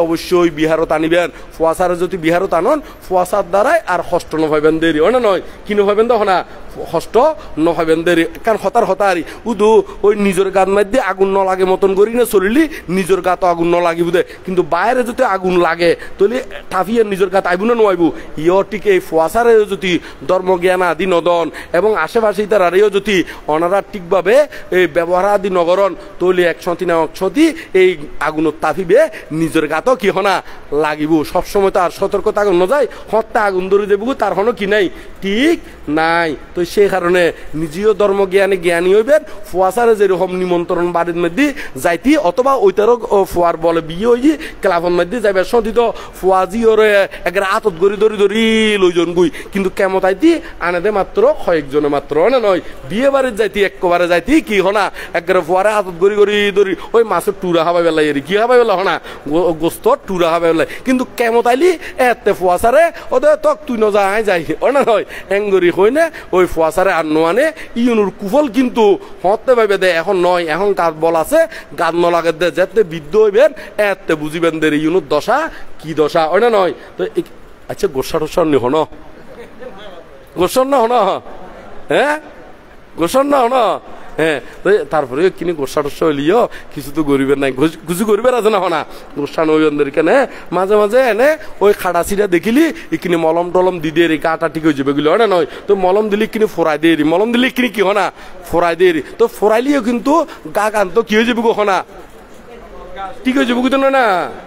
অবশ্যই বিহারত আনিবেন ফুয়াশারে যদি বিহারত আনন ফুয়াশার দ্বারাই আর হস্ত নভাইবেন দেরি অনা নয় কি নভাইবেন তো না হস্ত নভাইবেন দেরি কারণ হতারি উদু ওই নিজের গাত মধ্যে আগুন ন লাগে মতন করি না চলিলি নিজের গাত আগুন ন লাগিব দে কিন্তু বাইরে যদি আগুন লাগে তাহলে ঠাফিয়ে নিজের গাত আইব না নয়াইব ইয়টিকে এই ফুয়াশারে যদি ধর্মজ্ঞান আদি নদন এবং আশেপাশে তারারেও যদি অনারা ঠিকভাবে এই ব্যবহার আদি নগরণ তৈলি একসতি না একসতি এই আগুনত তাফিবে নিজের গাত কি হনা লাগিব সবসময় তো আর সতর্কতা আগুন ন যায় হত্যা আগুন ধরে দেবো তার হনো কি নাই ঠিক নাই তো সেই কারণে নিজেও ধর্মজ্ঞানে জ্ঞানী হইবেন ফুয়াশারে যেরকম নিমন্ত্রণ বাড়ির মধ্যে যাইতি অথবা ওইটারও ফুয়ার বলে বিয়ে হয়ে ক্লাবের মধ্যে যাইবে সদিত ফুয়াজি ওরে একবার আতত গড়ি ধরি লইজন গুই কিন্তু কেমন আইতি আনেদে মাত্র কয়েকজনে মাত্র না নয় বিয়ে বাড়ির যাইতি একবারে যাইতি কি হনা একবারে ফুয়ারে আতত গড়ি ধরি ওই মাছের টুরা হাবাই বেলাই এরি কি হাবাই বেলা হনা গোস্ত টুরা হাবাই বেলাই কিন্তু কেমন আইলি এতে ফুয়াশারে ওদের তক তুই ন যাই না নয় এঙ্গরি হই না ওই ফুয়াশারে আর নোয়ানে ইউনুর কুফল কিন্তু হতে পাইবে দে এখন নয় এখন গাছ বল আছে গাছ ন লাগে দে যেতে বৃদ্ধ হইবেন এতে বুঝিবেন দে ইউনুর দশা কি দশা ওই না নয় তো আচ্ছা গোসা টোসার নি হন গোসন না হন হ্যাঁ গোসন না হন হ্যাঁ তারপরে কিনে গোসা টোসা হইলিও কিছু তো গরিবের নাই কিছু গরিবের আছে না হনা গোসা নইদের কেনে মাঝে মাঝে এনে ওই খাড়া ছিড়া দেখিলি ইকিনি মলম টলম দি দিয়ে কাটা ঠিক হয়ে যাবে গুলো না নয় তো মলম দিলি কিনে ফোরাই দিয়ে মলম দিলি কিনে কি হনা ফোরাই দিয়ে তো ফোরাইলিও কিন্তু গা কান তো কি হয়ে যাবে গো হনা ঠিক হয়ে যাবো কিন্তু না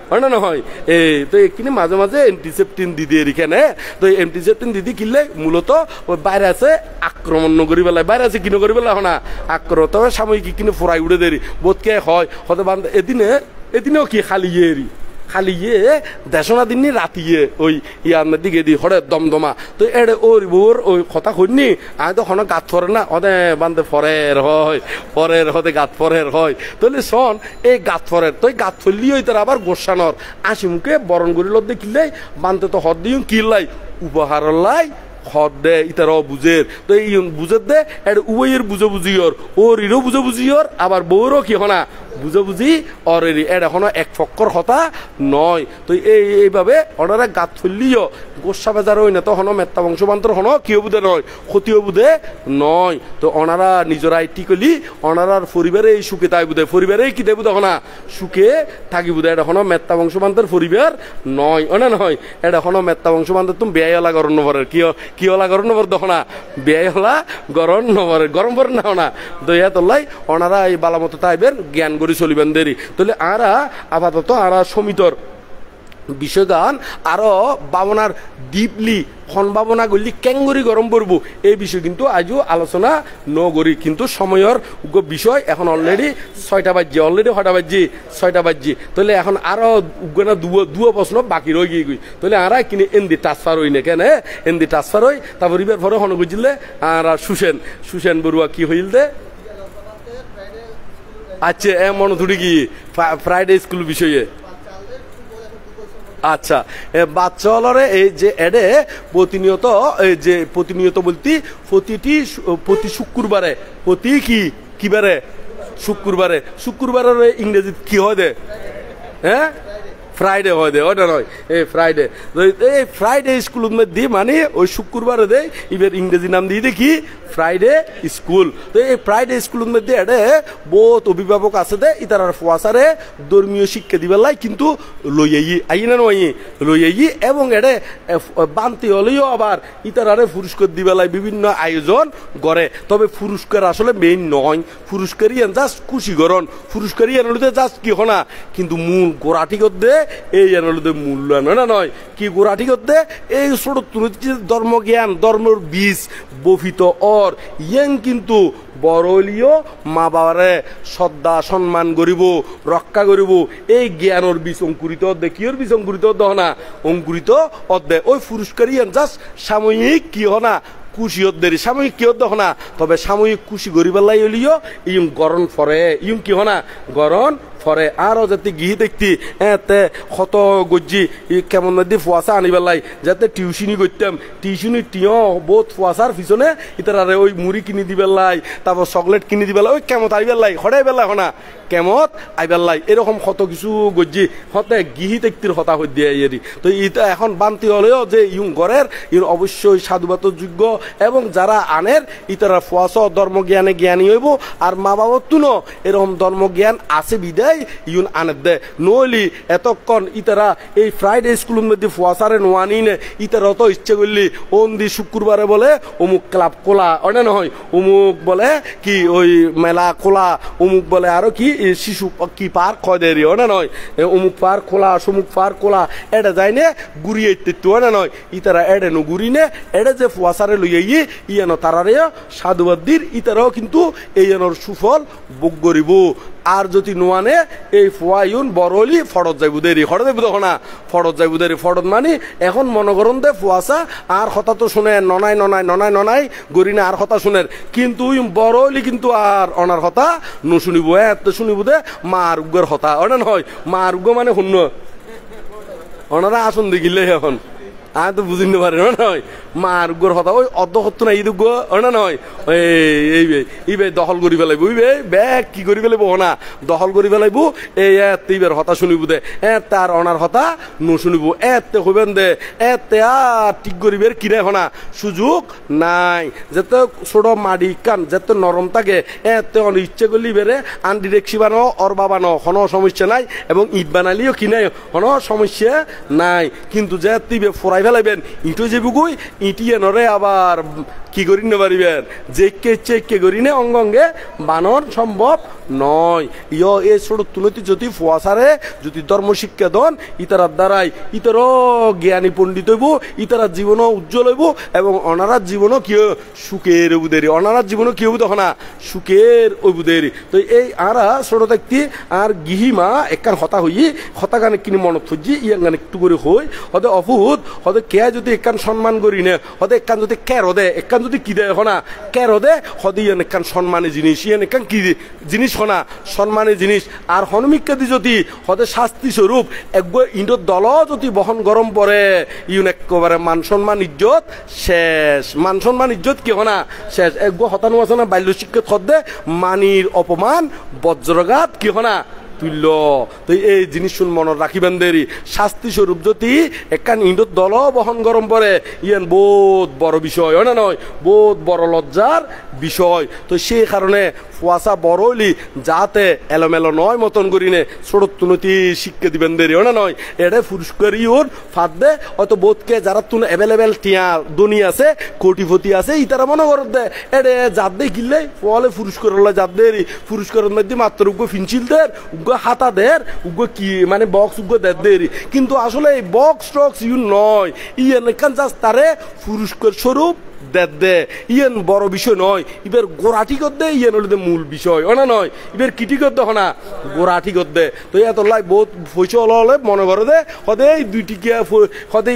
হয় না হয় এই তো এখানে মাঝে মাঝে এন্টিসেপ্টিন দিদি এখানে তো এন্টিসেপ্টিন দিদি কিনলে মূলত ওই বাইরে আছে আক্রমণ নগরী বেলায় বাইরে আছে কি নগরী বেলা না আক্রমণ তবে সাময়িক কিনে ফোরাই উড়ে দেরি বোধকে হয় হতে বান্ধ এদিনেও কি খালি এরি খালি দেশনা দিন রাতিয়ে ওই ইয়ার দিকে দি হরে দমদমা তো এড়ে ওর বোর ওই কথা শুনি আমি তো হন গাত ফরে না হদে বান্ধে ফরের হয় ফরের হতে গাত ফরের হয় তাহলে শোন এই গাত ফরের তো গাত ফরলি ওই তার আবার গোসানোর আশি মুখে বরণ করি লত দেখিলে বান্ধে তো হদ দিও কিল্লাই উপহার লাই হদ দে ইতার বুঝের তো এই বুঝের দে এটা উভয়ের বুঝে বুঝিওর ওর ইরও বুঝে বুঝিওর আবার বউরও কি হনা বুঝে বুঝি অরেরি এটা হনো এক ফক্কর হতা নয় তো এইভাবে ওনারা গাত ফেললিও গোসা বেজার হই না তো হনো মেত্তা বংশবান্তর হনো কিও বুধে নয় ক্ষতিও বুধে নয় তো ওনারা নিজেরাই টিকলি ওনারার পরিবারে এই সুখে তাই বুধে পরিবারে কি দেয় বুধে হনা সুখে থাকি বুধে এটা হনো মেত্তা বংশবান্তর পরিবার নয় ওনা নয় এটা হনো মেত্তা বংশবান্তর তুমি বেয়ালা গরম নভরের কি হলা গরম নভর দখনা বেয়াই হলা গরম নভরের গরম পরে না হনা দইয়া তোলাই ওনারা এই বালামতো তাইবেন জ্ঞান চলিবেন দেরি তাহলে আরা আপাতত আরা সমিতর বিষয়গান আরো ভাবনার ডিপলি সম্ভাবনা করলি কেঙ্গরি গরম পড়ব এই বিষয় কিন্তু আজও আলোচনা নগরি কিন্তু সময়ের বিষয় এখন অলরেডি 6টা বাজছে অলরেডি 6টা বাজছে তাহলে এখন আরো উগ্গনা দুয়া প্রশ্ন বাকি রয়ে গিয়ে তাহলে আরা কিনে এনদি ট্রান্সফার হই না কেন এনদি ট্রান্সফার হই তারপর ইবার পরে হন বুঝলে আর সুসেন বড়ুয়া কি হইল দে আচ্ছা মনে থুড়ি কি ফ্রাইডে স্কুল বিষয়ে আচ্ছা বাচ্চা হলরে এই যে এডে প্রতিনিয়ত বলতে প্রতি শুক্রবারে কি বারে শুক্রবারের ইংরেজি কি হয় দে হ্যাঁ ফ্রাইডে হয় দে ওটা নয় এই ফ্রাইডে স্কুলের মধ্যে মানে ওই শুক্রবারে দে এবার ইংরেজি নাম দিয়ে দেখি ফ্রাইডে স্কুল তো এই ফ্রাইডে স্কুলের মধ্যে এটা বহুত অভিভাবক আছে দে ইতার ফুয়াশারে ধর্মীয় শিক্ষা দিবেলাই কিন্তু লইয়াই এবং এটা বান্তি হলেও আবার ইতারে পুরস্কার দিবেলাই বিভিন্ন আয়োজন করে তবে পুরস্কার আসলে মেইন নয় পুরস্কারই জাস্ট খুশি করন পুরস্কারই এনলিতে জাস্ট কি হনা কিন্তু মূল গোড়াটি করতে এই এনলিতে মূল্যায়ন না নয় কি গোড়াটি করতে এই ছোট ধর্মজ্ঞান ধর্মের বীজ বফিত ইয়েন কিন্তু বড়লিও মা বাবারে শ্রদ্ধা সম্মান করিব রক্ষা করিব এই জ্ঞানের বীজ অঙ্কুরিত কিয়র বীজ অঙ্কুরিত দহনা অঙ্কুরিত অধ্যে ওই পুরস্কারই জাস্ট সাময়িক কি হনা খুশি দেরি সাময়িক কি হতো না তবে সাময়িক খুশি গরিবেলাই হলিও ইম গরণ ফরে ইম কি হনা গরণ ফরে আরো যাতে গিহি দেখতি এতে কত গজ্জি কেমন নদী ফুয়াশা আনিবেলাই যাতে টিউশনি করতাম টিউশনি টিও বহুত ফুয়াশার পিছনে ইতারে ওই মুড়ি কিনি দিবেলাই তারপর চকলেট কিনি দিবেলাই ওই কেমত আইবেলাই হঠাই বেলা হনা কেমত আইবেলাই এরকম কত কিছু গজ্জি হতে গিহি দেখতির হতা হয়ে দিয়ে এরি তো ইটা এখন বান্তি হলেও যে ইউং ঘরের ইউন অবশ্যই সাধুবাতর যোগ্য এবং যারা আনের ইতারা ফুয়াশ ধর্মজ্ঞানে জ্ঞানী হইব আর মা বাবার তুনো এরকম ধর্মজ্ঞান আছে বিদায় ইউন আনের দে নইলি এতক্ষণ ইতারা এই ফ্রাইডে স্কুলের মধ্যে ফুয়াশারে নোয়ানি নে ইতারা তো ইচ্ছে করলি ওন্দি শুক্রবারে বলে অমুক ক্লাব খোলা অনে নহয় অমুক বলে কি ওই মেলা খোলা অমুক বলে আরো কি শিশু কি পার্ক হয় দেরি অনে নয় অমুক পার্ক খোলা সমুক পার্ক খোলা এটা যায় নে ঘুরিয়ে ইত্যাদি অনে নয় ইতারা এডে নো ঘুরি নে এডে যে ফুয়াশারে লইয়ে ইয়ানো তারারে সাধুবাদ্দির ইতারাও কিন্তু এই সুফল ভোগ করিব আর যদি নোয়ানে এই ফুয়াইন বড়লি ফরত যাইব দেরি হঠাৎ যাইব তখন না ফরত যাইব দেরি ফরত মানি এখন মনে করুন দে ফুয়াশা আর কথা তো শুনে ননাই ননাই ননাই ননাই গরিনে আর কথা শুনের কিন্তু বড়লি কিন্তু আর অনার কথা নুশুনিব এত শুনিব দে মা আরোগ্যের হতা অনেন হয় মা আরোগ্য মানে শূন্য ওনারা আসুন দেখিলে এখন আর তো বুঝি না পারে নয় মা আরোগ্যর হতা ওই অর্ধ না ইদুগ্য না নয় এই দখল করি পেলাইব ব্যাগ কি করি পেলাইব না দখল করি পেলাইব এইবার হতা শুনিব দে তার অনার হতা নুশুনিব এতে হইবেন দে এতে আর ঠিক করিবের কিনে হনা সুযোগ নাই যেতে ছোট মাটি কান যেতে নরম থাকে এতে অনেক ইচ্ছে করলি বেড়ে আন্ডি রেক্সি বানো অর বাবানো কোনো সমস্যা নাই এবং ইট বানালিও কিনে কোনো সমস্যা নাই কিন্তু যে তিবে ফোরাই ফেলাইবেন ইটো যে বুকুই ইটিয়ে নরে আবার কি করি না পারিবেন যে চেকে করি না অঙ্গে বানর সম্ভব নয় ইয় এ ছোট তুলতি যদি ফুয়াশারে যদি ধর্ম শিক্ষা দন ইতারার দ্বারাই ইতারও জ্ঞানী পণ্ডিত হইব ইতারার জীবনও উজ্জ্বল হইব এবং অনারার জীবনও কি সুখের বুদেরি অনারার জীবনও কি হইব তখন না সুখের ওই বুদেরি তো এই আরা ছোট দেখতি আর গিহিমা একখান হতা হই হতা গানে কিনি মনত খুঁজি ইয়ান গানে একটু করে হই হতে অভূত হতে কে যদি একখান সম্মান করি নে হতে একখান যদি কেরো দে একখান যদি কি দেয় হনা কেরো দে হতে ইয়ান একখান সম্মানের জিনিস ইয়ান একখান কি জিনিস হনা সম্মানের জিনিস আর হনুমিকাদি যদি হতে শাস্তি স্বরূপ একবার ইন্ডোর দল যদি বহন গরম পড়ে ইউন একেবারে মান সম্মান ইজ্জত শেষ মান সম্মান ইজ্জত কি হনা শেষ একবার হতানো আছে না বাল্য শিক্ষা খদ্দে মানির অপমান বজ্রঘাত কি হনা তুল্য তো এই জিনিস শুন মনে রাখিবেন দেরি শাস্তি স্বরূপ যদি একখান ইন্ডোর দল বহন গরম পড়ে ইয়ান বহুত বড় বিষয় হয় না নয় বহুত বড় লজ্জার বিষয় তো সেই কারণে ফুয়াশা বড় হইলি যাতে এলোমেলো নয় মতন করিনে ছোটতুনতি শিক্ষা দিবেন দেরি হয় না নয় এটা পুরস্কারই ওর ফাঁদ দে হয়তো বোধকে যারা তুন অ্যাভেলেবেল টিয়া দনি আছে কোটিপতি আছে ইতারা মনে করত দে এডে যাদ দে কিনলে ফলে পুরস্কার হলে যাদ দেরি পুরস্কারের মধ্যে মাত্র উগ্র ফিনচিল দের উগ্র হাতা দের উগ্র কি মানে বক্স উগ্র দের দেরি কিন্তু আসলে এই বক্স টক্স ইউ নয় ইয়ে নেখান যাস তারে পুরস্কার স্বরূপ দে ইয়েন বড় বিষয় নয় ইবের গোড়াটি করতে ইয়েন হলে মূল বিষয় না নয় ইবের কিটি করতে হয় না গোড়াটি করতে তো এত লাই বহুত পয়সা হলে মনে করে দে হদে 2 টিকা হদে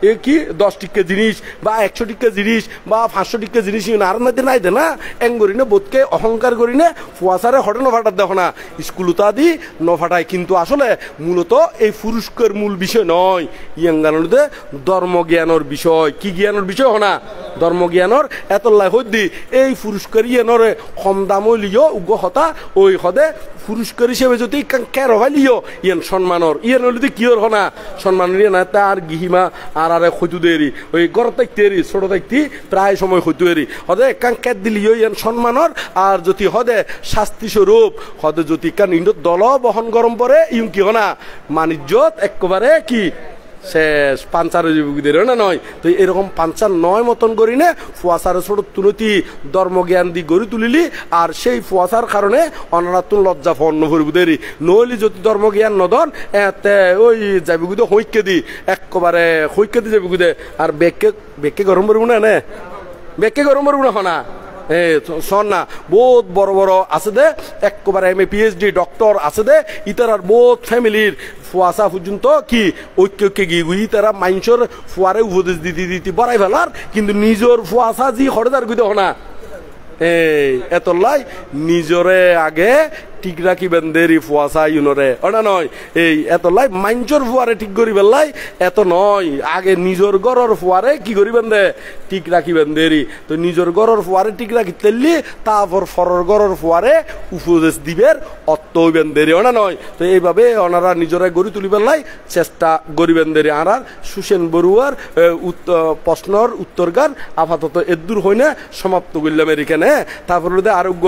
এ কি 10 টিকা জিনিস বা 100 টিকা জিনিস বা 500 টিকা জিনিস আর মধ্যে নাই দে না এং করি না বোধকে অহংকার করি না ফুয়াশারে হটে নফাটার দেখো না স্কুলতা দি নফাটায় কিন্তু আসলে মূলত এই পুরস্কার মূল বিষয় নয় ইয়াঙ্গানোতে ধর্মজ্ঞানের বিষয় কি জ্ঞানের বিষয় হনা ধর্মজ্ঞানের এতলাই হদ্দি এই পুরস্কার ইয়ানরে কম দাম লিও উগ্র হতা ওই হদে পুরস্কার হিসেবে যদি কের হয় লিও ইয়ান সম্মানর ইয়ান হলে কি ওর হনা সম্মান নিয়ে না তার গিহিমা আর আরে হইতু দেরি ওই গড় থাকতে এরি ছোট থাকতে প্রায় সময় হইতু এরি হদে কান কেট দিলিও ইয়ান সম্মানর আর যদি হদে শাস্তি স্বরূপ হদে যদি কান ইন্ডোর দল বহন গরম পরে ইউন কি হনা মানিজ্যত একেবারে কি শেষ পাঞ্চার জীবীদের না নয় তো এরকম পাঞ্চার নয় মতন করি না ফুয়াশার ছোট তুলতি ধর্মজ্ঞান দি গড়ি তুলিলি আর সেই ফুয়াশার কারণে অনারাতুন লজ্জা ফন্ন ভরবুদেরই নইলি যদি ধর্মজ্ঞান নদন এতে ওই যাবিগুদে হৈক্যে দি একেবারে হৈক্যে দি যাবিগুদে আর বেকে গরম করবো না নে বেকে গরম করবো না হনা শোন না বহুত বড় বড় আছে দে একেবারে MA PhD ডক্টর আছে দে ইতারার বহুত ফ্যামিলির ফুয়াশা পর্যন্ত কি ঐক্যকে গিয়ে তারা মাইনসর ফুয়ারে উপদেশ দিতে বড়াই ফেলার কিন্তু নিজের ফুয়াশা জি হরদার গুদে হনা এত লাই নিজরে আগে ঠিক রাখিবেন দেরি ফুয়াশা ইউনরে ওনা নয় এই এত লাই মাইঞ্চর ফুয়ারে ঠিক করিবেন লাই এত নয় আগে নিজর গরর ফুয়ারে কি করিবেন দে ঠিক রাখিবেন দেরি তো নিজর গরর ফুয়ারে ঠিক রাখিতেলি তারপর ফরর গরর ফুয়ারে উপদেশ দিবের অর্থ হইবেন দেরি ওনা নয় তো এইভাবে ওনারা নিজরে গড়ি তুলিবেন লাই চেষ্টা করিবেন দেরি আর সুসেন বড়ুয়ার প্রশ্নর উত্তর গান আপাতত এদূর হই না সমাপ্ত করলাম এখানে তারপর আরোগ্য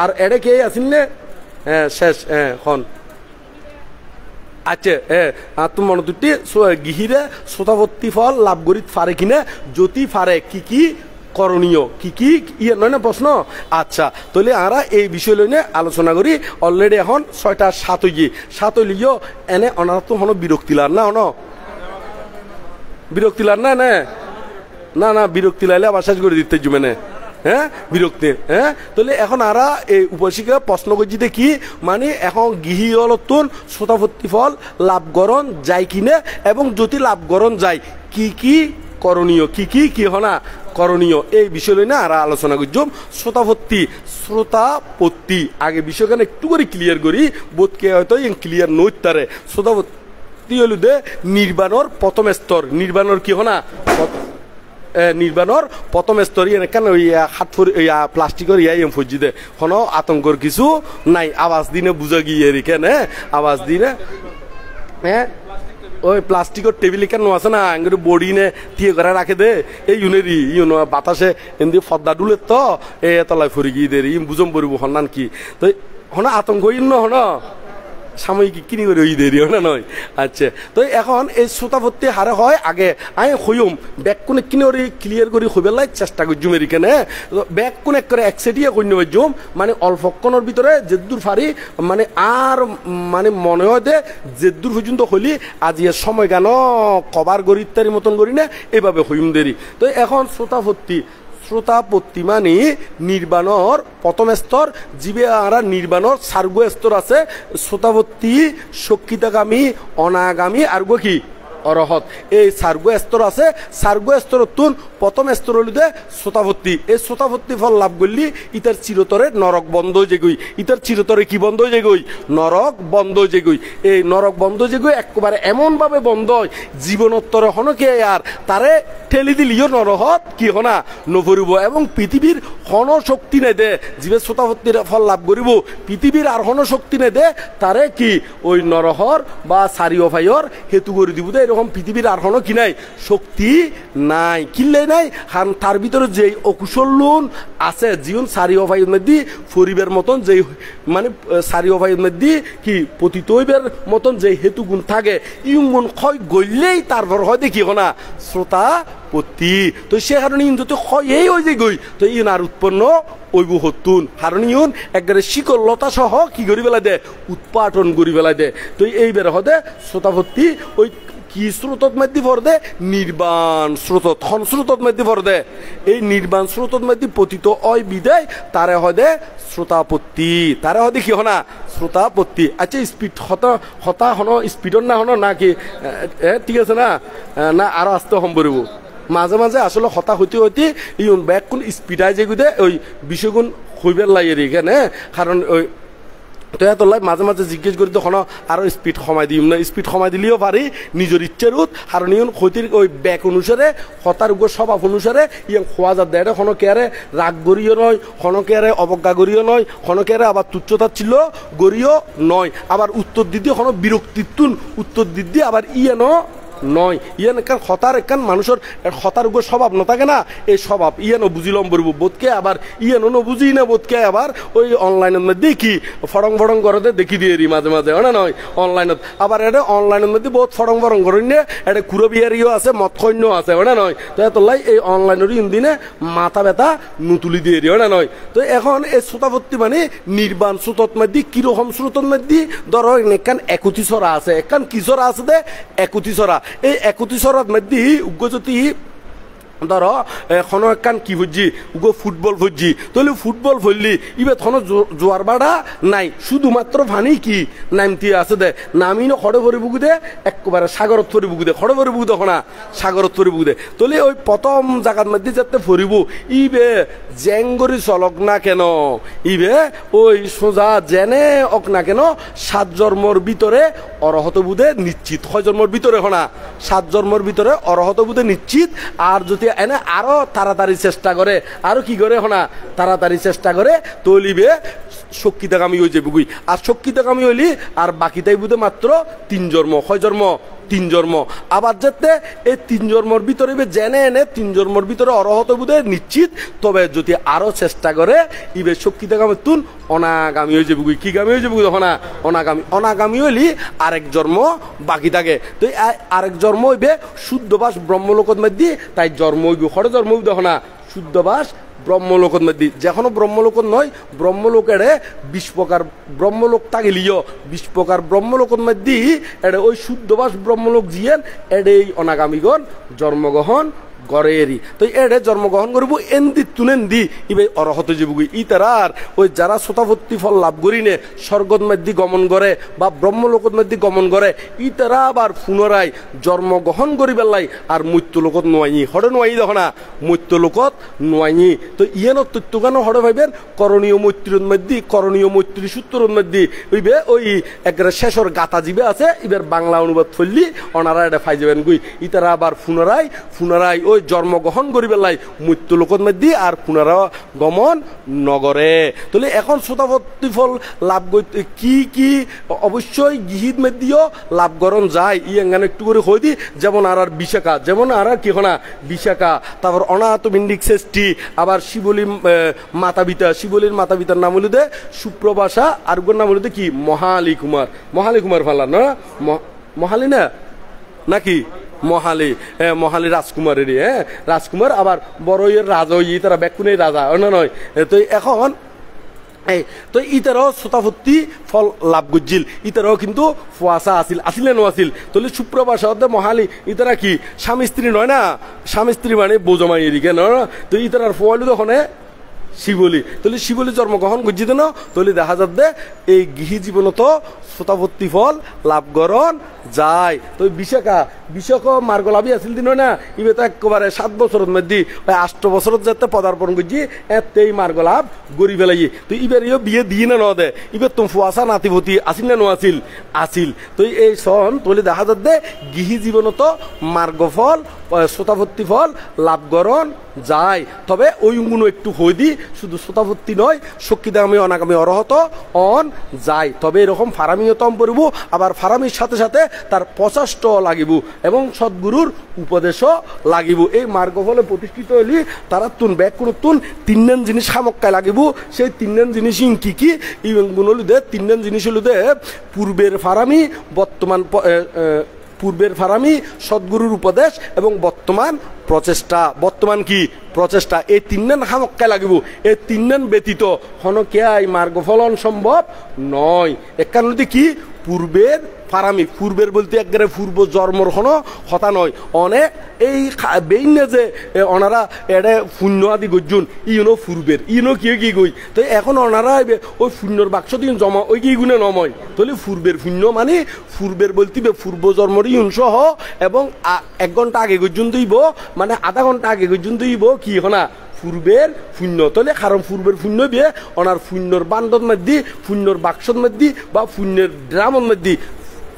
আর এডে কে আসিন নে শেষ খন আচ্ছা তুমি মনে দুটি গিহিরে শ্রোতাবর্তী ফল লাভ করি ফারে কিনা যদি ফারে কি কি করণীয় কি কি ইয়ে নয় না প্রশ্ন আচ্ছা তাহলে আমরা এই বিষয় লইনে আলোচনা করি অলরেডি এখন 6টা 7 হইলিও এনে অনার তো হন বিরক্তিলার না হন বিরক্তিলার না না না না বিরক্তি লাইলে আবার শেষ করে দিতে জুমেনে হ্যাঁ বিরক্তি হ্যাঁ তাহলে এখন আরা এই উপশিকা প্রশ্ন করছি কি মানে এখন গৃহী অলতুন শ্রোতাভর্তি ফল লাভকরণ যায় কিনে এবং যদি লাভকরণ যায় কি কি করণীয় কি কি কি হনা করণীয় এই বিষয় না আর আলোচনা করছম শ্রোতাপত্তি আগে বিষয়খানে একটু করে ক্লিয়ার করি বোধকে হয়তো ক্লিয়ার নই তারে শ্রোতাপত্তি হল দে নির্বাণর প্রথম স্তর নির্বাণর কি হনা নির্বাণর প্রথম স্তর কেন ওই হাত প্লাস্টিকের ইয়াই ফজি দে কোনো আতঙ্কর কিছু নাই আওয়াজ দিনে বুঝা গিয়ে কেন আওয়াজ দিনে হ্যাঁ ওই প্লাস্টিকের টেবিল কেন আছে না আঙ্গুর বডি নে থিয়ে করে রাখে দে এই ইউনেরি ইউনো বাতাসে এমনি ফদ্দা ডুলে তো এ তলায় ফুরি গিয়ে দে বুঝম পড়ব হনান কি তো হনা আতঙ্ক ইন্ন হন সাময়িক কিনি করে ওই দেরি না নয় আচ্ছা তো এখন এই শ্রোতাভর্তি হারে হয় আগে আই হইম ব্যাগ কোনে কিনে ওই ক্লিয়ার করে হইবার লাই চেষ্টা করছুম এরিকেনে ব্যাগ কোনে করে একসেটিয়া কই নেবাইছুম মানে অল্পক্ষণের ভিতরে যেদূর ফারি মানে আর মানে মনে হয় দে যেদূর পর্যন্ত হইলি আজ এর সময় কেন কবার গড়ি ইত্যাদি মতন করি না এভাবে হইম দেরি তো এখন শ্রোতাপত্তি মানে নির্বাণর প্রথম স্তর জীবে আরা নির্বাণর সার্গ স্তর আছে শ্রোতাপত্তি সক্ষিতাগামী অনাগামী আর কি অরহত এই সার্গ স্তর আছে সার্গ স্তর তুন প্রথম স্তর হলিদে শ্রোতাভর্তি এই শ্রোতাভর্তি ফল লাভ করলি ইতার চিরতরে নরক বন্ধ হয়ে যেগুই ইতার চিরতরে কি বন্ধ হয়ে যেগুই নরক বন্ধ হয়ে যেগুই এই নরক বন্ধ হয়ে যেগুই একেবারে এমন ভাবে বন্ধ হয় জীবনোত্তরে হনকে আর তারে ঠেলি দিলিও নরহত কি হনা নভরিব এবং পৃথিবীর হন শক্তি নে দে জীবে শ্রোতাভর্তির ফল লাভ করিব পৃথিবীর আর হন শক্তি নে দে তারে কি ওই নরহর বা সারিও ফাইয়র হেতু করে দিব দে এরকম পৃথিবীর আর হন কি নাই শক্তি নাই কিনলে নাই কারণ তার ভিতরে যেই অকুশল লোন আছে জীবন সারি অভাইয়ের মধ্যে ফরিবের মতন যেই মানে সারি অভাইয়ের মধ্যে কি পতিত হইবের মতন যে হেতু গুণ থাকে ইউন গুণ ক্ষয় গইলেই তারপর হয় দেখি না শ্রোতা পতি তো সে কারণে ইন তো ক্ষয় হয়ে যায় গই তো ইন আর উৎপন্ন ওইব হতুন কারণ ইউন একবারে শিকল লতা সহ কি করি বেলা দে উৎপাদন করি বেলা দে তো এইবার হদে শ্রোতা ভর্তি ওই কি স্রোতত মধ্যে পড়ে নির্বাণ স্রোতত খন স্রোতত মধ্যে পড়ে এই নির্বাণ স্রোতত মধ্যে পতিত অয় বিদায় তারে হদে শ্রোতাপত্তি তারে হদে কি হনা শ্রোতাপত্তি আচ্ছা স্পিড হতা হন স্পিডর না হন না কি ঠিক আছে না না আরো আসতে সম্ভব মাঝে মাঝে আসলে হতা হইতে হইতে ইউন ব্যাগ কোন স্পিডাই যে দে ওই বিষয়গুণ হইবার লাগে এখানে কারণ ওই তো এত লাই মাঝে মাঝে জিজ্ঞেস করি তখন আরো স্পিড কমাই দিম না স্পিড কমাই দিলেও পারি নিজের ইচ্ছার কারণ ইউন হইতির ওই ব্যাগ অনুসারে হতার উপর স্বভাব অনুসারে ইয়াং খোয়া যা দেয় কোনো কেয়ারে রাগ গড়িও নয় কোনো কেয়ারে অবজ্ঞা গড়িও নয় কোনো কেয়ারে আবার তুচ্ছতা ছিল গড়িও নয় আবার উত্তর দিদি কোনো বিরক্তিতুন উত্তর দিদি আবার ইয়েন নয় ইয়ান একান হতার একান মানুষের হতার উপর স্বভাব ন থাকে না এই স্বভাব ইয়ানো বুঝিলম বলবো বোধকে আবার ইয়ানো বুঝি না বোধকে আবার ওই অনলাইনের মধ্যে দেখি ফড়ং ফড়ং করতে দেখি দিয়ে রি মাঝে মাঝে না নয় অনলাইনত আবার এটা অনলাইনের মধ্যে বহুত ফড়ং ফড়ং করেন না এটা কুড়ো বিহারিও আছে মৎখন্য আছে ওটা নয় তো এত লাই এই অনলাইনের ইনদিনে মাথা ব্যথা নুতুলি দিয়ে রি ওটা নয় তো এখন এই শ্রোতাভর্তি মানে নির্বাণ স্রোতত মধ্যে কিরকম স্রোতর মধ্যে ধরো একান একুতি ছড়া আছে একান কি ছড়া আছে দে একুতি ছড়া এই একুতি ছড়ার মধ্যে উগ্রজ্যোতি ধরো এখন একখান কি ফুজি গো ফুটবল ফুজি তাহলে ফুটবল ফুললি ইবে তখন জোয়ার বাড়া নাই শুধুমাত্র ফানি কি নামতি আছে দে নামিনো খড়ে ভরে বুকু দে একবারে সাগরত ফরি বুকু দে খড়ে ভরে বুকু দেখো না সাগরত ফরি বুকু দে তাহলে ওই প্রথম জায়গার মধ্যে যাতে ফরিব ইবে জেঙ্গরি চলক না কেন ইবে ওই সোজা জেনে অক না কেন 7 জন্মর ভিতরে অরহত বুধে নিশ্চিত 6 জন্মর ভিতরে হনা 7 জন্মর ভিতরে অরহত বুধে নিশ্চিত আর যদি এনে আরো তাড়াতাড়ি চেষ্টা করে আরো কি করে হনা তাড়াতাড়ি চেষ্টা করে তলিবে শক্তিতাকামী হয়ে যাবে গুই আর শক্তিতাকামী হইলি আর বাকি তাই বুধে মাত্র 3 জন্ম 6 জন্ম 3 জন্ম আবার যেতে এই 3 জন্মর ভিতরে জেনে এনে 3 জন্মর ভিতরে অরহত বুধে নিশ্চিত তবে যদি আরো চেষ্টা করে ইবে শক্তিতাকামী তুন অনাগামী হয়ে যাবে কি গামী হয়ে যাবে তখন অনাগামী হইলি আরেক জন্ম বাকি থাকে তো আরেক জন্ম হইবে শুদ্ধবাস ব্রহ্মলোকত মধ্যে তাই জন্ম হইবে খড়ে জন্ম হইবে তখন শুদ্ধবাস ব্রহ্মলোকত মধ্যে যেখনো ব্রহ্মলোকত নয় ব্রহ্মলোকের 20 প্রকার ব্রহ্মলোক তাগিলিও 20 প্রকার ব্রহ্মলোকত মধ্যে এড়ে ওই শুদ্ধবাস ব্রহ্মলোক জিয়েন এড়ে অনাগামীগণ জন্মগ্রহণ গড়েরি তো এড়ে জন্মগ্রহণ করবো এন্দি তুনেন্দি ইবে অরহত জীবগুই ই তারার ওই যারা শতাপত্তি ফল লাভ করিনে স্বর্গত মধ্যে গমন করে বা ব্রহ্মলোকত মধ্যে গমন করে ই তারা আবার পুনরায় জন্মগ্রহণ করি বেলাই আর মৃত্যুলোকত নোয়াই হরে নোয়াই দেখো না মৃত্যুলোকত নোয়াই তো ইয়েন তত্ত্বগান হরে ভাইবেন করণীয় মৈত্রীর মধ্যে করণীয় মৈত্রী সূত্রের মধ্যে ওইবে ওই একবারে শেষর গাতা জীবে আছে এবার বাংলা অনুবাদ ফললি ওনারা এটা ফাই যাবেন গুই ই তারা আবার পুনরায় ওই জন্মগ্রহণ করি বেলাই মৃত্যুলোকত মধ্যে আর পুনরাগমন নগরে তাহলে এখন শতাপত্তি ফল লাভ করতে কি অবশ্যই গৃহীত মধ্যেও লাভকরণ যায় ই এঙ্গান একটু করে হয়ে দি যেমন আর বিশাখা যেমন আর কি হনা বিশাখা তারপর অনাহত বিন্ডিক শ্রেষ্ঠী আবার শিবলী শিবলীর মাতা পিতার নাম হলো দে সুপ্রভাষা আর নাম হলো কি মহালী কুমার ফালা না মহালী না নাকি মহালী রাজকুমারেরই রাজকুমার আবার বড়ইয়ের রাজা ই তারা ব্যাকুনের রাজা না নয় তো এখন তো ইতারাও শতাপত্তি ফল লাভ করছিল ইতারাও কিন্তু ফুয়াশা আসিলেন আসিল তাহলে সুপ্রভাষা মহালী ইতারা কি স্বামী স্ত্রী নয় না স্বামী স্ত্রী মানে বোঝমাই এদিকে না তো ইতারার ফোয়ালু তখন শিবলী তাহলে শিবলী জন্মগ্রহণ করছি না তাহলে দেখা যাবে এই গৃহী জীবন তো শতাপত্তি ফল লাভকরণ যায় তো বিশাখা মার্গ লাভই আসিল দিন না ইবে তো একেবারে 7 বছরের মধ্যে 8 বছরত যাতে পদার্পণ করছি এতেই মার্গ লাভ গড়ি ফেলাই তো ইবের বিয়ে দিয়ে না দে ইবের তুমি ফুয়াশা নাতিভতি আসিল না আসিল তো এই সন তাহলে দেখা যাবে গৃহী জীবন তো মার্গফল শতাপত্তি ফল লাভকরণ যায় তবে ওই গুণ একটু হই দি শুধু শতাপত্তি নয় শক্তিদামী অনাগামী অরহত অন যায় তবে এরকম ফারামিয়তম পড়ব আবার ফারামির সাথে সাথে তার 50 লাগিব এবং সদ্গুরুর উপদেশও লাগিব এই মার্গফলে প্রতিষ্ঠিত হলি তারা তুন ব্যাগ কোনো তুন 3 জিনিস সামক্কায় লাগিব সেই 3 জিনিস কি এই গুণ হলো দে 3 জিনিস হলো দে পূর্বের ফারামি পূর্বের ফারামি সদ্গুরুর উপদেশ এবং বর্তমান প্রচেষ্টা এই 3 সামক্কায় লাগিব এই 3 ব্যতীত হনকেয়াই মার্গফলন সম্ভব নয় একান্নটি কি পূর্বের ফারামি পূর্বের বলতে একবারে পূর্ব জন্মর কোনো কথা নয় অনেক এই বেইনে যে ওনারা এডে শূন্য আদি গজ্জুন ইনো পূর্বের ইনো কি গই তো এখন ওনারা ওই শূন্যর বাক্স দিন জমা ওই কি গুণে নময় তাহলে পূর্বের শূন্য মানে পূর্বের বলতে পূর্ব জন্মর সহ এবং 1 ঘন্টা আগে গজ্জুন দইব মানে আধা ঘন্টা আগে গজ্জুন দইব কি হনা পূর্বের শূন্য তাহলে কারণ পূর্বের শূন্য বিয়ে ওনার শূন্যর বান্ধব মধ্যে শূন্যর বাক্সর মধ্যে বা শূন্যের ড্রামর মধ্যে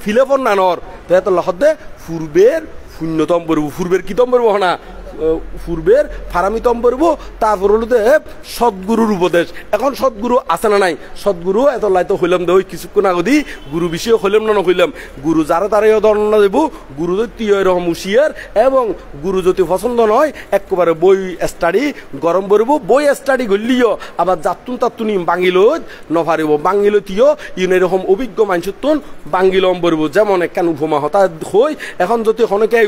ফিলেপন নানর তো লহদে পূর্বের শূন্যতম পড়ব পূর্বের কিতম পড়ব হনা পূর্বের ফারামিতম পড়ব তারপর হলো সদ্গুরুর উপদেশ এখন সদ্গুরু আছে না নাই সদ্গুরু এত লাইতো হইলাম দে ওই কিছুক্ষণ আগদি গুরু বিষয়ে হইলাম না হইলাম গুরু যারা তারাই ধরনা দেব গুরু যদি এরকম হুঁশিয়ার এবং গুরু যদি পছন্দ নয় একেবারে বই স্টাডি গরম পড়ব বই স্টাডি করলিও আবার তাত্তুনি বাঙ্গিল নফারিব বাঙ্গিল তিও ইন এরকম অভিজ্ঞ মানুষত্বন বাঙ্গিলম পড়ব যেমন কেন ঘুমা হতা হই এখন যদি হনকে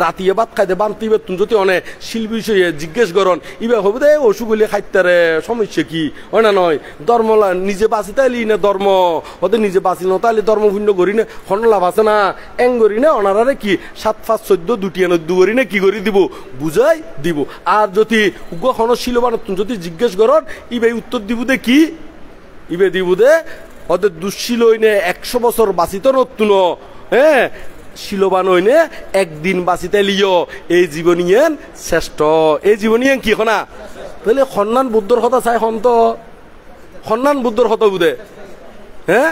রাতিয়ে ভাত খাইতে বান্তিবে তুমি যদি অনেক শিল্পী বিষয়ে জিজ্ঞেস করন ইবে হবে দে অসুখ হইলে খাইতারে সমস্যা কি হয় না নয় ধর্ম নিজে বাঁচি তাইলি না ধর্ম ওদের নিজে বাঁচি না তাইলে ধর্ম ভিন্ন করি না হন লাভ আছে না এং করি না অনারারে কি 7 5 14 দুটি এনে দু করি না কি করি দিব বুঝাই দিব আর যদি উগ্র হন শিলবান যদি জিজ্ঞেস করন ইবে উত্তর দিব দে কি ইবে দিব দে ওদের দুঃশীল হইনে 100 বছর বাঁচিত নতুন হ্যাঁ শিলবান হইনে একদিন বাঁচিতে লিও এই জীবনীয়েন শ্রেষ্ঠ এই জীবনীয়েন কি হনা তাহলে সন্মান বুদ্ধর কথা চাই হন্ত সন্মান বুদ্ধর কথা বুধে হ্যাঁ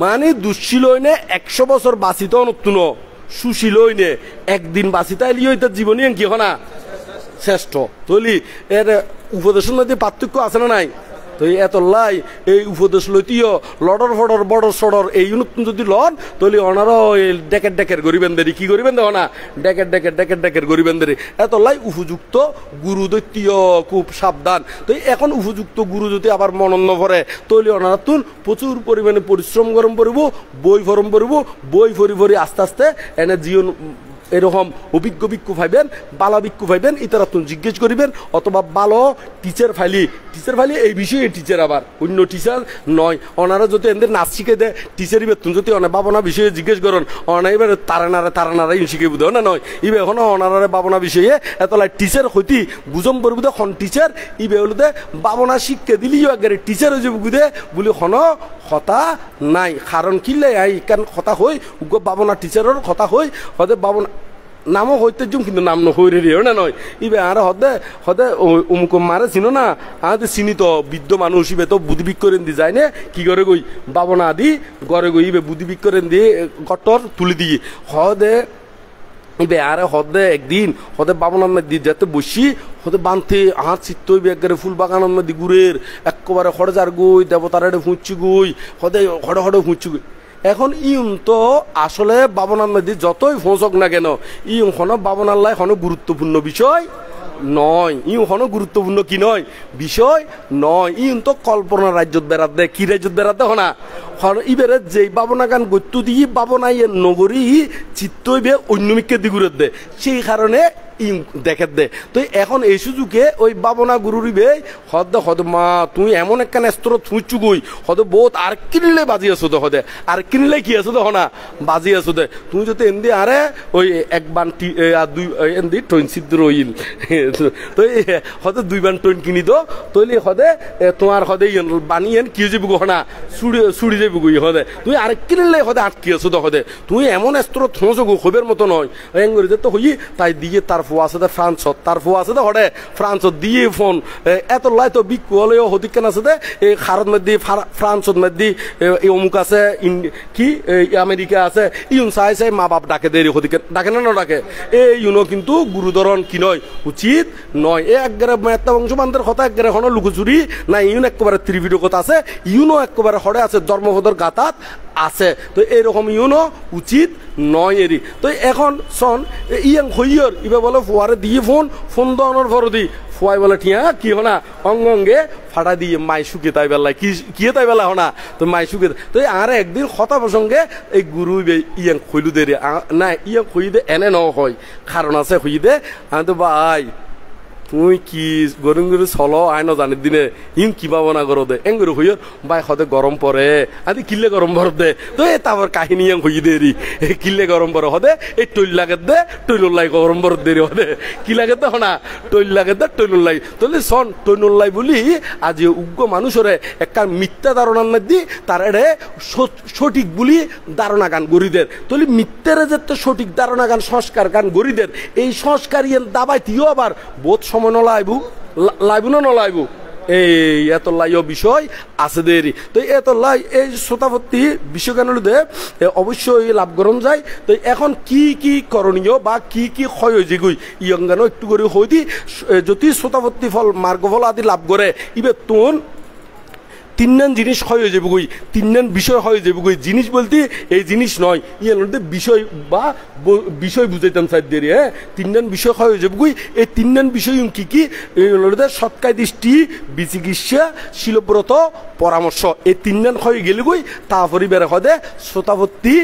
মানে দুঃশীল হইনে 100 বছর বাঁচিত নতুন সুশীল হইনে একদিন বাঁচিতে লিও তার জীবনীয়েন কি হনা শ্রেষ্ঠ তলি এর উপদেশের মধ্যে পার্থক্য আছে না নাই তো এত লাই এই উপদেশ লইতিও লডর ফডর বড় সডর এই নতুন যদি লন তাহলে ওনারা ডেকের ডেকের গরিবেন দেরি কি করিবেন দেখো না ডেকের গরিবেন দেরি এত লাই উপযুক্ত গুরু দৈত্য খুব সাবধান তো এখন উপযুক্ত গুরু যদি আবার মনন্য ভরে তাহলে ওনারা তুন প্রচুর পরিমাণে পরিশ্রম গরম করব বই ফরম করব বই ফরি আস্তে আস্তে এনে জীবন এরকম অভিজ্ঞ ভিক্ষু পাইবেন বালা ভিক্ষু পাইবেন ইতারা তুমি জিজ্ঞেস করিবেন অথবা ভালো টিচার ফাইলি এই বিষয়ে টিচার আবার অন্য টিচার নয় ওনারা যদি এদের নাচ শিখে দেয় টিচার ইবে তুমি যদি অনেক বাবনা বিষয়ে জিজ্ঞেস করেন অনা এবার তারা শিখে বুঝে না নয় ইবে এখন ওনারা বাবনা বিষয়ে এতলাই টিচার হইতি বুঝম করবো দে খন টিচার ইবে হলো দে বাবনা শিক্ষা দিলিও একবারে টিচার হয়ে যাবো বুঝে বলে হন কথা নাই কারণ কিনলে কেন কথা হই বাবনা টিচারের কথা হই হতে বাবনা নামও হইতে জুম কিন্তু নাম নহইরে রে না নয় ইবে আর হদে অমুক মারে চিনো না আর চিনি তো বৃদ্ধ মানুষ ইবে তো বুদ্ধিবিক করেন দি যায় না কি করে গই বাবনা আদি গড়ে গই ইবে বুদ্ধিবিক করেন দিয়ে গটর তুলি দিয়ে হদে ইবে আরে হদে একদিন হদে বাবনার মধ্যে যেতে বসি হতে বানতে হাত চিত্ত হইবে একবারে ফুল বাগানের মধ্যে গুড়ের একেবারে হড়ে যার গই দেবতার ফুঁচি গই হদে হড়ে ফুঁচি গই এখন ইউন তো আসলে বাবনার মধ্যে যতই ফোঁসক না কেন ইউন হন বাবনার লাই হন গুরুত্বপূর্ণ বিষয় নয় ইউ হন গুরুত্বপূর্ণ কি নয় বিষয় নয় ইউন তো কল্পনা রাজ্যত বেড়াতে কি রাজ্যত বেড়াতে হনা হন ইবেরে যেই বাবনা গান গত্য দিয়ে বাবনাই নগরী চিত্ত হইবে অন্যমিককে দিগুরের দে সেই কারণে দেখে দে তো এখন এই সুযোগে ওই বাবনা গুরুরিবে হদ মা তুই এমন একখান স্তর থুঁচু গই হদ বহুত আর কিনলে বাজি আছো তো হদে আর কিনলে কি আছো তো হনা বাজি আছো দে তুই যদি এমনি আরে ওই এক বান আর দুই এমনি টইন সিদ্ধ রইল তো হদে 2 বান টইন কিনি দো তৈলি হদে তোমার হদে বানিয়েন কি যাবি হনা ছুড়ি যাবি গই হদে তুই আর কিনলে হদে আটকি আছো তো হদে তুই এমন স্তর থুঁচো গো খবের মতো নয় এঙ্গরি যে তো হই তাই দিয়ে তার ফো আছে দে ফ্রান্সত তার ফো আছে দে হড়ে ফ্রান্সত দিয়ে ফোন এত লাই তো বিক হলেও হদিক কেন আছে দে এই খারত মধ্যে ফ্রান্সত মধ্যে এই অমুক আছে কি আমেরিকা আছে ইউন চাই মা বাপ ডাকে দেরি হদিক ডাকে না ডাকে এই ইউনো কিন্তু গুরুধরন কি নয় উচিত নয় এ একবারে মেত্তা বংশবান্ধের কথা একবারে হন লুকোচুরি না ইউন একেবারে ত্রিভিডিও কথা আছে ইউনো একেবারে হড়ে আছে ধর্মপদর গাতাত আছে তো এরকম ইউনো উচিত নয় এরি তো এখন সন ইয়াং হইয়র ইবে বলে ফুয়ারে দিয়ে ফোন দনের ভর দি ফুয়াই বলে ঠিয়া কি হনা অঙ্গে ফাটা দিয়ে মাই শুকে তাই বেলায় কি তাই বেলা হনা তো মাই শুকে তো আর একদিন কথা প্রসঙ্গে এই গুরু ইয়াং হইলু দে না ইয়াং হই দে এনে ন হয় কারণ আছে হই দে আমি তো ভাই তুই কি গরম গরু চলো আইন জানির দিনে ইম কি পাবো না করো দে এঙ্গুরু হইয় বাই হদে গরম পরে আদি কিল্লে গরম ভর দে তো এ তারপর কাহিনী হই দে রি কিল্লে গরম ভর হদে এই টইল লাগে দে টইনুল লাই গরম ভর দে হদে কি লাগে দে হনা টইল লাগে দে টইনুল লাই তাহলে সন টইনুল লাই বলি আজ উগ্র মানুষরে একটা মিথ্যা ধারণার মধ্যে তার এড়ে সঠিক বলি ধারণা গান গরিদের তাহলে মিথ্যারে যে সঠিক ধারণা গান সংস্কার গান গরিদের এই সংস্কার ইয়েন দাবাই তিও আবার বোধ সময় লাইবু না লাইবু এই এত লাইও বিষয় আছে দেরি তো এত লাই এই শ্রোতাপত্তি বিষয় কেন দে অবশ্যই লাভ গরম যায় তো এখন কি করণীয় বা কি হয় যেগুই ইয়ং গানো একটু করে হইতি যদি শ্রোতাপত্তি ফল মার্গফল আদি লাভ করে ইবে তুন তিননান জিনিস হয় হয়ে যাবে গই, তিননান বিষয় হয়ে যাবে গই। জিনিস বলতে এই জিনিস নয়, ইয়ার মধ্যে বিষয় বা বিষয় বুঝাইতাম সাইড দিয়ে, হ্যাঁ তিননান বিষয় হয়ে যাবে গই। এই তিননান বিষয় কি কি? এই সৎকায় দৃষ্টি, বিচিকিৎসা, শিলব্রত, পরামর্শ, এই তিননান হয়ে গেলে গই। তারপরে বেড়ে হয় শ্রোতাপত্তি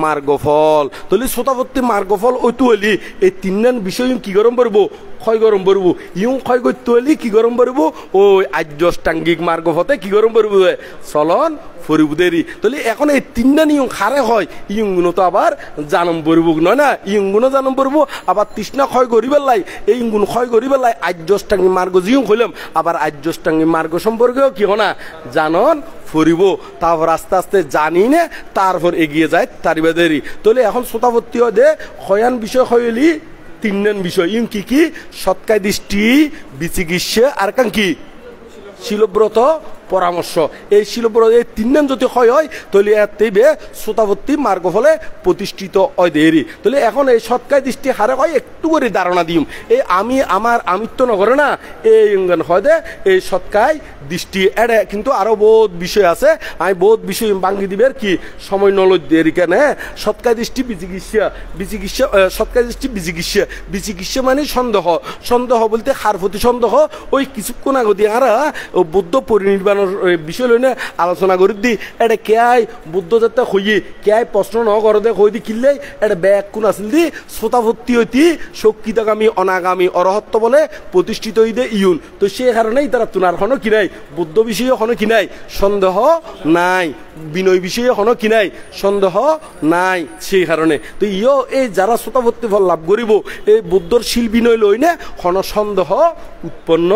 মার্গফল। তাহলে শ্রোতাপত্তি মার্গফল ওই তো হলি এই তিননান বিষয় কি গরম পারবো, ক্ষয় গরম পারবো। ইউং ক্ষয় করতে হলে কি গরম পারবো, ওই আর্যষ্টাঙ্গিক মার্গফতে কি গরম পারবো, চলন ফরিবুদেরই। তাহলে এখন এই তিনটা নিয়ম খারে হয়, ইয়ংগুলো তো আবার জানম পড়ব নয় না, ইয়ংগুলো জানম পড়বো। আবার তৃষ্ণা ক্ষয় করিবার লাই, এই গুণ ক্ষয় করিবার লাই আর্যষ্টাঙ্গী মার্গ জিও হইলাম, আবার আর্যষ্টাঙ্গী মার্গ সম্পর্কেও কি হনা জানন ফরিব। তারপর আস্তে আস্তে জানি না, তারপর এগিয়ে যায় তারিবাদেরই। তাহলে এখন শ্রোতাবর্তী দে ক্ষয়ান বিষয় হইলি তিনজন বিষয় ইং কি কি? সৎকায় দৃষ্টি, বিচিকিৎসা, আর কান কি শিলব্রত, পরামর্শ। এই শিলব্রত এই তিনজন যদি হয় তাহলে এতে শ্রোতাবর্তী মার্গ ফলে প্রতিষ্ঠিত হয় দেরি। তাহলে এখন এই সৎকায় দৃষ্টি হারে হয় একটু করে ধারণা দিম। এই আমি আমার আমিত্ব নগরে না, এই হয় দে এই সৎকায় দৃষ্টি এড়ে। কিন্তু আরো বহুত বিষয় আছে, আমি বহুত বিষয় বাঙ্গি দিবের কি সময় নলজ দেরি কেন। সৎকায় দৃষ্টি, বিচিকিৎসা, বিচিকিৎসা, সৎকায় দৃষ্টি, বিচিকিৎসা। বিচিকিৎসা মানে সন্দেহ, সন্দেহ বলতে হার প্রতি সন্দেহ। ওই কিছুক্ষণ আগতি আর বুদ্ধ পরিনির্বাণ বিষয় লই না আলোচনা করি দি। এটা কেয়াই বুদ্ধ যাত্রা হইয়ে কেয়াই প্রশ্ন ন করে দে হই দি কিনলে এটা ব্যাগ কোন আসল দি শ্রোতাভর্তি হইতি শক্তিতাগামী অনাগামী অরহত্ব বলে প্রতিষ্ঠিত হই দে ইউন। তো সে কারণেই তারা তুনার হনো কি নাই, বুদ্ধ বিষয়ে হনো কি নাই সন্দেহ নাই, বিনয় বিষয়ে হনো কি নাই সন্দেহ নাই। সেই কারণে তো ইয় এই যারা শ্রোতাভর্তি ফল লাভ করিব এই বুদ্ধর শিল বিনয় লই না হন সন্দেহ উৎপন্ন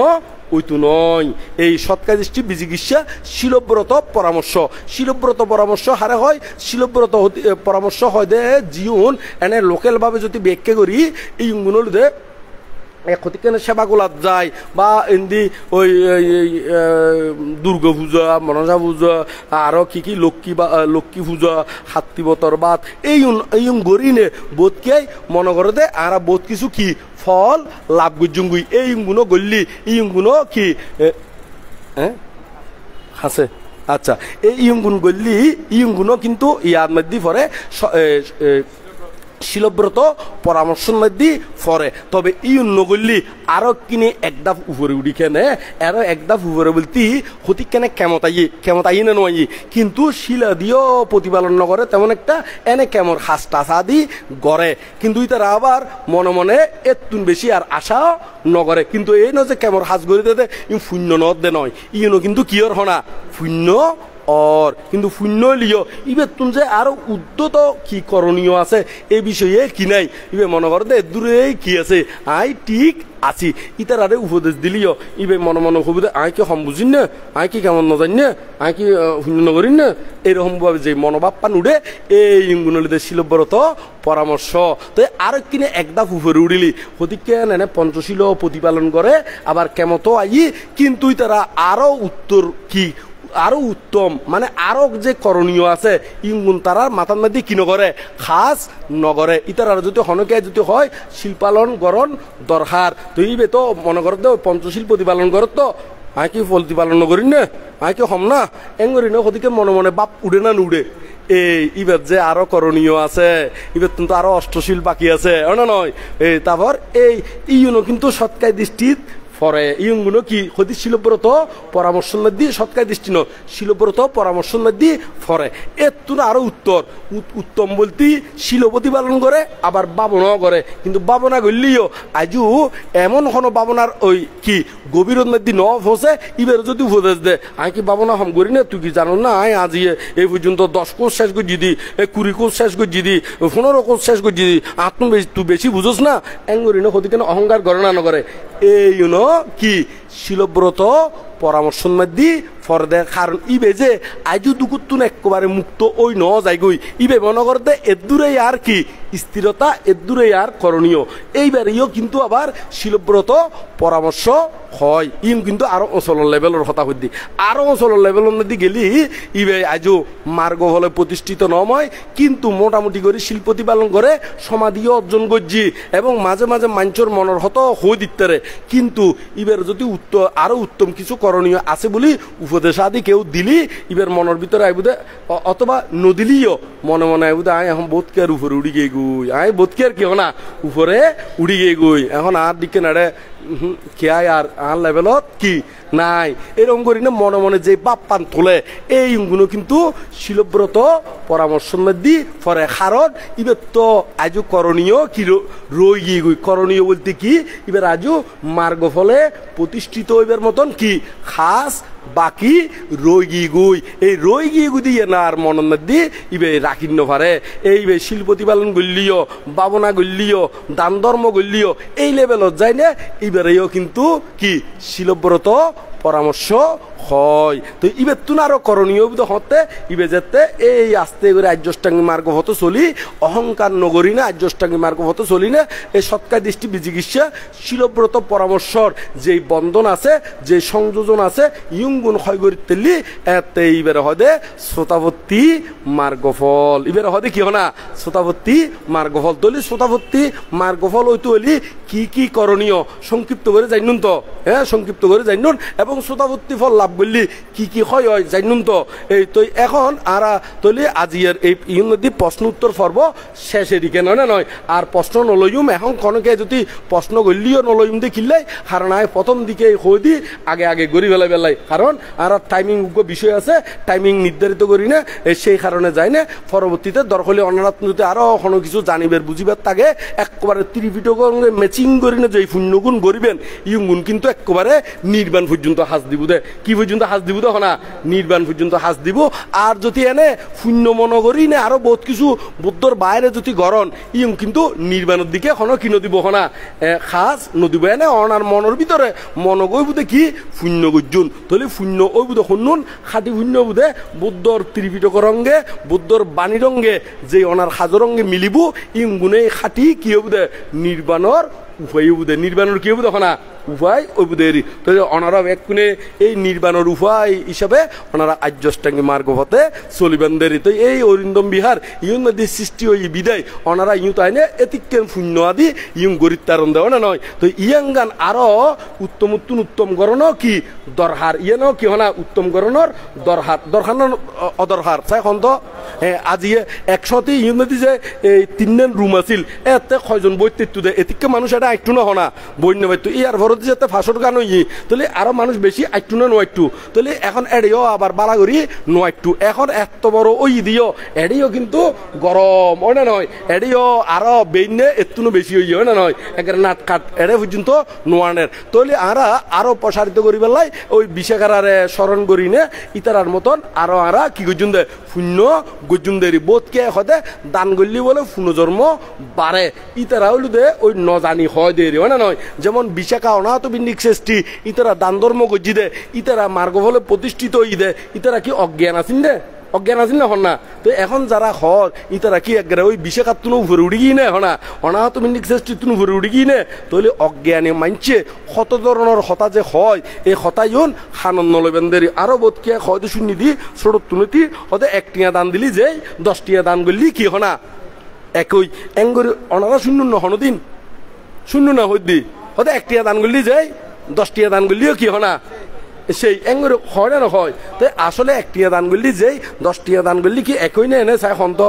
ওইতো নয়। এই সৎকায় দৃষ্টি, বিচিকিৎসা, শিলব্রত, পরামর্শ। শিলব্রত পরামর্শ হারে হয়, শিলব্রত পরামর্শ হয় দে জিউন এনে লোকাল ভাবে যদি ব্যাখ্যা করি এই গুণ দে ক্ষতিকানে সেবা গোলাপ যায় বা এমনি ওই দুর্গা পূজা, মনসা পূজা, আরো কি কি লক্ষ্মী পূজা, হাত্তিবতর বাদ এই গরিনে বোধকে মনে করে দে আর বোধ কিছু কি ফল লাভ গুজুঙ্গুই। এই গুণ গল্লি এই গুণ কি আছে। আচ্ছা এই ইয়ুঙ্গুন গল্লি ইয়ুঙ্গুনও কিন্তু ইয়ার মধ্যে পরে শিলব্রত পরামর্শের মধ্যে পরে। তবে ইউন নগল্লি আরো কিনে একদাফ উপরে উঠি কেনে, আরো একদাফ উপরে বলতে হতি কেনে কেমতাই না নয়, কিন্তু শিলা দিয়েও প্রতিপালন নগরে তেমন একটা এনে কেমন হাসটা সাদি গড়ে। কিন্তু তারা আবার মনে মনে এতুন বেশি আর আশাও নগরে। কিন্তু এই নয় যে কেমন হাস গড়ি দে শূন্য নদে নয়, ইউনো কিন্তু কিয়র হনা শূন্য অর কিন্তু শূন্য লিও ইবে তুমি যে আরো উদ্যত কি করণীয় আছে এই বিষয়ে কি নাই। ইবে মনে করতে দূরে কি আছে আই ঠিক আছি ইতার আরে উপদেশ দিলিও ইবে মনে মনে কবিতা আই কি হম বুঝিন না, আই কি কেমন নজান না, আই কি শূন্য নগরিন না, এরকম ভাবে যে মনোভাব পান উঠে এই ইঙ্গুনলিতে শিলব্রত পরামর্শ। তো আরো কিনে একদাফ উপরে উঠিলি হতিকে এনে পঞ্চশীল প্রতিপালন করে আবার কেমতো আই। কিন্তু তারা আরো উত্তর কি আরো উত্তম মানে আরো যে করণীয় আছে ইঙ্গুন তারা মাথার মধ্যে কি নগরে খাস নগরে। ইতার আর যদি হনকে যদি হয় শিল্পালন গরণ দরকার। তো ইবে তো মনে করতে পঞ্চশীল প্রতিপালন করত তো আয় কি প্রতিপালন নগরি না, আয় কি হম না এঙ্গরি না ওদিকে মনে মনে বাপ উড়ে না নুড়ে। এই ইবার যে আরো করণীয় আছে, ইবার কিন্তু আরো অষ্টশীল বাকি আছে না নয়। এই তারপর এই ইউনো কিন্তু সৎকায় দৃষ্টিত পরে ইয়ুঙ্গুনো কি হতি শিলব্রত পরামর্শ দিয়ে সৎকায় দৃষ্টি ন শিলব্রত পরামর্শ দিয়ে পরে এত আরো উত্তম বলতে শিল প্রতিপালন করে আবার বাবনাও করে। কিন্তু বাবনা করলেও আজও এমন কোনো বাবনার ওই কি গভীর মধ্যে ন ফসে ইবার যদি উপদেশ দে আই কি বাবনা হম করি না, তুই কি জানো না আই আজি এই পর্যন্ত 10 কোর্স শেষ করছি দি, 20 কোর্স শেষ করছি দি, 15 কোর্স শেষ করছি দি, তুই বেশি বুঝোস না এঙ্গরি না হতে কেন অহংকার করে না নগরে। এই কি শিলব্রত পরামর্শ মধ্যে ফরদে কারণ ইবে যে আজু দুকুতুন একেবারে মুক্ত ওই ন যাইগই ইবে মনে করতে এদূরেই আর কি স্থিরতা এদূরেই আর করণীয়। এইবারেও কিন্তু আবার শিলব্রত পরামর্শ হয় ইম কিন্তু আরো অঞ্চলের লেভেলের কথা হইদি আরো অঞ্চলের লেভেলের মধ্যে গেলি ইবে আজও মার্গ হলে প্রতিষ্ঠিত নয় কিন্তু মোটামুটি করে শিল্প প্রতিপালন করে সমাধিও অর্জন করছি এবং মাঝে মাঝে মাঞ্চর মনের হত হই দিতে। কিন্তু ইবার যদি আরো উত্তম কিছু করণীয় আছে বলি উপদেশ আদি কেউ দিলি এবার মনের ভিতরে আইবুদে অথবা নদিলিও মনে মনে আইবুদে আয় এখন বোধ কে আর উপরে উড়ি গিয়ে গুই আয় বোধ কে আর কেউ না উপরে উড়ি গিয়ে গুই এখন আর দিকে নাড়ে খেয়াই আর লেভেলত কি নাই এরকম করি না মনে মনে যে বাপ পান তোলে এইগুলো কিন্তু শিলব্রত পরামর্শ দি পরে কারণ এবার তো আজও করণীয় কি রই গিয়ে গুই করণীয় বলতে কি এবার আজও মার্গ ফলে প্রতিষ্ঠিত হইবার মতন কি খাস বাকি রই গিয়ে গুই এই রই গিয়ে গুই দিয়ে না আর মনন দি ইবে রাখিন্ন পারে এইবে শিল প্রতিপালন গল্লিও বাবনা গল্লিও দান ধর্ম গল্লিও এই লেভেলত যায় না এবারেও কিন্তু কি শিলব্রত পরামর্শ হয় তো ইবে তুন আরো করণীয় হতে ইবে যেতে এই আস্তে করে আর্যষ্টাঙ্গী মার্গ হতো চলি অহংকার নগরী না আর্যষ্টাঙ্গী মার্গ হতো চলি না এই সৎকার দৃষ্টি বিচিকিৎসা শিলব্রত পরামর্শর যে বন্ধন আছে যে সংযোজন আছে ইয়ুঙ্গুন হয় করি তেলি এতে ইবের হদে শ্রোতাবর্তী মার্গফল ইবের হদে কি হনা শ্রোতাবর্তী মার্গফল তলি শ্রোতাবর্তী মার্গফল হইতে হলি কি করণীয় সংক্ষিপ্ত করে জানুন তো হ্যাঁ সংক্ষিপ্ত করে জানুন এবং শ্রোতাবর্তী ফল লাভ করলি কি হয় জানুন তো এই তো এখন আর তলি আজিয়ের এই ইংরেজি প্রশ্ন উত্তর পর্ব শেষের দিকে নয় না নয় আর প্রশ্ন নলইম এখন কনকে যদি প্রশ্ন করলিও নলইম দিয়ে কিনলাই কারণ প্রথম দিকে হয়ে দি আগে গড়ি বেলাই কারণ আর টাইমিং বিষয় আছে টাইমিং নির্ধারিত করি না সেই কারণে যায় না পরবর্তীতে দরকারি অনারাত যদি আরো কোনো কিছু জানিবের বুঝিবার থাকে একবারে ত্রিপিটক ম্যাচিং করি না যে শূন্যগুণ গড়িবেন ইয়ুগুণ কিন্তু একবারে নির্বাণ পর্যন্ত হাজ দিব দে কি পর্যন্ত হাজ দিব তো না নির্বাণ পর্যন্ত হাজ দিব আর যদি এনে শূন্য মনে করি না আরো বহুত কিছু বুদ্ধর বাইরে যদি গরণ ইয়ং কিন্তু নির্বাণের দিকে হন কি নদিব হনা খাস নদিব এনে অনার মনের ভিতরে মন গই বুধে কি শূন্য গজ্জুন তাহলে শূন্য ওই বুধে শুনুন খাটি শূন্য বুধে বুদ্ধর ত্রিপিটক রঙ্গে বুদ্ধর বাণী রঙ্গে যে অনার হাজর রঙ্গে মিলিব ইং গুণে খাটি কি বুধে নির্বাণর উপায় বুধে নির্বাণর কি বুধে হনা উপায় ওই বুধেরই তো ওনারা এক কোণে এই নির্বাণের উপায় হিসাবে ওনারা আর্যষ্টাঙ্গী মার্গ হতে চলিবেন দেরি তো এই অরিন্দম বিহার ইউং নদী সৃষ্টি হই বিদায় ওনারা ইউ তাইনে এতিকেন শূন্য আদি ইউং গরিতারণ দেওয়া না নয় তো ইয়াং গান আরো উত্তম গরণ কি দরহার ইয়েন কি হনা উত্তম গরণর দরহার অদরহার চাই হন্ত আজি একশতে ইউং নদী যে এই তিনজন রুম আছিল এতে কয়জন বৈত্যু দেয় এতিকে মানুষ এটা আইটু না হনা বন্য বাইতু ইয়ার ভরত যেতে ফাঁসর গান হই তাহলে আরো মানুষ বেশি আইটু না নোয়াইটু তাহলে এখন এড়িও আবার বালা করি নোয়াইটু এখন এত বড় ওই দিও এড়িও কিন্তু গরম ওই না নয় এড়িও আরো বেইনে এতুনো বেশি হই হয় না নয় একেবারে নাট কাট এড়ে পর্যন্ত নোয়ানের তাহলে আরো প্রসারিত করি পেলাই ওই বিশাখারে স্মরণ করি নে ইতারার মতন আরো কি গজুন দে শূন্য গজুন দেরি বোধকে হতে দান করলি বলে পুনর্জন্ম বাড়ে ইতারা হইল দে ওই নজানি হয় দেরি হয় না নয় যেমন বিশাখা অনাহত বিন্দিক শ্রেষ্ঠী ইতারা দান ধর্ম গজি দে ইতারা মার্গ ফলে প্রতিষ্ঠিত হই দে ইতারা কি অজ্ঞান আছেন দে অজ্ঞান আছিল না হন না তো এখন যারা হর ইতারা কি একবারে ওই বিশাখার তুনো উপরে উড়ি গিয়ে নে হনা অনাহত বিন্দিক শ্রেষ্ঠী তুনো উপরে উড়ি গিয়ে নে তাহলে অজ্ঞানে মানছে কত ধরনের হতা যে হয় এই হতাইন খানন লইবেন দেরি আরো বোধকে হয়তো শুনি দি ছোট তুনতি হতে 1 টিয়া দান দিলি যে 10 টিয়া দান করলি কি হনা একই এঙ্গরি অনারা শূন্য না হনদিন শূন্য না হইদি হতে 1 টিয়া দান করলি যে 10 টিয়া দান করলিও কি হনা সেই এঙ্গরে হয় না হয় তো আসলে 1 টিয়া দান করলি যে 10 টিয়া দান করলি কি একই না এনে চাই হন্ত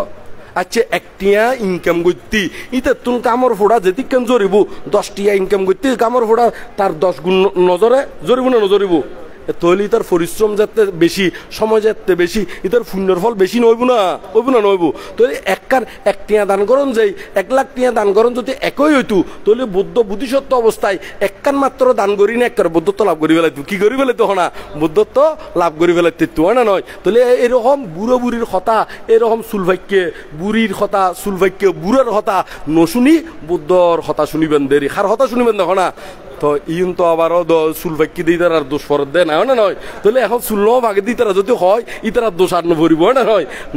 আচ্ছা 1 টিয়া ইনকাম করতি ইতে তুন কামর ফোড়া যেতি কেন জরিব 10 টিয়া ইনকাম করতি কামর ফোড়া তার 10 গুণ নজরে জরিব না নজরিব তাহলে তার পরিশ্রম যাতে বেশি সময় যাতে বেশি ইতার পুণ্যের ফল বেশি নইব না নইব তাহলে 1 টিয়া দান করন যাই 1 লাখ টিয়া দান করন যদি একই হইতো তাহলে বুদ্ধ বুদ্ধিসত্ত্ব অবস্থায় একখান মাত্র দান করি না একবার বুদ্ধত্ব লাভ করি ফেলাইতো কি করি ফেলাইতো হনা বুদ্ধত্ব লাভ করি ফেলাইতো হয় না নয় তাহলে এরকম বুড়ো বুড়ির কথা এরকম চুলভাগ্যে বুড়ির কথা চুলভাগ্যে বুড়োর কথা নশুনি বুদ্ধর কথা শুনিবেন দেরি খার কথা শুনিবেন দেখো না তো ইন তো আবারও চুলভাগ্যি দিয়ে তার দোষ ফরত দেয় না নয় তাহলে এখন চুলও ভাগে দিয়ে তারা যদি হয় ই তারা দোষ আর নভরিব না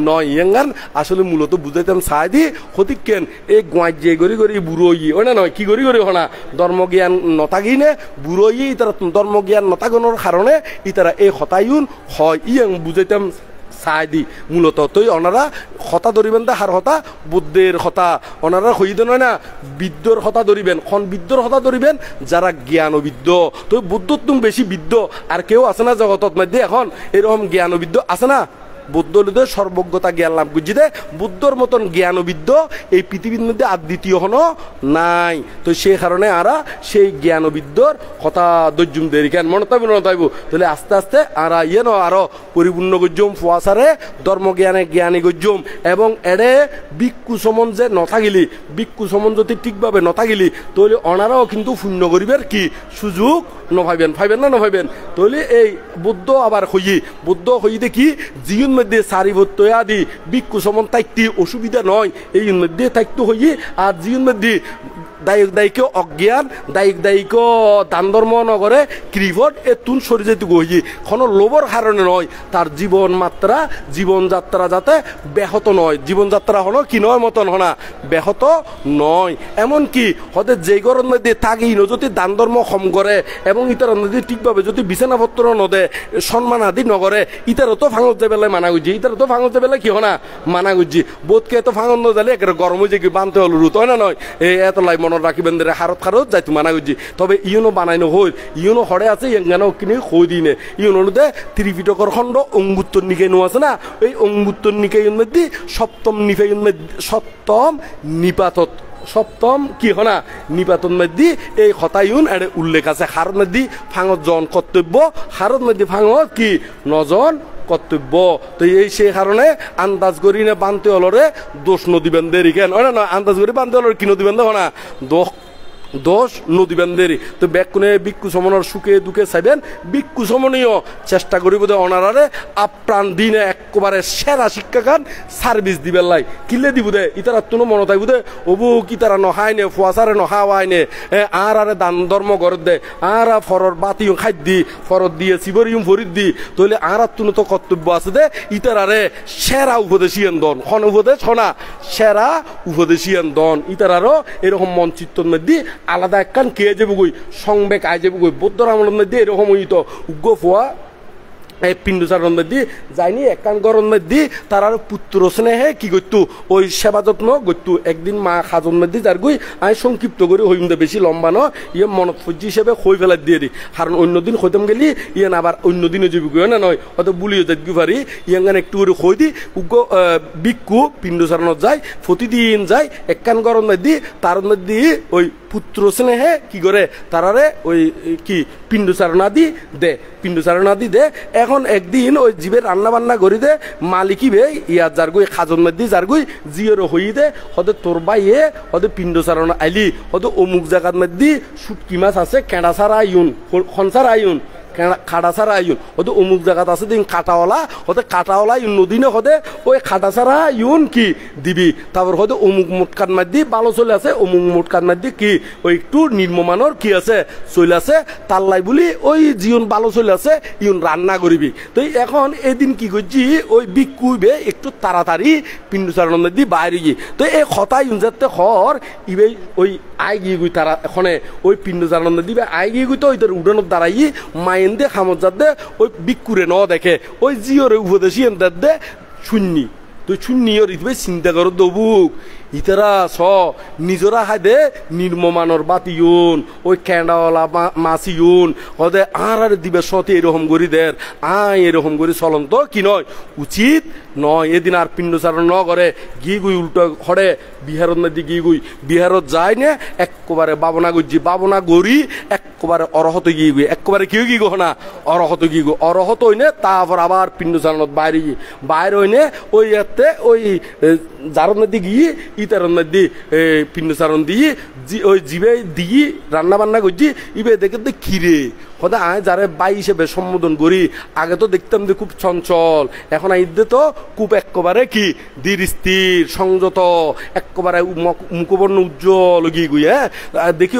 নয় ইয়াঙ্গান আসলে মূলত বুঝাইতাম চাই দি সঠিক কেন এই গোয়াই যে গড়ি বুড়ো ইয়ে হয় না নয় কি গড়ি হনা ধর্মজ্ঞান নথাকি নে বুড়ো ইয়ে তারা ধর্মজ্ঞান নথাগণের কারণে ই তারা এই হতায়ুন হয় ইয়াং বুঝাইতাম চাই দি মূলত তই ওনারা হতা ধরিবেন দা হার হতা বুদ্ধের হতা ওনারা হইদ নয় না বিদ্যর হতা ধরিবেন খন বিদ্যর হতা ধরিবেন যারা জ্ঞানবিদ্য তো বুদ্ধ তুমি বেশি বিদ্য আর কেউ আছে না জগতত মধ্যে এখন এরকম জ্ঞানবিদ্য আছে না বুদ্ধ সর্বজ্ঞতা জ্ঞান লাভ করছি দে বুদ্ধর মতন জ্ঞানবিদ্য এই পৃথিবীর মধ্যে আর দ্বিতীয় হনো নাই তো সেই কারণে আরা সেই জ্ঞানবিদ্যর কথা দর্জুম দেরি কেন মনে তাইব তাহলে আস্তে আস্তে আরা ইয়ে ন আরো পরিপূর্ণ গজ্জুম ফুয়াশারে ধর্মজ্ঞানে জ্ঞানী গজ্জুম এবং এড়ে ভিক্ষু সমন যে নথাগিলি ভিক্ষু সমন যদি ঠিকভাবে নথাগিলি তাহলে অনারাও কিন্তু শূন্য করিবের কি সুযোগ নভাইবেন ফাইবেন না নভাইবেন তাহলে এই বুদ্ধ আবার বুদ্ধ হইতে কি জীবন মধ্যে সারিবত্ত আদি ভিক্ষু সমন তাইতে অসুবিধা নয় এই মধ্যে থাকতে হই আর জীবন মধ্যে দায়ক দায়িক অজ্ঞান দায়িক দান ধর্ম নগরে ক্রিভট এ তুন সরে যেতে গই কোনো লোভর কারণে নয় তার জীবন মাত্রা জীবনযাত্রা যাতে ব্যাহত নয় জীবনযাত্রা হলো কি নয় মতন হনা ব্যাহত নয় এমনকি হতে যে গরম মধ্যে থাকি যদি দান ধর্ম কম করে এবং ইতার নদী ঠিকভাবে যদি বিছানাপত্র নদে সম্মান আদি নগরে ইতারও তো ভাঙত যাবে মানা গুজি ইতারও তো ভাঙত যাবে কি হনা মানা গুজি বোধকে এত ভাঙত নজালে একেবারে গরম হয়ে যে বানতে হল রুত হয় না নয় এত লাই মনে রাখিবেন দে হারত খারত যাই মানা গুজি তবে ইউনো বানাইনো হই ইউনো হরে আছে ইয়ানো কিনে খই দিনে ইউনোতে ত্রিপিটকর খণ্ড অঙ্গুত্তর নিকাই নো আছে না এই অঙ্গুত্তর নিকাইয়ের মধ্যে সপ্তম নিকাইয়ের মধ্যে সপ্তম নিপাতত সপ্তম কি হনা নিপাতন মধ্যে এই হতায়ুন এর উল্লেখ আছে হারত মধ্যে ফাঙত জন কর্তব্য হারত মধ্যে ফাঙত কি নজন কর্তব্য তো এই সেই কারণে আন্দাজ করি না বানতে হলরে দোষ নদীবেন দেরি কেন না আন্দাজ করি বানতে হলরে কি নদীবেন দেখো না দোষ নদীবেন দেরি তো ব্যাকুনে ভিক্ষু সমনের সুখে দুঃখে চাইবেন ভিক্ষু সমনীয় চেষ্টা করিব দে অনারারে আপ্রাণ দিনে একবারে সেরা শিক্ষাকান সার্ভিস দিবেন লাই কিলে দিব দে ইতারা তুনো মনে থাকবো দে অবু কি তারা নহাই নে ফুয়াশারে নহাওয়াই নে আরে দান ধর্ম গরত দে আর ফরর বাতিও খাই দি ফরত দিয়ে শিবরিউম ফরিদ দি তাহলে আর তুনো তো কর্তব্য আছে দে ইতারারে সেরা উপদেশিয়ান দন খন উপদেশ হনা সেরা উপদেশিয়ান দন ইতারারও এরকম মনচিত্তর মধ্যে আলাদা একখান কে যাবো গই সংবেগ আয় যাবো গই বৌদ্ধ রামনের মধ্যে এরকম হইতো উগ্র ফোয়া এই পিণ্ডুচারণ মধ্যে যায়নি একখান গরম মধ্যে তার আর পুত্র স্নেহে কি করতো ওই সেবা যত্ন করতো একদিন মা খাজন মধ্যে যার গই আমি সংক্ষিপ্ত করে হইম দে বেশি লম্বা ন ইয়ে মনত ফজি হিসেবে খই ফেলাই দিয়ে দিই কারণ অন্যদিন হইতাম গেলি ইয়ে আবার অন্যদিনে যাবি গই না নয় হয়তো বুলিও যাই পারি ইয়াঙ্গান একটু করে খই দি উগ্র ভিক্ষু পিণ্ডুচারণত যায় প্রতিদিন যায় একখান গরম মধ্যে তার মধ্যে ওই পুত্র স্নেহে কি করে তারারে ওই কি পিণ্ডুচারণাদি দে এখন একদিন ওই জীবের রান্না বান্না করি দে মালিকি বে ইয়ার যার গই খাজন মধ্যে যার গই জিওর হই দে হতে তোর বাইয়ে হতে পিণ্ডুচারণ আইলি হতে অমুক জায়গার মধ্যে শুটকি মাছ আছে কেঁড়া সারা আইন খনসার আইন খাটা ছাড়া আইন হতে অমুক জায়গাত আছে দিন কাটাওয়ালা হতে কাটাওয়ালা ইউন নদীনে হতে ওই খাটা ছাড়া ইউন কি দিবি তারপর হতে অমুক মোটকান মাদ্দি ভালো চলে আছে অমুক মোটকান মাদ্দি কি ওই একটু নির্মমানর কি আছে চলে আছে তাল্লাই বলি ওই জিউন ভালো চলে আছে ইউন রান্না করিবি তো এখন এদিন কি করছি ওই বিকুইবে একটু তাড়াতাড়ি পিণ্ডুচারণ মাদ্দি বাইরে গিয়ে তো এই কথা ইউন যাতে হর ইবে ওই আই গিয়ে গুই তারা এখানে ওই পিণ্ডুচারণ দিবে আই গিয়ে গুই তো ওই তোর উডানত দাঁড়াই মাইন দে খামত যাতে ওই বিকুরে ন দেখে ওই জিওরে উপদেশী এনদের দে শূন্যি তুই শূন্যি ওর ইতবে চিন্তা করো দবুক ইতারা নিজরা হাই দে নির্মমানর বাতিউন ওই ক্যান্ডাওয়ালা মাসিউন ওদের আর দিবে সতে এরকম করি দের এরকম করি চলন তো কি নয় উচিত নয় এদিন আর পিণ্ডচারণ ন করে গি গুই উল্টো হরে বিহারত নদী গি গুই বিহারত যায় নে একবারে বাবনা গুজি বাবনা গড়ি একবারে অরহত গি গুই একবারে কেউ কি গো না অরহত গি গো অরহত হইনে তারপর আবার পিণ্ডচারণত বাইরে গিয়ে বাইরে হইনে ওই এতে ওই জারত নদী গিয়ে ইতার মধ্যে পিণ্ডচারণ দিয়ে ওই জিবে দিয়ে রান্না বান্না করছি ইবে দেখে খিরে হতে আয় যারে বাই হিসেবে সম্বোধন করি আগে তো দেখতাম যে খুব চঞ্চল এখন আইদে তো খুব একেবারে কি ধীর স্থির সংযত একেবারে মুখবর্ণ উজ্জ্বল গিয়ে গুই হ্যাঁ দেখি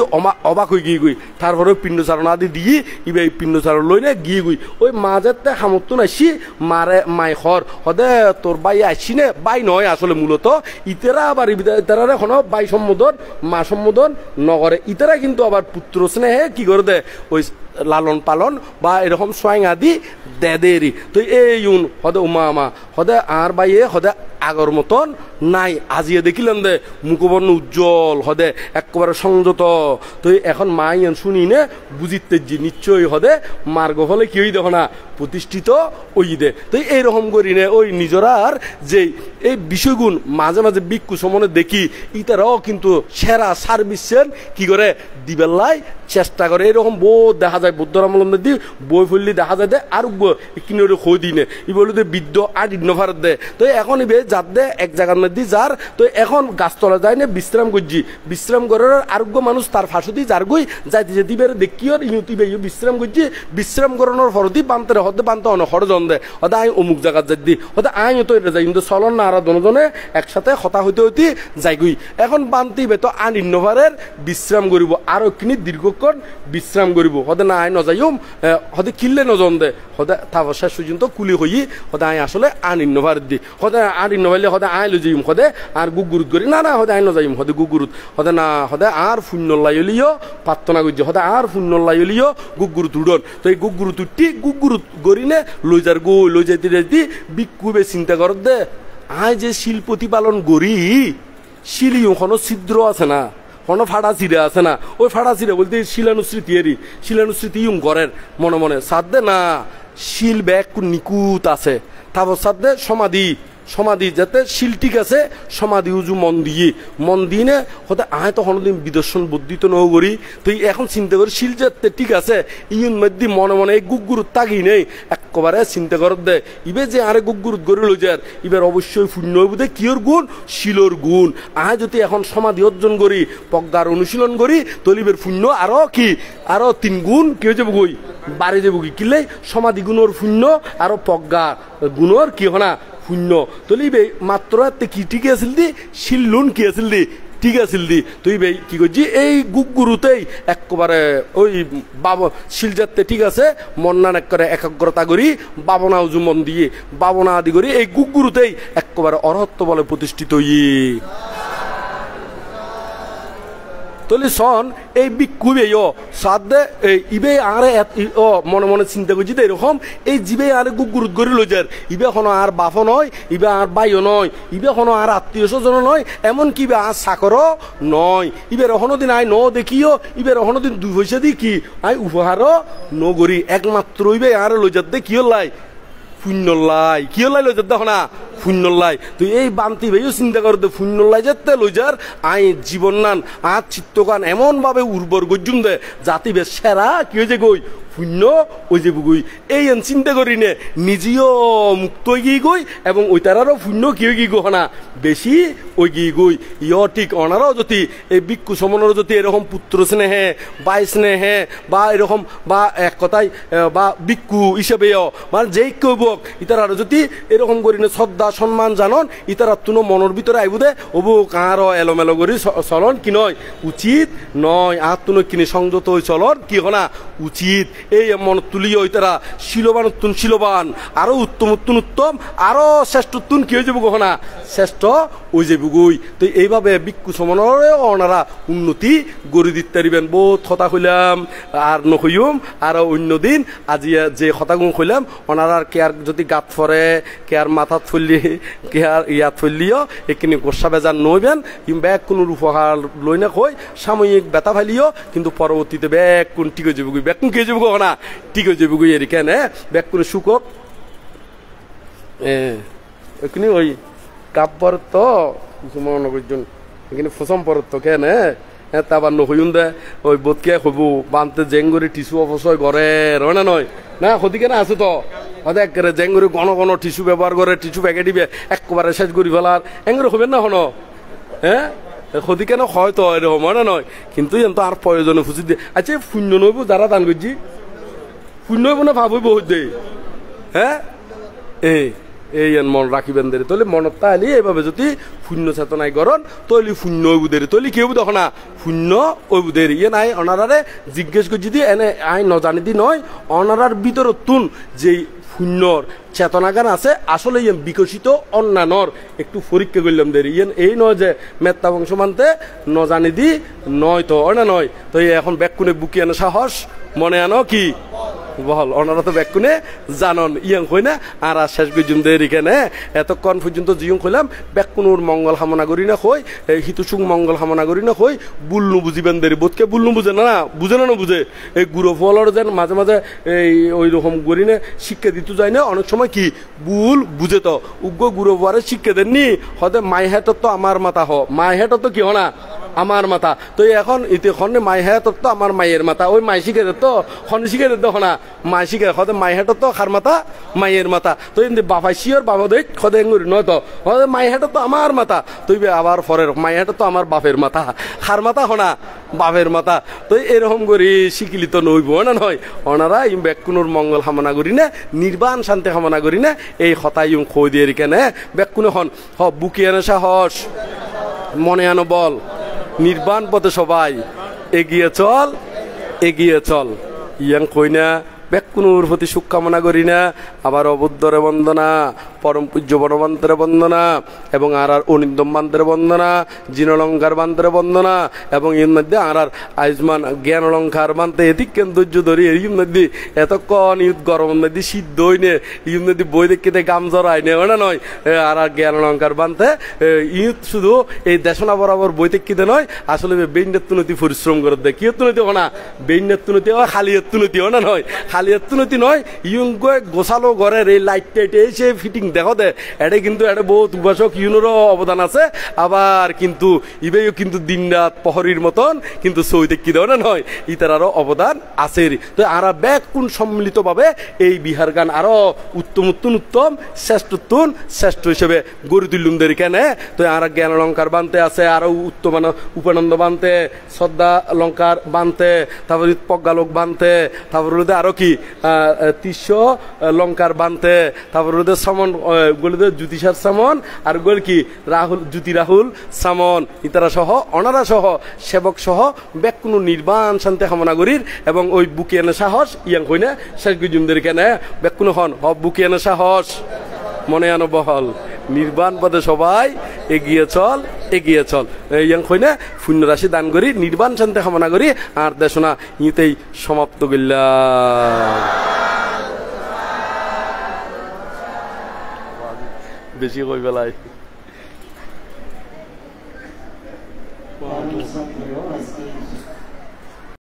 অবাক হয়ে গিয়ে গুই তারপরে পিণ্ডচারণ আদি দিয়ে ইবে পিণ্ডচারণ লই না গিয়ে গুই ওই মাঝেতে সামর্থ্য আসি মারে মাই হর হদে তোর বাই আসছি নে বাই নয় আসলে মূলত ইতেরা আবার ইতারা এখনো বাই সম্বোধন মা সম্বোধন নগরে ইতারা কিন্তু আবার পুত্র স্নেহে কি করে দে ওই লালন পালন বা এরকম সোয়াং আদি দেরি তো এই হদে উমা হদে আর বাইয়ে হদে আগর মতন নাই আজিয়ে দেখিলেন দে মুখবর্ণ উজ্জ্বল হদে একেবারে সংযত তো এখন মাই শুনি নে বুঝিতে নিশ্চয়ই হদে মার্গ হলে কি দেখো না প্রতিষ্ঠিত ওই দে তো এইরকম করি নে ওই নিজরার যে এই বিষয়গুণ মাঝে মাঝে বিক্ষু সমনে দেখি ইতারাও কিন্তু সেরা সার্ভিসের কি করে দিবেলাই চেষ্টা করে এরকম বই দেখা যায় বৌদ্ধরামলম দি বই ফুললি দেখা যায় দে আর কিনে খই দিনে ই বলি বৃদ্ধ আর ইন্নভারত দে তো এখন ইবে যার দে এক জায়গার মধ্যে যার তো এখন গাছতলা যায় না বিশ্রাম করছি বিশ্রাম করার আরোগ্য মানুষ তার ফাঁসুদি যার গই যাইতে যে দিবের দেখিও ইউটিউবে বিশ্রাম করছি বিশ্রাম করানোর ফরদি বানতে হতে বানতে অনেক হরজন দে হতে আই অমুক জায়গার যাই দি হতে আই তো এটা যাই কিন্তু চলন না আর দনজনে একসাথে হতা হইতে হইতে যাই গই এখন বানতিবে তো আন ইন্নভারের বিশ্রাম করিব আরো কিনি দীর্ঘক্ষণ বিশ্রাম করিব হতে না আই নজাইম হতে কিনলে নজন দে হতে তারপর শেষ পর্যন্ত কুলি হই হতে আই আসলে আন ইন্নভার দি হতে আন ইন্নভারলে হতে আই লো যাইম হতে আর গুগুরুত করি না হতে আই নজাইম হতে গুগুরুত হতে না হতে আর শূন্য লাইলিও প্রার্থনা করছি হতে আর শূন্য লাইলিও গুগুরুত উড়ন তো এই গুগুরুত উঠি গুগুরুত গরিনে লই যার গই লই যাইতে যাইতে বিক্ষুবে চিন্তা কর দে আই যে শিল প্রতিপালন করি শিলিও কোনো ছিদ্র আছে না কোনো ফাড়া চিড়ে আছে না ওই ফাড়া চিড়ে বলতে শিলানুস্মৃতি ঘরের মনে মনে সাদ দে না শিল ব্যাগ নিকুত আছে তারপর সাদ দে সমাধি যাতে শিল ঠিক আছে সমাধি উজু মন দিয়ে নে হতে আয় তখন দিন বিদর্শন বুদ্ধি তো নৌ করি তুই এখন চিন্তা করি শিল যাতে ঠিক আছে ইউন মধ্যে মনে মনে এই গুগুরুত তাগি নেই একবারে চিন্তা কর দে ইবে যে আরে গুগুরুত গড়ে লই যার ইবার অবশ্যই শূন্য বুধে কিয়র গুণ শিলর গুণ আয় যদি এখন সমাধি অর্জন করি পজ্ঞার অনুশীলন করি তলিবের শূন্য আরো 3 গুণ কি হয়ে যাবো গই বাড়ি যাবো কি কিলে সমাধি গুণর শূন্য আরো পজ্ঞা গুণর কি হনা শূন্য তলিবে মাত্র কি ঠিক আছিল দি শিল্লুন কি আছিল দি ঠিক আছিল দি তুই ভাই কি করছি এই গুগুরুতেই একবারে ওই শিলজাতে ঠিক আছে মন্নান করে একাগ্রতা করি বাবনা উজু মন দিয়ে বাবনা আদি করি এই গুগুরুতেই একবারে অরহত্ব বলে প্রতিষ্ঠিত তলি সন এই বিক্ষুবে সাদে ইবে আরে মনে মনে চিন্তা করছি এরকম এই জিবে আরে গুগুরুত গড়ি লই যার ইবে কোনো আর বাফ নয় ইবে আর বাইও নয় ইবে কোনো আর আত্মীয় স্বজন নয় এমন কি আর চাকরও নয় ইবে রহনো দিন আই ন দেখিও ইবে রহনো দিন 2 পয়সা দি কি আই উপহারও নগরি একমাত্র ইবে আর লই যার দে কি হলাই পুণ্যলাই কি হলাই লই যার দেখো না পুণ্যলাই তুই এই বান্তি ভাইও চিন্তা কর দে পুণ্যলাই যেতে লই যার আই জীবন নান আর চিত্তকান এমন ভাবে উর্বর গজ্জুম দে জাতি বেশ সেরা কি হয়েছে গই পুণ্য ওই যে বুগুই এই চিন্তা করি নে নিজেও মুক্ত গিয়ে গই এবং ওই তারারও পুণ্য কি হয়ে গো না বেশি ওই গিয়ে গই ঠিক অনারাও যদি এই বিক্ষু সমনের যদি এরকম পুত্র স্নেহে বা স্নেহে বা এরকম বা এক কথায় বা বিক্ষু হিসেবেও মানে যেই কেউ বক ইতারা যদি এরকম করি না শ্রদ্ধা সম্মান জানন ইতারা তুনো মনের ভিতরে আইবুদে ওবু কারো এলোমেলো করি চলন কি নয় উচিত নয় আর তুনো কিনে সংযত ওই চলন কি হনা উচিত এই মন তুলিও তারা শিলবান আরো উত্তম আরো শ্রেষ্ঠ কি হয়ে যাবো গহনা শ্রেষ্ঠ ওই যে বুগুই তো এইভাবে বিক্ষু সমনরে ওনারা উন্নতি গড়ি দিতে পারিবেন বহুত কথা কইলাম আর নকইম আর অন্যদিন আজি যে কথাগুলো কইলাম ওনারা কে আর যদি গাত ফরে কে আর মাথাত ফুললি কে আর ইয়াত ফুললিও এখানে গোসা বেজার নইবেন কিংবা এক কোনো উপহার লই না কই সাময়িক বেতা ফাইলিও কিন্তু পরবর্তীতে ব্যাগ কোন ঠিক হয়ে যাবো ব্যাগ কোন কে যাবো না ঠিক হয়ে যাবো এর কেন ব্যাগ কোনো সুখক এখানে ওই কাপড় তো মনে করছেন এখানে ফসম পরত তো কেন তারপর নহইন দে ওই বোধকে হব বানতে জেঙ্গুরি টিস্যু অবশ্যই ঘরে হয় না নয় না ক্ষতি কেন আছে তো দেখ জেঙ্গুরি ঘন টিস্যু ব্যবহার করে টিস্যু প্যাকেট দিবে একবারে শেষ করি ফেলার এঙ্গুরি হবেন না হন হ্যাঁ ক্ষতি কেন হয় তো এরকম হয় না নয় কিন্তু আর প্রয়োজনে ফুচি দিয়ে আচ্ছা শূন্য নইব যারা দান করছি শূন্য হইব না ভাবই বহুত দে হ্যাঁ এই মন রাখিবেন দেরি তৈলি মনত তাইলি এইভাবে যদি শূন্য চেতনায় গরণ তৈলি শূন্য ওইবু দেরি তৈলি কেউ দেখো না শূন্য ওইবু দেরি ইয়ে নাই অনারারে জিজ্ঞেস করছি দি এনে আই নজানি দি নয় অনারার ভিতরত তুন যেই শূন্যর চেতনাগান আছে আসলে ইয়ে বিকশিত অন্যান্যর একটু পরীক্ষা করলাম দেরি ইয়ে এই নয় যে মেত্তা বংশ মানতে নজানি দি নয় তো না নয় তো এখন ব্যাকুনে বুকি আনো সাহস মনে আনো কি বল ওনারা তো ব্যাকুনে জানন ইয়াং হই না আর শেষ গজুম দেরি কেনে এতক্ষণ পর্যন্ত জিয়ং কইলাম ব্যাকুনুর মঙ্গল কামনা করি না হই হিতুসুং মঙ্গল কামনা করি না হই বুলনু বুঝিবেন দেরি বোধকে বুলনু বুঝে না বুঝে না বুঝে এই গুরু ফলর যেন মাঝে মাঝে এই ওই রকম করি না শিক্ষা দিতে যায় না অনেক সময় কি বুল বুঝে তো উগ্র গুরু ফোয়ারে শিক্ষা দেননি হতে মাই হেটত তো আমার মাথা হ মাই হেটত তো কি হ না আমার মাথা তো এখন ইতে খনে মাই হেটত তো আমার মায়ের মাথা ওই মাই শিখে দিত খনে শিখে দিত না মাই শিখে হতে মাই হেটত তো খার মাথা মায়ের মাথা তো এমনি বাবাই শিওর বাবা দেখ খদে এঙ্গুরি নয় তো হতে মাই হেটত তো আমার মাথা তুই আবার ফরের মাই হেটত তো আমার বাপের মাথা খার মাথা হনা বাপের মাথা তো এরকম করি শিখিলি তো নইব না নয় ওনারা ইম ব্যাকুনুর মঙ্গল কামনা করি না নির্বাণ শান্তি কামনা করি না এই হতাই ইম খই দিয়ে কেনে ব্যাকুনে হন হ বুকে এনে সাহস মনে আনো বল নির্বাণ পথে সবাই এগিয়ে চল এগিয়ে চল ইয়াং কই না ব্যাকুনুর প্রতি সুখ কামনা করি না আবার অবুদ্ধরে বন্দনা পরম পূজ্য বনবান্তরে বন্দনা এবং আর অনিন্দম বান্তের বন্দনা জিনলঙ্কার বান্তের বন্দনা এবং এর মধ্যে আর আয়ুষ্মান জ্ঞান অলঙ্কার বান্তে এদিক কেন ধৈর্য ধরি এই মধ্যে এতক্ষণ ইউথ গরমের মধ্যে শীত দই নে ইউর মধ্যে বই দেখতে গাম জড়াই নে ওনা নয় আর জ্ঞান অলঙ্কার বান্তে ইউথ শুধু এই দেশনা বরাবর বই দেখতে নয় আসলে বেইনের তুনতি পরিশ্রম করে দেয় কি তুনতি না বেইনের তুনতি খালি তুনতি না নয় খালি তুনতি নয় ইউং গোছালো ঘরের এই লাইট টাইট এসে ফিটিং দেখো দে এটা কিন্তু এটা বহুত উপাসক ইউনেরও অবদান আছে আবার কিন্তু ইবেও কিন্তু দিন রাত প্রহরীর মতন কিন্তু সৌদিক কি দেও না নয় ইতারারও অবদান আছে তো আর ব্যাগ কোন সম্মিলিত ভাবে এই বিহার গান আরো উত্তম উত্তম শ্রেষ্ঠ হিসেবে গড়ে তুলুম দেরি কেন তো আর জ্ঞান অলঙ্কার বানতে আছে আরো উত্তম উপানন্দ বানতে শ্রদ্ধা অলঙ্কার বানতে তারপর প্রজ্ঞালোক বানতে তারপর আরো কি তিস্য লঙ্কার বানতে তারপর সমন গোলদের জ্যোতিষার সামন আর গোল কি রাহুল জ্যোতি রাহুল সামন ইতারা সহ অনারা সহ সেবক সহ ব্যাকুনো নির্বাণ শান্তি কামনা করির এবং ওই বুকে এনে সাহস ইয়াং কই না শেষ গুজুমদের কেনে ব্যাকুনো হন হব বুকে এনে সাহস মনে আনো বহল নির্বাণ পদে সবাই এগিয়ে চল ইয়াং কই না শূন্য রাশি দান করি নির্বাণ শান্তি কামনা করি আর দেশনা ইতেই সমাপ্ত গিল্লা বেশি কই বেলায় Vamos a